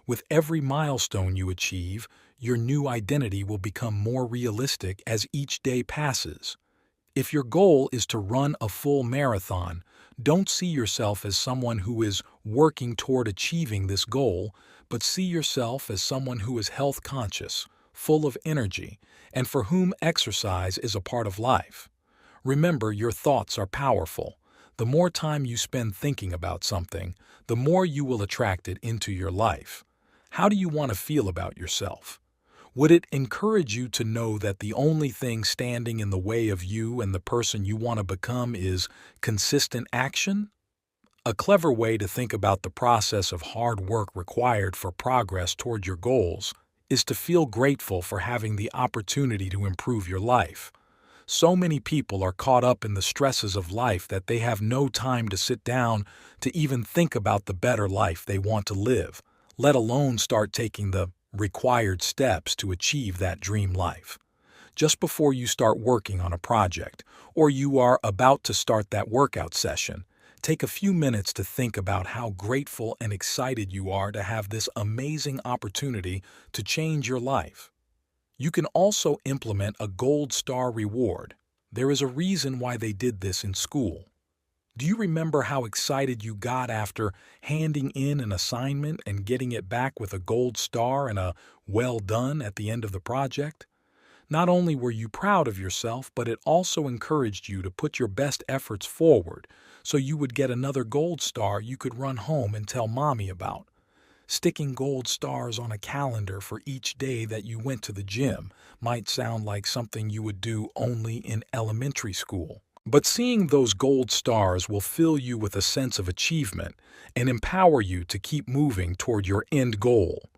With every milestone you achieve, your new identity will become more realistic as each day passes. If your goal is to run a full marathon, don't see yourself as someone who is working toward achieving this goal, but see yourself as someone who is health conscious, full of energy, and for whom exercise is a part of life. Remember, your thoughts are powerful. The more time you spend thinking about something, the more you will attract it into your life. How do you want to feel about yourself? Would it encourage you to know that the only thing standing in the way of you and the person you want to become is consistent action? A clever way to think about the process of hard work required for progress toward your goals is to feel grateful for having the opportunity to improve your life. So many people are caught up in the stresses of life that they have no time to sit down to even think about the better life they want to live, let alone start taking the required steps to achieve that dream life. just before you start working on a project, or you are about to start that workout session. Take a few minutes to think about how grateful and excited you are to have this amazing opportunity to change your life. You can also implement a gold star reward. There is a reason why they did this in school. Do you remember how excited you got after handing in an assignment and getting it back with a gold star and a "well done" at the end of the project? Not only were you proud of yourself, but it also encouraged you to put your best efforts forward so you would get another gold star you could run home and tell mommy about. Sticking gold stars on a calendar for each day that you went to the gym might sound like something you would do only in elementary school. But seeing those gold stars will fill you with a sense of achievement and empower you to keep moving toward your end goal.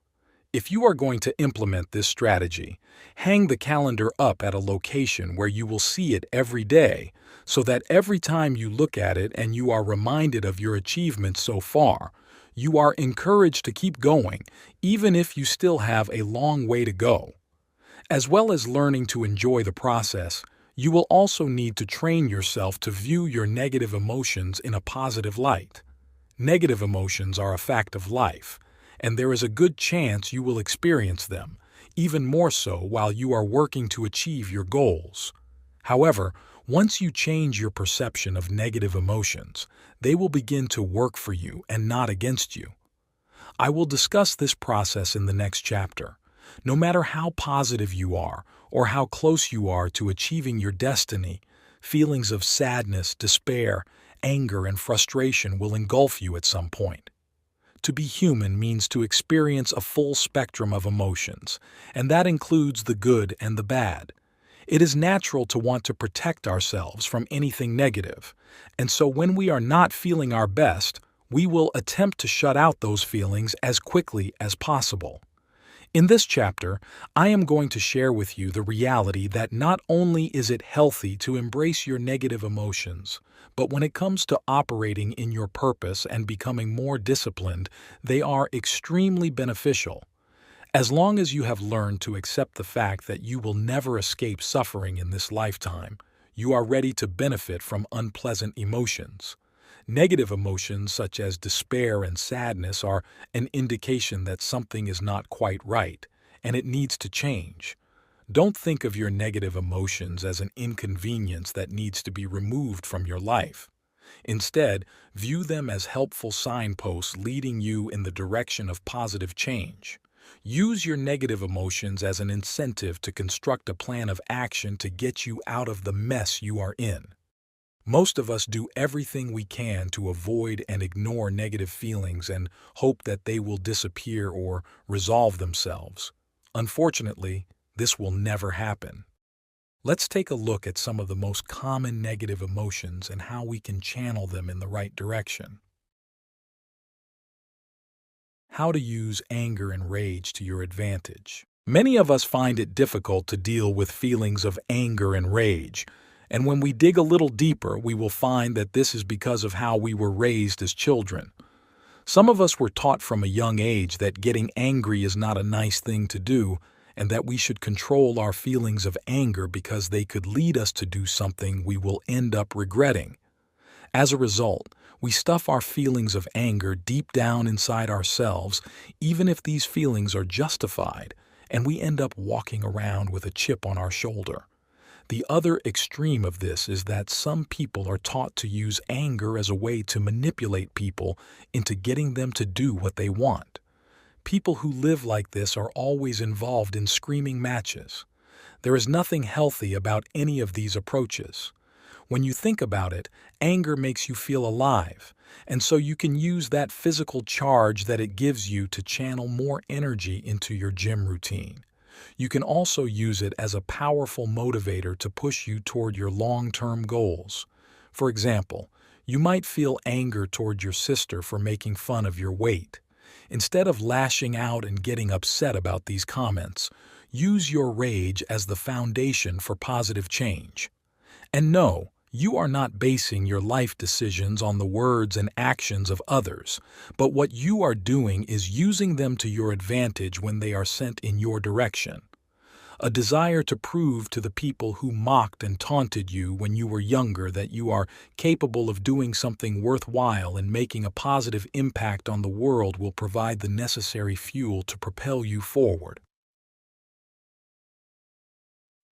If you are going to implement this strategy, hang the calendar up at a location where you will see it every day, so that every time you look at it and you are reminded of your achievements so far, you are encouraged to keep going, even if you still have a long way to go. As well as learning to enjoy the process, you will also need to train yourself to view your negative emotions in a positive light. Negative emotions are a fact of life, and there is a good chance you will experience them, even more so while you are working to achieve your goals. However, once you change your perception of negative emotions, they will begin to work for you and not against you. I will discuss this process in the next chapter. No matter how positive you are or how close you are to achieving your destiny, feelings of sadness, despair, anger, and frustration will engulf you at some point. To be human means to experience a full spectrum of emotions, and that includes the good and the bad. It is natural to want to protect ourselves from anything negative, and so when we are not feeling our best, we will attempt to shut out those feelings as quickly as possible. In this chapter, I am going to share with you the reality that not only is it healthy to embrace your negative emotions, but when it comes to operating in your purpose and becoming more disciplined, they are extremely beneficial. As long as you have learned to accept the fact that you will never escape suffering in this lifetime, you are ready to benefit from unpleasant emotions. Negative emotions such as despair and sadness are an indication that something is not quite right, and it needs to change. Don't think of your negative emotions as an inconvenience that needs to be removed from your life. Instead, view them as helpful signposts leading you in the direction of positive change. Use your negative emotions as an incentive to construct a plan of action to get you out of the mess you are in. Most of us do everything we can to avoid and ignore negative feelings and hope that they will disappear or resolve themselves. Unfortunately, this will never happen. Let's take a look at some of the most common negative emotions and how we can channel them in the right direction. How to use anger and rage to your advantage. Many of us find it difficult to deal with feelings of anger and rage. And when we dig a little deeper, we will find that this is because of how we were raised as children. Some of us were taught from a young age that getting angry is not a nice thing to do, and that we should control our feelings of anger because they could lead us to do something we will end up regretting. As a result, we stuff our feelings of anger deep down inside ourselves, even if these feelings are justified, and we end up walking around with a chip on our shoulder. The other extreme of this is that some people are taught to use anger as a way to manipulate people into getting them to do what they want. People who live like this are always involved in screaming matches. There is nothing healthy about any of these approaches. When you think about it, anger makes you feel alive, and so you can use that physical charge that it gives you to channel more energy into your gym routine. You can also use it as a powerful motivator to push you toward your long-term goals. For example, you might feel anger toward your sister for making fun of your weight. Instead of lashing out and getting upset about these comments, use your rage as the foundation for positive change. And no, you are not basing your life decisions on the words and actions of others, but what you are doing is using them to your advantage when they are sent in your direction. a desire to prove to the people who mocked and taunted you when you were younger that you are capable of doing something worthwhile and making a positive impact on the world will provide the necessary fuel to propel you forward.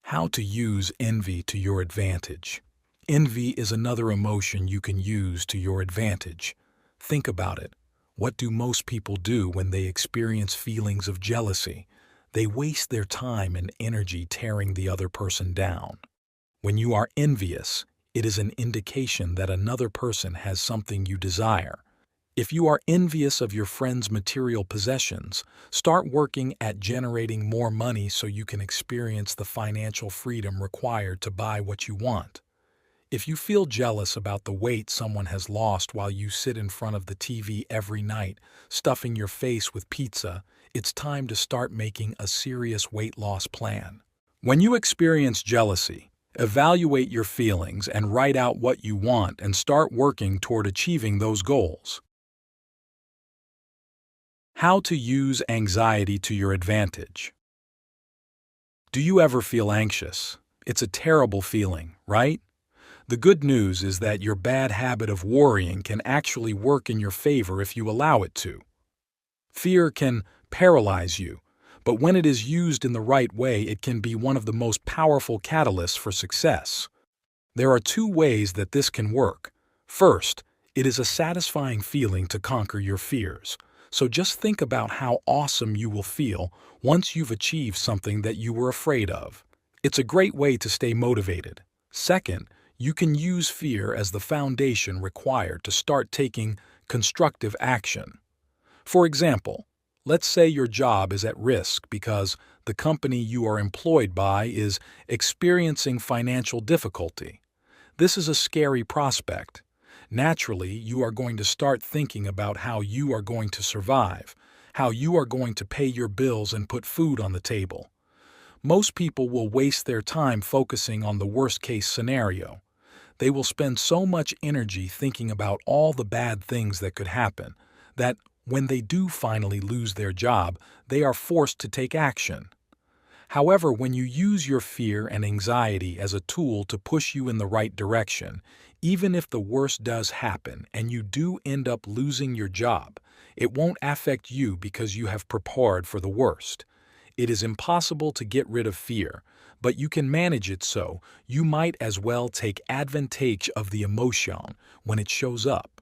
How to use envy to your advantage. Envy is another emotion you can use to your advantage. Think about it. What do most people do when they experience feelings of jealousy? They waste their time and energy tearing the other person down. When you are envious, it is an indication that another person has something you desire. If you are envious of your friend's material possessions, start working at generating more money so you can experience the financial freedom required to buy what you want. If you feel jealous about the weight someone has lost while you sit in front of the TV every night, stuffing your face with pizza, it's time to start making a serious weight loss plan. When you experience jealousy, evaluate your feelings and write out what you want and start working toward achieving those goals. How to use anxiety to your advantage. Do you ever feel anxious? It's a terrible feeling, right? The good news is that your bad habit of worrying can actually work in your favor if you allow it to. Fear can paralyze you, but when it is used in the right way, it can be one of the most powerful catalysts for success. There are two ways that this can work. First, it is a satisfying feeling to conquer your fears. So just think about how awesome you will feel once you've achieved something that you were afraid of. It's a great way to stay motivated. Second, you can use fear as the foundation required to start taking constructive action. For example, let's say your job is at risk because the company you are employed by is experiencing financial difficulty. This is a scary prospect. Naturally, you are going to start thinking about how you are going to survive, how you are going to pay your bills and put food on the table. Most people will waste their time focusing on the worst-case scenario. They will spend so much energy thinking about all the bad things that could happen, that when they do finally lose their job, they are forced to take action. However, when you use your fear and anxiety as a tool to push you in the right direction, even if the worst does happen and you do end up losing your job, it won't affect you because you have prepared for the worst. It is impossible to get rid of fear, but you can manage it, so you might as well take advantage of the emotion when it shows up.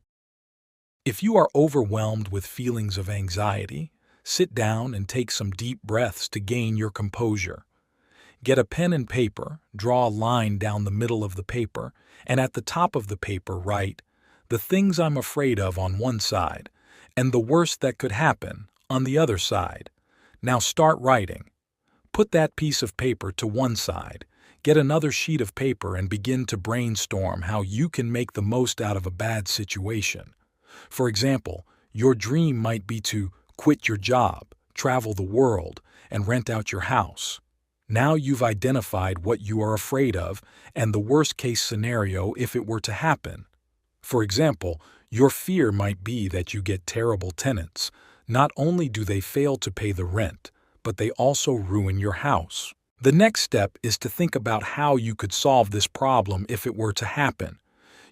If you are overwhelmed with feelings of anxiety, sit down and take some deep breaths to gain your composure. Get a pen and paper, draw a line down the middle of the paper, and at the top of the paper write, "The things I'm afraid of" on one side, and "the worst that could happen" on the other side. Now start writing. Put that piece of paper to one side, get another sheet of paper and begin to brainstorm how you can make the most out of a bad situation. For example, your dream might be to quit your job, travel the world, and rent out your house. Now you've identified what you are afraid of and the worst-case scenario if it were to happen. For example, your fear might be that you get terrible tenants. Not only do they fail to pay the rent, but they also ruin your house. The next step is to think about how you could solve this problem if it were to happen.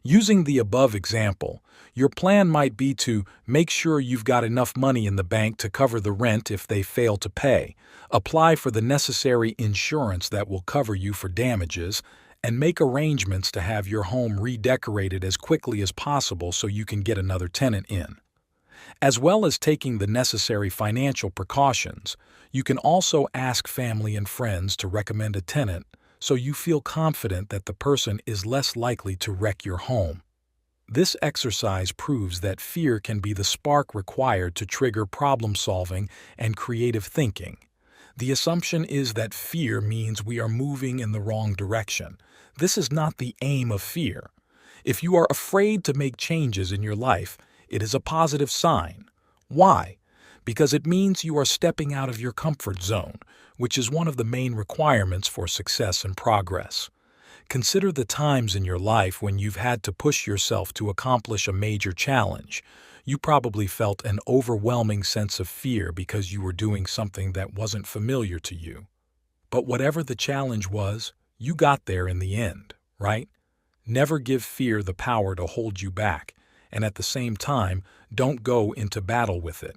Using the above example, your plan might be to make sure you've got enough money in the bank to cover the rent if they fail to pay, apply for the necessary insurance that will cover you for damages, and make arrangements to have your home redecorated as quickly as possible so you can get another tenant in. As well as taking the necessary financial precautions, you can also ask family and friends to recommend a tenant so you feel confident that the person is less likely to wreck your home. This exercise proves that fear can be the spark required to trigger problem-solving and creative thinking. The assumption is that fear means we are moving in the wrong direction. This is not the aim of fear. If you are afraid to make changes in your life, it is a positive sign. Why? Because it means you are stepping out of your comfort zone, which is one of the main requirements for success and progress. Consider the times in your life when you've had to push yourself to accomplish a major challenge. You probably felt an overwhelming sense of fear because you were doing something that wasn't familiar to you. But whatever the challenge was, you got there in the end, right? Never give fear the power to hold you back, and at the same time, don't go into battle with it.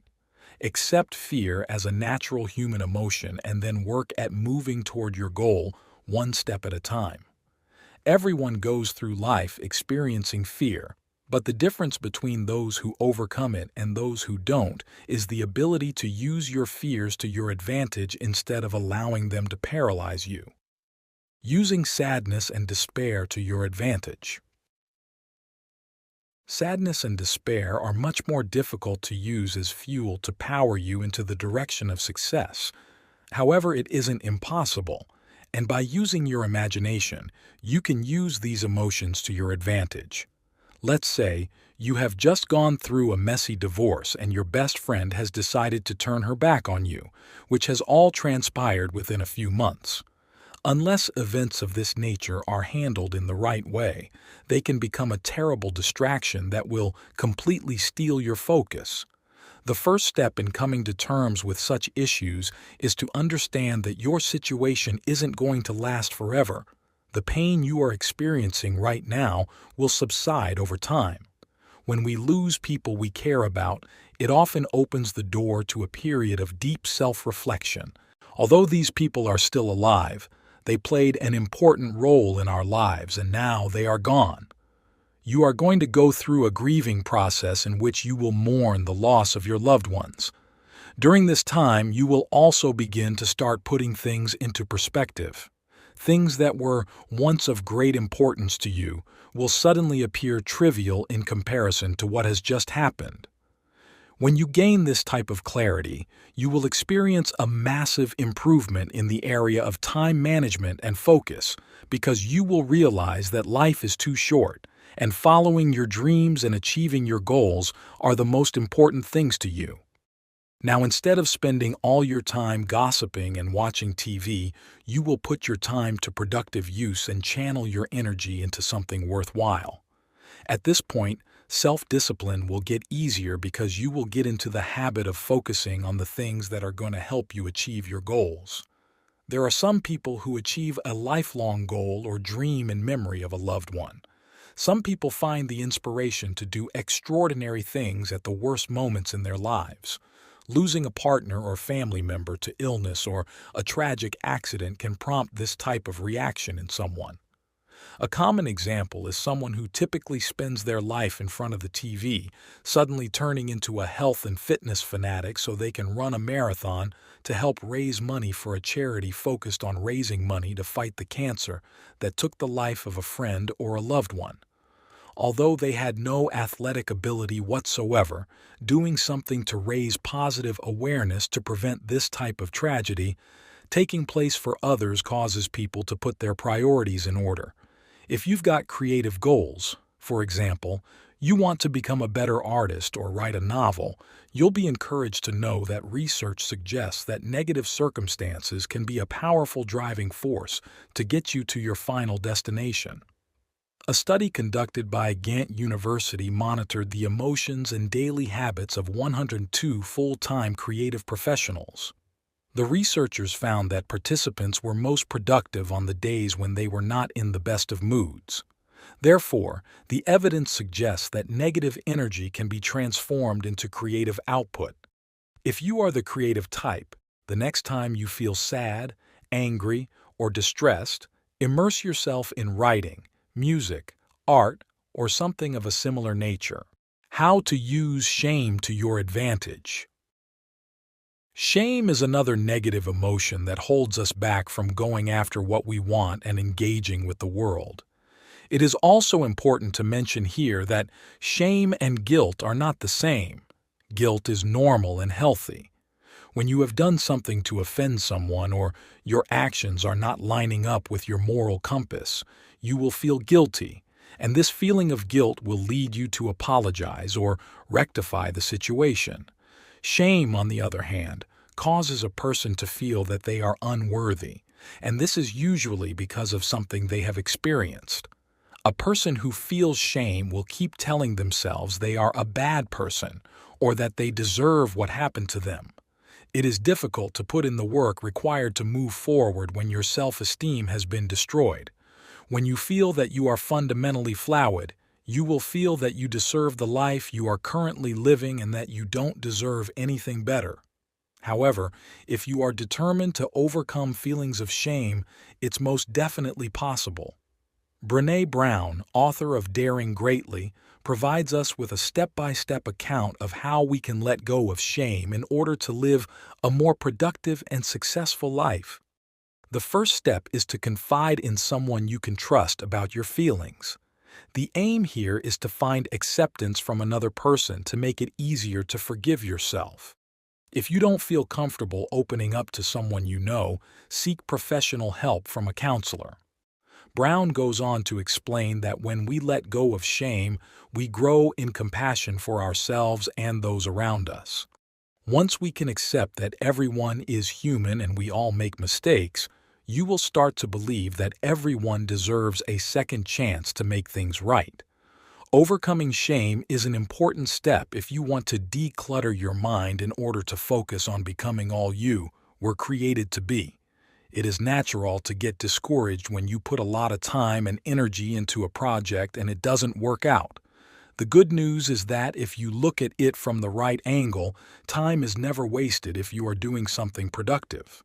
Accept fear as a natural human emotion and then work at moving toward your goal one step at a time. Everyone goes through life experiencing fear, but the difference between those who overcome it and those who don't is the ability to use your fears to your advantage instead of allowing them to paralyze you. Using sadness and despair to your advantage. Sadness and despair are much more difficult to use as fuel to power you into the direction of success. However, it isn't impossible, and by using your imagination, you can use these emotions to your advantage. Let's say you have just gone through a messy divorce and your best friend has decided to turn her back on you, which has all transpired within a few months. Unless events of this nature are handled in the right way, they can become a terrible distraction that will completely steal your focus. The first step in coming to terms with such issues is to understand that your situation isn't going to last forever. The pain you are experiencing right now will subside over time. When we lose people we care about, it often opens the door to a period of deep self-reflection. Although these people are still alive, they played an important role in our lives and now they are gone. You are going to go through a grieving process in which you will mourn the loss of your loved ones. During this time, you will also begin to start putting things into perspective. Things that were once of great importance to you will suddenly appear trivial in comparison to what has just happened. When you gain this type of clarity, you will experience a massive improvement in the area of time management and focus because you will realize that life is too short, and following your dreams and achieving your goals are the most important things to you. Now, instead of spending all your time gossiping and watching TV, you will put your time to productive use and channel your energy into something worthwhile. At this point, self-discipline will get easier because you will get into the habit of focusing on the things that are going to help you achieve your goals. There are some people who achieve a lifelong goal or dream in memory of a loved one. Some people find the inspiration to do extraordinary things at the worst moments in their lives. Losing a partner or family member to illness or a tragic accident can prompt this type of reaction in someone. A common example is someone who typically spends their life in front of the TV, suddenly turning into a health and fitness fanatic so they can run a marathon to help raise money for a charity focused on raising money to fight the cancer that took the life of a friend or a loved one. Although they had no athletic ability whatsoever, doing something to raise positive awareness to prevent this type of tragedy taking place for others causes people to put their priorities in order. If you've got creative goals, for example, you want to become a better artist or write a novel, you'll be encouraged to know that research suggests that negative circumstances can be a powerful driving force to get you to your final destination. A study conducted by Ghent University monitored the emotions and daily habits of 102 full-time creative professionals. The researchers found that participants were most productive on the days when they were not in the best of moods. Therefore, the evidence suggests that negative energy can be transformed into creative output. If you are the creative type, the next time you feel sad, angry, or distressed, immerse yourself in writing, music, art, or something of a similar nature. How to use shame to your advantage. Shame is another negative emotion that holds us back from going after what we want and engaging with the world. It is also important to mention here that shame and guilt are not the same. Guilt is normal and healthy. When you have done something to offend someone or your actions are not lining up with your moral compass, you will feel guilty, and this feeling of guilt will lead you to apologize or rectify the situation. Shame, on the other hand, causes a person to feel that they are unworthy, and this is usually because of something they have experienced. A person who feels shame will keep telling themselves they are a bad person or that they deserve what happened to them. It is difficult to put in the work required to move forward when your self-esteem has been destroyed. When you feel that you are fundamentally flawed, you will feel that you deserve the life you are currently living and that you don't deserve anything better. However, if you are determined to overcome feelings of shame, it's most definitely possible. Brené Brown, author of Daring Greatly, provides us with a step-by-step account of how we can let go of shame in order to live a more productive and successful life. The first step is to confide in someone you can trust about your feelings. The aim here is to find acceptance from another person to make it easier to forgive yourself. If you don't feel comfortable opening up to someone you know, seek professional help from a counselor. Brown goes on to explain that when we let go of shame, we grow in compassion for ourselves and those around us. Once we can accept that everyone is human and we all make mistakes, you will start to believe that everyone deserves a second chance to make things right. Overcoming shame is an important step if you want to declutter your mind in order to focus on becoming all you were created to be. It is natural to get discouraged when you put a lot of time and energy into a project and it doesn't work out. The good news is that if you look at it from the right angle, time is never wasted if you are doing something productive.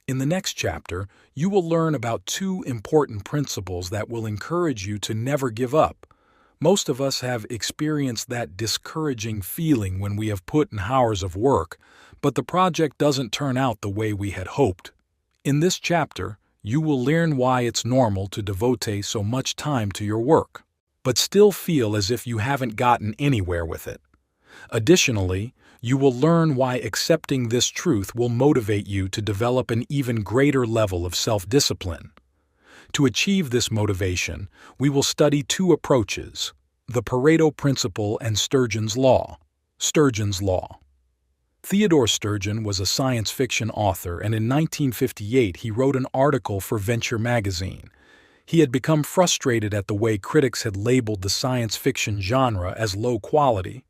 In the next chapter, you will learn about 2 important principles that will encourage you to never give up. Most of us have experienced that discouraging feeling when we have put in hours of work, but the project doesn't turn out the way we had hoped. In this chapter, you will learn why it's normal to devote so much time to your work, but still feel as if you haven't gotten anywhere with it. Additionally, you will learn why accepting this truth will motivate you to develop an even greater level of self-discipline. To achieve this motivation, we will study 2 approaches: the Pareto Principle and Sturgeon's Law. Sturgeon's Law. Theodore Sturgeon was a science fiction author, and in 1958 he wrote an article for Venture magazine. He had become frustrated at the way critics had labeled the science fiction genre as low quality.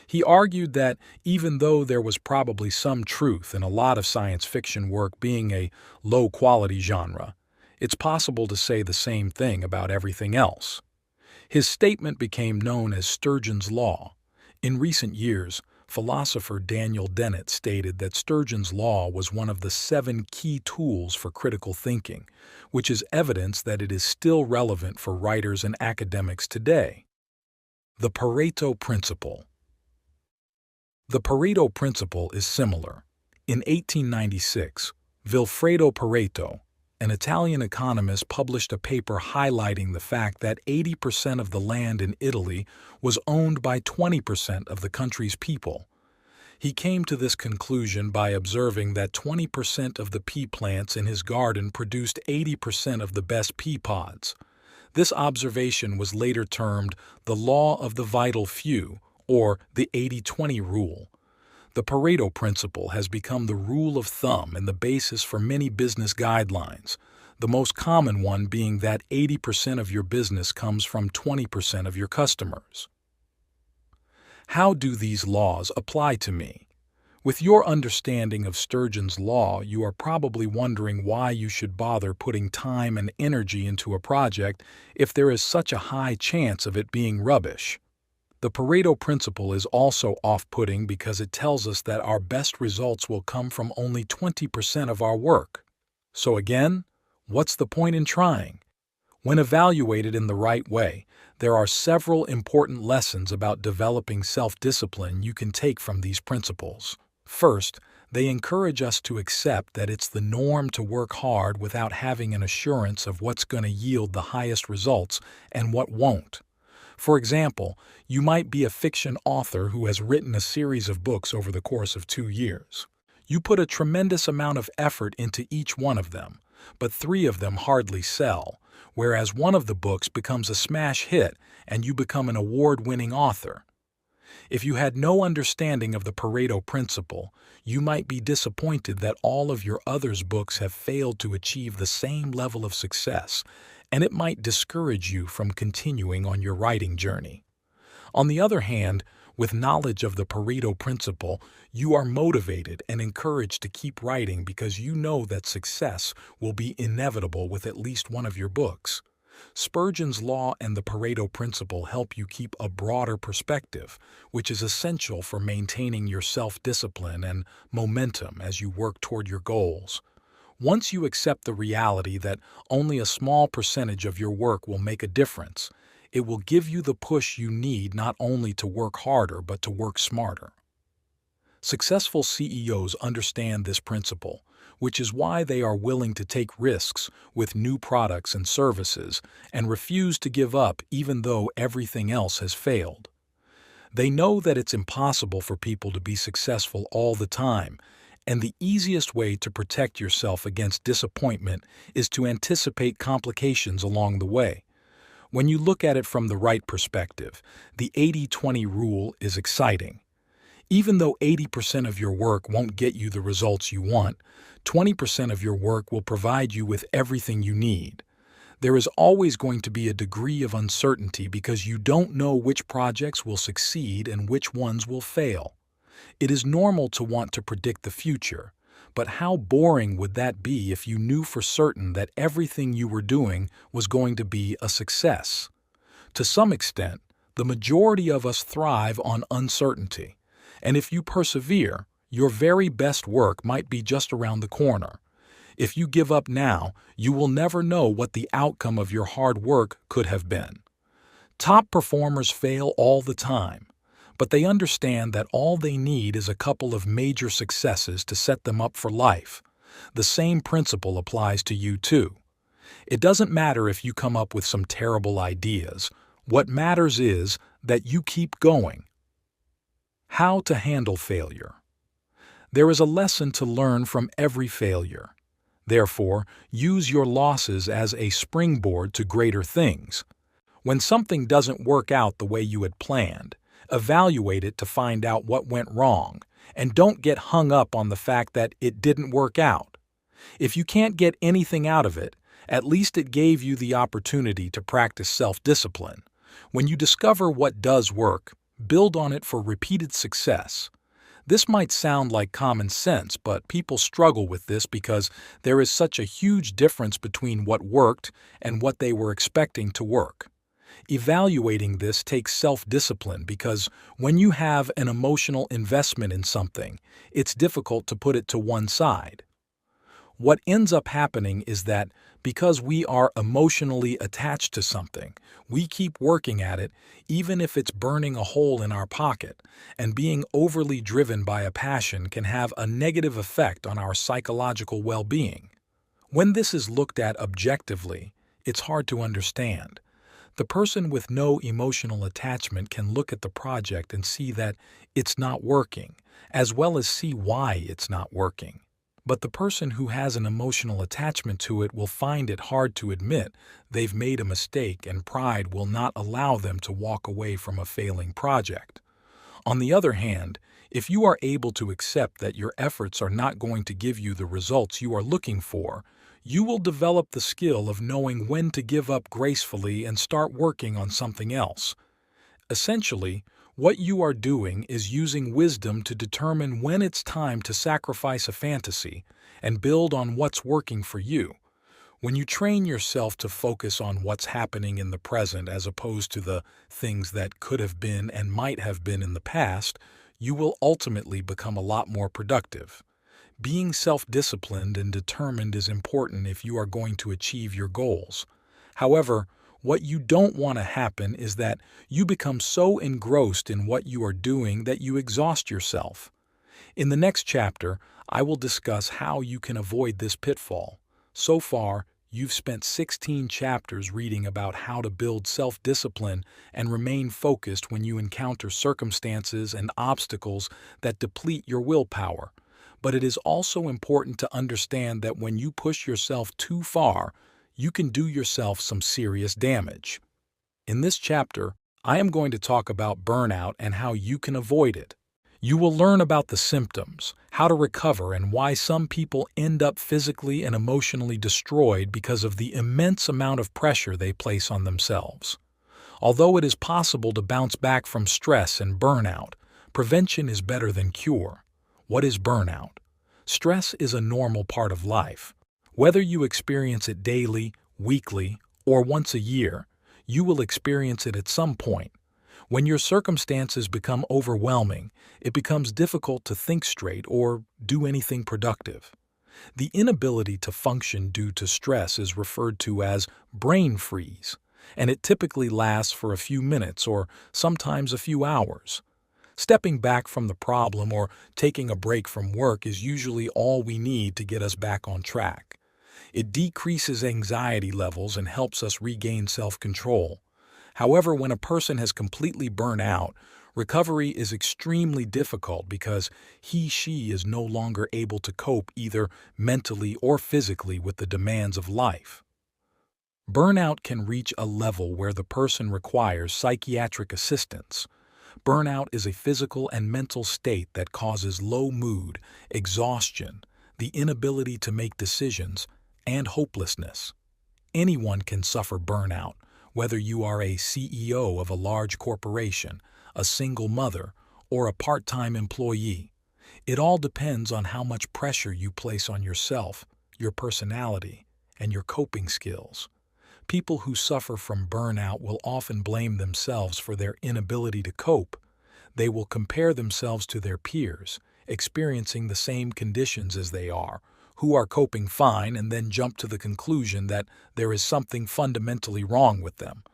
He argued that even though there was probably some truth in a lot of science fiction work being a low-quality genre, it's possible to say the same thing about everything else. His statement became known as Sturgeon's Law. In recent years, philosopher Daniel Dennett stated that Sturgeon's Law was one of the 7 key tools for critical thinking, which is evidence that it is still relevant for writers and academics today. The Pareto Principle. The Pareto Principle is similar. In 1896, Vilfredo Pareto, an Italian economist, published a paper highlighting the fact that 80% of the land in Italy was owned by 20% of the country's people. He came to this conclusion by observing that 20% of the pea plants in his garden produced 80% of the best pea pods. This observation was later termed the law of the vital few, or the 80-20 rule. The Pareto Principle has become the rule of thumb and the basis for many business guidelines, the most common one being that 80% of your business comes from 20% of your customers. How do these laws apply to me? With your understanding of Sturgeon's Law, you are probably wondering why you should bother putting time and energy into a project if there is such a high chance of it being rubbish. The Pareto Principle is also off-putting because it tells us that our best results will come from only 20% of our work. So again, what's the point in trying? When evaluated in the right way, there are several important lessons about developing self-discipline you can take from these principles. First, they encourage us to accept that it's the norm to work hard without having an assurance of what's going to yield the highest results and what won't. For example, you might be a fiction author who has written a series of books over the course of 2 years. You put a tremendous amount of effort into each one of them, but 3 of them hardly sell, whereas one of the books becomes a smash hit and you become an award-winning author. If you had no understanding of the Pareto Principle, you might be disappointed that all of your others' books have failed to achieve the same level of success, and it might discourage you from continuing on your writing journey. On the other hand, With knowledge of the Pareto principle, you are motivated and encouraged to keep writing because you know that success will be inevitable with at least one of your books. Spurgeon's law and the Pareto principle help you keep a broader perspective, which is essential for maintaining your self-discipline and momentum as you work toward your goals. Once you accept the reality that only a small percentage of your work will make a difference, it will give you the push you need not only to work harder but to work smarter. Successful CEOs understand this principle, which is why they are willing to take risks with new products and services and refuse to give up even though everything else has failed. They know that it's impossible for people to be successful all the time, and the easiest way to protect yourself against disappointment is to anticipate complications along the way. When you look at it from the right perspective, the 80-20 rule is exciting. Even though 80% of your work won't get you the results you want, 20% of your work will provide you with everything you need. There is always going to be a degree of uncertainty because you don't know which projects will succeed and which ones will fail. It is normal to want to predict the future, but how boring would that be if you knew for certain that everything you were doing was going to be a success? To some extent, the majority of us thrive on uncertainty, and if you persevere, your very best work might be just around the corner. If you give up now, you will never know what the outcome of your hard work could have been. Top performers fail all the time, but they understand that all they need is a couple of major successes to set them up for life. The same principle applies to you too. It doesn't matter if you come up with some terrible ideas. What matters is that you keep going. How to handle failure. There is a lesson to learn from every failure. Therefore, use your losses as a springboard to greater things. When something doesn't work out the way you had planned, evaluate it to find out what went wrong, and don't get hung up on the fact that it didn't work out. If you can't get anything out of it, at least it gave you the opportunity to practice self-discipline. When you discover what does work, build on it for repeated success. This might sound like common sense, but people struggle with this because there is such a huge difference between what worked and what they were expecting to work. Evaluating this takes self-discipline because when you have an emotional investment in something, it's difficult to put it to one side. What ends up happening is that because we are emotionally attached to something, we keep working at it even if it's burning a hole in our pocket, and being overly driven by a passion can have a negative effect on our psychological well-being. When this is looked at objectively, it's hard to understand. The person with no emotional attachment can look at the project and see that it's not working, as well as see why it's not working. But the person who has an emotional attachment to it will find it hard to admit they've made a mistake, and pride will not allow them to walk away from a failing project. On the other hand, if you are able to accept that your efforts are not going to give you the results you are looking for, you will develop the skill of knowing when to give up gracefully and start working on something else. Essentially, what you are doing is using wisdom to determine when it's time to sacrifice a fantasy and build on what's working for you. When you train yourself to focus on what's happening in the present as opposed to the things that could have been and might have been in the past, you will ultimately become a lot more productive. Being self-disciplined and determined is important if you are going to achieve your goals. However, what you don't want to happen is that you become so engrossed in what you are doing that you exhaust yourself. In the next chapter, I will discuss how you can avoid this pitfall. So far, you've spent 16 chapters reading about how to build self-discipline and remain focused when you encounter circumstances and obstacles that deplete your willpower. But it is also important to understand that when you push yourself too far, you can do yourself some serious damage. In this chapter, I am going to talk about burnout and how you can avoid it. You will learn about the symptoms, how to recover, and why some people end up physically and emotionally destroyed because of the immense amount of pressure they place on themselves. Although it is possible to bounce back from stress and burnout, prevention is better than cure. What is burnout? Stress is a normal part of life. Whether you experience it daily, weekly, or once a year, you will experience it at some point. When your circumstances become overwhelming, it becomes difficult to think straight or do anything productive. The inability to function due to stress is referred to as brain freeze, and it typically lasts for a few minutes or sometimes a few hours. Stepping back from the problem or taking a break from work is usually all we need to get us back on track. It decreases anxiety levels and helps us regain self-control. However, when a person has completely burnt out, recovery is extremely difficult because she is no longer able to cope either mentally or physically with the demands of life. Burnout can reach a level where the person requires psychiatric assistance. Burnout is a physical and mental state that causes low mood, exhaustion, the inability to make decisions, and hopelessness. Anyone can suffer burnout, whether you are a CEO of a large corporation, a single mother, or a part-time employee. It all depends on how much pressure you place on yourself, your personality, and your coping skills. People who suffer from burnout will often blame themselves for their inability to cope. They will compare themselves to their peers, experiencing the same conditions as they are, who are coping fine, and then jump to the conclusion that there is something fundamentally wrong with them.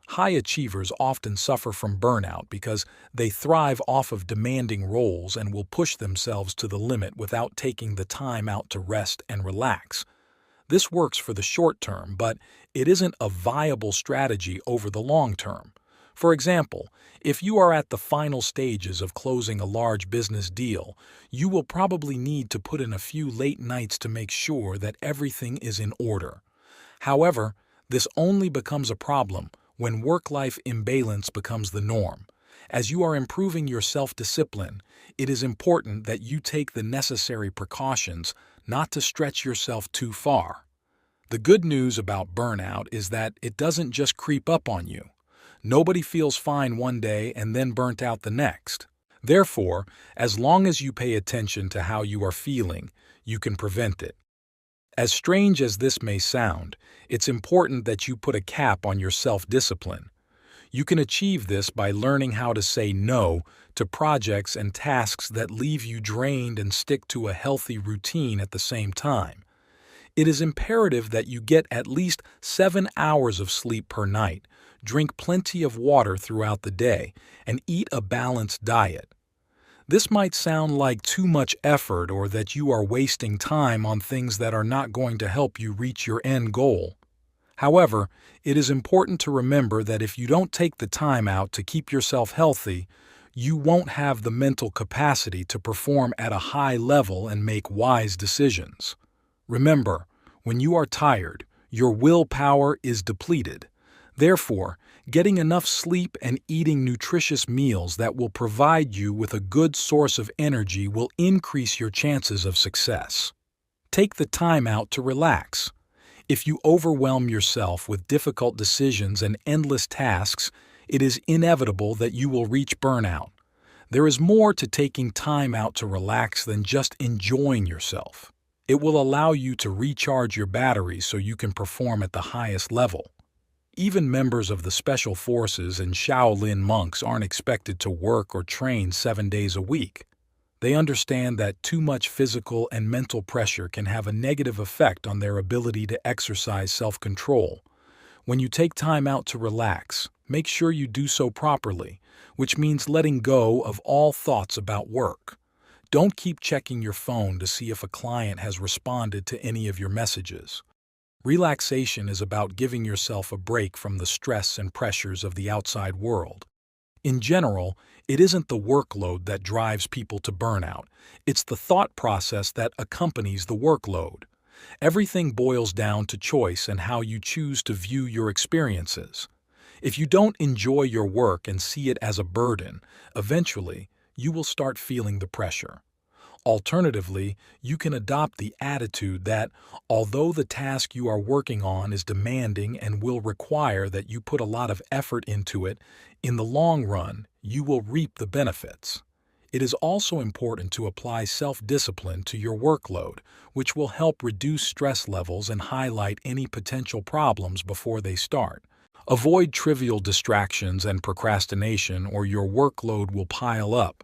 High achievers often suffer from burnout because they thrive off of demanding roles and will push themselves to the limit without taking the time out to rest and relax. This works for the short term, but it isn't a viable strategy over the long term. For example, if you are at the final stages of closing a large business deal, you will probably need to put in a few late nights to make sure that everything is in order. However, this only becomes a problem when work-life imbalance becomes the norm. As you are improving your self-discipline, it is important that you take the necessary precautions not to stretch yourself too far. The good news about burnout is that it doesn't just creep up on you. Nobody feels fine one day and then burnt out the next. Therefore, as long as you pay attention to how you are feeling, you can prevent it. As strange as this may sound, it's important that you put a cap on your self-discipline. You can achieve this by learning how to say no to projects and tasks that leave you drained and stick to a healthy routine at the same time. It is imperative that you get at least 7 hours of sleep per night, drink plenty of water throughout the day, and eat a balanced diet. This might sound like too much effort or that you are wasting time on things that are not going to help you reach your end goal. However, it is important to remember that if you don't take the time out to keep yourself healthy, you won't have the mental capacity to perform at a high level and make wise decisions. Remember, when you are tired, your willpower is depleted. Therefore, getting enough sleep and eating nutritious meals that will provide you with a good source of energy will increase your chances of success. Take the time out to relax. If you overwhelm yourself with difficult decisions and endless tasks, it is inevitable that you will reach burnout. There is more to taking time out to relax than just enjoying yourself. It will allow you to recharge your batteries so you can perform at the highest level. Even members of the special forces and Shaolin monks aren't expected to work or train 7 days a week. They understand that too much physical and mental pressure can have a negative effect on their ability to exercise self-control. When you take time out to relax, make sure you do so properly, which means letting go of all thoughts about work. Don't keep checking your phone to see if a client has responded to any of your messages. Relaxation is about giving yourself a break from the stress and pressures of the outside world. In general, it isn't the workload that drives people to burnout. It's the thought process that accompanies the workload. Everything boils down to choice and how you choose to view your experiences. If you don't enjoy your work and see it as a burden, eventually, you will start feeling the pressure. Alternatively, you can adopt the attitude that, although the task you are working on is demanding and will require that you put a lot of effort into it, in the long run, you will reap the benefits. It is also important to apply self-discipline to your workload, which will help reduce stress levels and highlight any potential problems before they start. Avoid trivial distractions and procrastination, or your workload will pile up.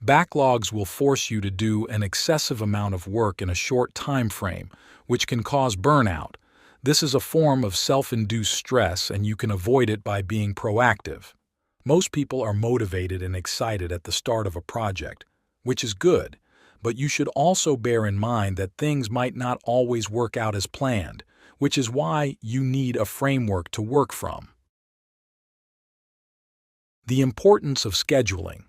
Backlogs will force you to do an excessive amount of work in a short time frame, which can cause burnout. This is a form of self-induced stress, and you can avoid it by being proactive. Most people are motivated and excited at the start of a project, which is good, but you should also bear in mind that things might not always work out as planned, which is why you need a framework to work from. The importance of scheduling.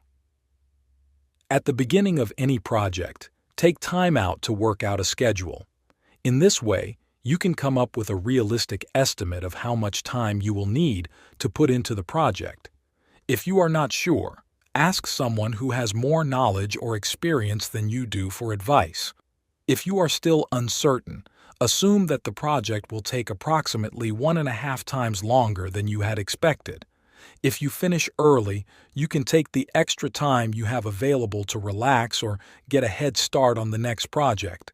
At the beginning of any project, take time out to work out a schedule. In this way, you can come up with a realistic estimate of how much time you will need to put into the project. If you are not sure, ask someone who has more knowledge or experience than you do for advice. If you are still uncertain, assume that the project will take approximately 1.5 times longer than you had expected. If you finish early, you can take the extra time you have available to relax or get a head start on the next project.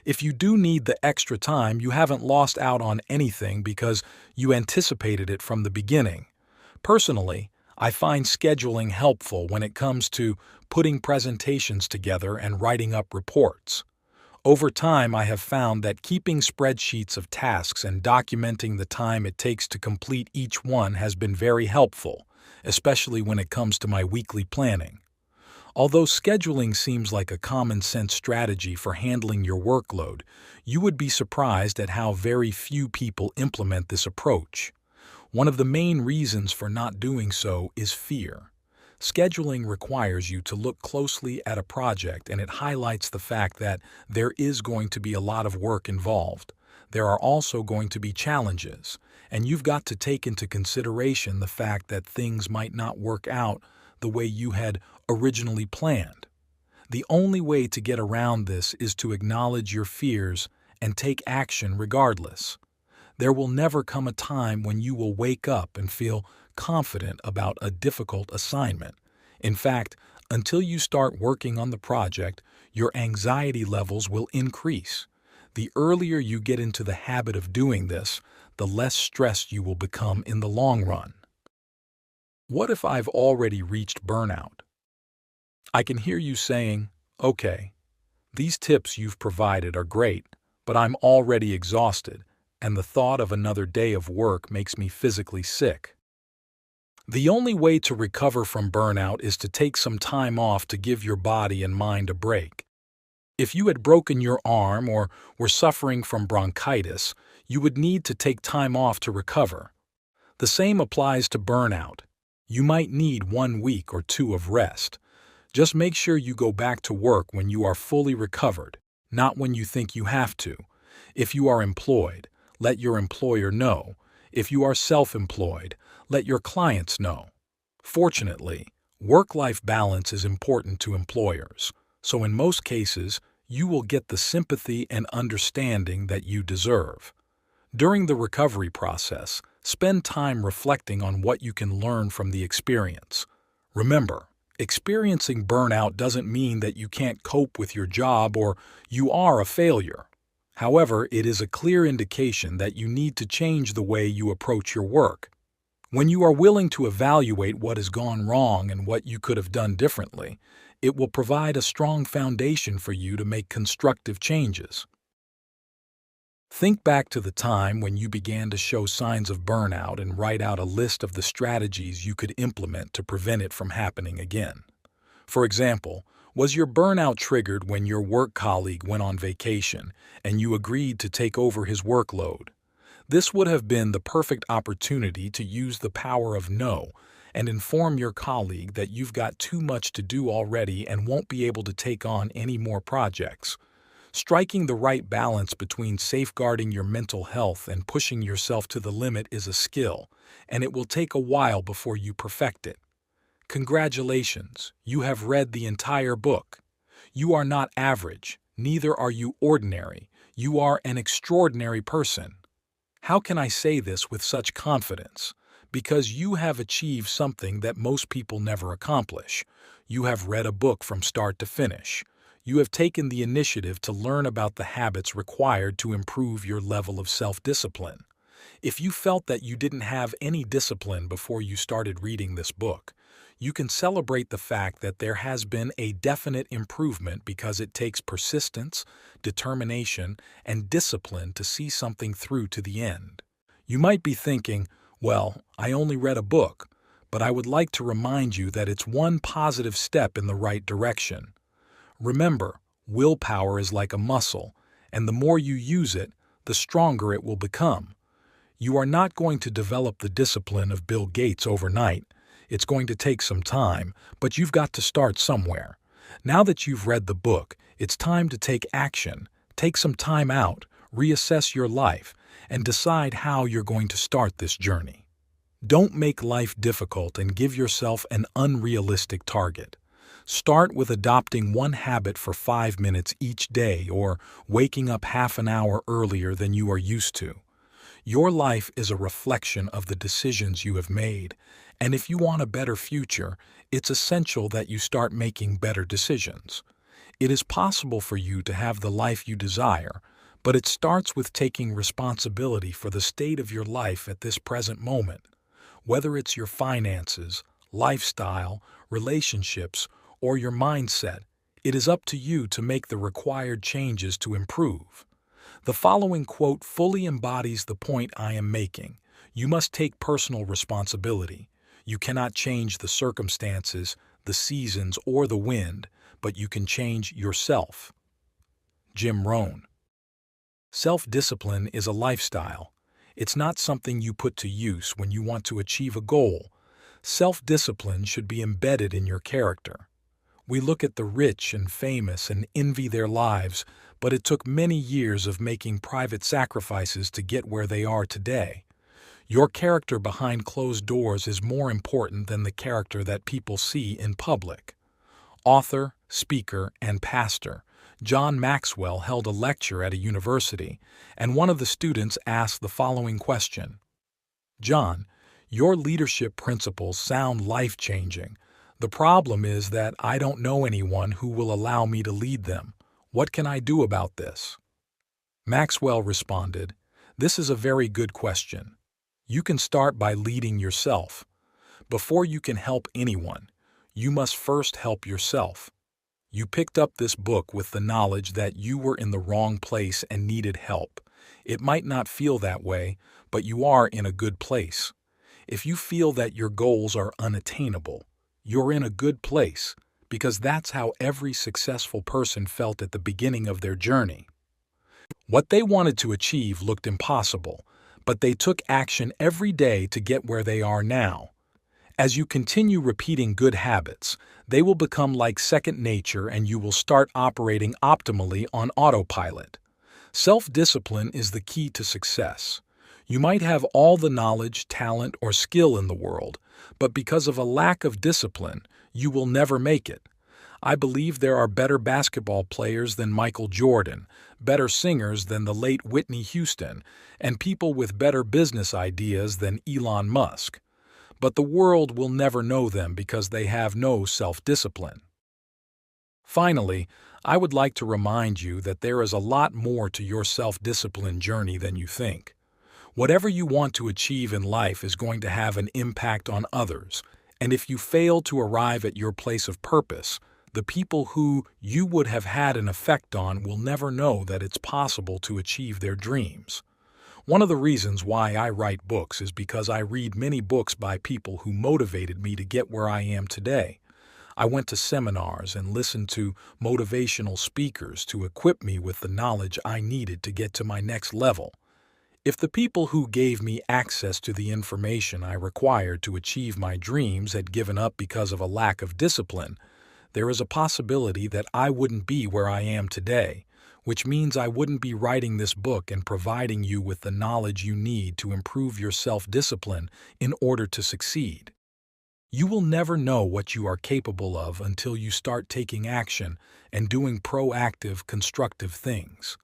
If you do need the extra time, you haven't lost out on anything because you anticipated it from the beginning. Personally, I find scheduling helpful when it comes to putting presentations together and writing up reports. Over time, I have found that keeping spreadsheets of tasks and documenting the time it takes to complete each one has been very helpful, especially when it comes to my weekly planning. Although scheduling seems like a common-sense strategy for handling your workload, you would be surprised at how very few people implement this approach. One of the main reasons for not doing so is fear. Scheduling requires you to look closely at a project, and it highlights the fact that there is going to be a lot of work involved. There are also going to be challenges, and you've got to take into consideration the fact that things might not work out the way you had originally planned. The only way to get around this is to acknowledge your fears and take action regardless. There will never come a time when you will wake up and feel confident about a difficult assignment. In fact, until you start working on the project, your anxiety levels will increase. The earlier you get into the habit of doing this, the less stressed you will become in the long run. What if I've already reached burnout? I can hear you saying, okay, these tips you've provided are great, but I'm already exhausted, and the thought of another day of work makes me physically sick. The only way to recover from burnout is to take some time off to give your body and mind a break. If you had broken your arm or were suffering from bronchitis, you would need to take time off to recover. The same applies to burnout. You might need 1 week or 2 of rest. Just make sure you go back to work when you are fully recovered, not when you think you have to. If you are employed, let your employer know. If you are self-employed, let your clients know. Fortunately, work-life balance is important to employers, so in most cases, you will get the sympathy and understanding that you deserve. During the recovery process, spend time reflecting on what you can learn from the experience. Remember, experiencing burnout doesn't mean that you can't cope with your job or you are a failure. However, it is a clear indication that you need to change the way you approach your work. When you are willing to evaluate what has gone wrong and what you could have done differently, it will provide a strong foundation for you to make constructive changes. Think back to the time when you began to show signs of burnout and write out a list of the strategies you could implement to prevent it from happening again. For example, was your burnout triggered when your work colleague went on vacation and you agreed to take over his workload? This would have been the perfect opportunity to use the power of no and inform your colleague that you've got too much to do already and won't be able to take on any more projects. Striking the right balance between safeguarding your mental health and pushing yourself to the limit is a skill, and it will take a while before you perfect it. Congratulations, you have read the entire book. You are not average, neither are you ordinary. You are an extraordinary person. How can I say this with such confidence? Because you have achieved something that most people never accomplish. You have read a book from start to finish. You have taken the initiative to learn about the habits required to improve your level of self-discipline. If you felt that you didn't have any discipline before you started reading this book, you can celebrate the fact that there has been a definite improvement because it takes persistence, determination, and discipline to see something through to the end. You might be thinking, well, I only read a book, but I would like to remind you that it's one positive step in the right direction. Remember, willpower is like a muscle, and the more you use it, the stronger it will become. You are not going to develop the discipline of Bill Gates overnight. It's going to take some time, but you've got to start somewhere. Now that you've read the book, it's time to take action. Take some time out, reassess your life, and decide how you're going to start this journey. Don't make life difficult and give yourself an unrealistic target. Start with adopting one habit for 5 minutes each day or waking up half an hour earlier than you are used to. Your life is a reflection of the decisions you have made, and if you want a better future, it's essential that you start making better decisions. It is possible for you to have the life you desire, but it starts with taking responsibility for the state of your life at this present moment. Whether it's your finances, lifestyle, relationships, or your mindset, it is up to you to make the required changes to improve. The following quote fully embodies the point I am making. You must take personal responsibility. You cannot change the circumstances, the seasons, or the wind, but you can change yourself. Jim Rohn. Self-discipline is a lifestyle. It's not something you put to use when you want to achieve a goal. Self-discipline should be embedded in your character. We look at the rich and famous and envy their lives, but it took many years of making private sacrifices to get where they are today. Your character behind closed doors is more important than the character that people see in public. Author, speaker, and pastor John Maxwell held a lecture at a university, and one of the students asked the following question. John, your leadership principles sound life-changing. The problem is that I don't know anyone who will allow me to lead them. What can I do about this? Maxwell responded, this is a very good question. You can start by leading yourself. Before you can help anyone, you must first help yourself. You picked up this book with the knowledge that you were in the wrong place and needed help. It might not feel that way, but you are in a good place. If you feel that your goals are unattainable, you're in a good place, because that's how every successful person felt at the beginning of their journey. What they wanted to achieve looked impossible, but they took action every day to get where they are now. As you continue repeating good habits, they will become like second nature and you will start operating optimally on autopilot. Self-discipline is the key to success. You might have all the knowledge, talent, or skill in the world, but because of a lack of discipline, you will never make it. I believe there are better basketball players than Michael Jordan, better singers than the late Whitney Houston, and people with better business ideas than Elon Musk. But the world will never know them because they have no self-discipline. Finally, I would like to remind you that there is a lot more to your self-discipline journey than you think. Whatever you want to achieve in life is going to have an impact on others, and if you fail to arrive at your place of purpose, the people who you would have had an effect on will never know that it's possible to achieve their dreams. One of the reasons why I write books is because I read many books by people who motivated me to get where I am today. I went to seminars and listened to motivational speakers to equip me with the knowledge I needed to get to my next level. If the people who gave me access to the information I required to achieve my dreams had given up because of a lack of discipline, there is a possibility that I wouldn't be where I am today, which means I wouldn't be writing this book and providing you with the knowledge you need to improve your self-discipline in order to succeed. You will never know what you are capable of until you start taking action and doing proactive, constructive things.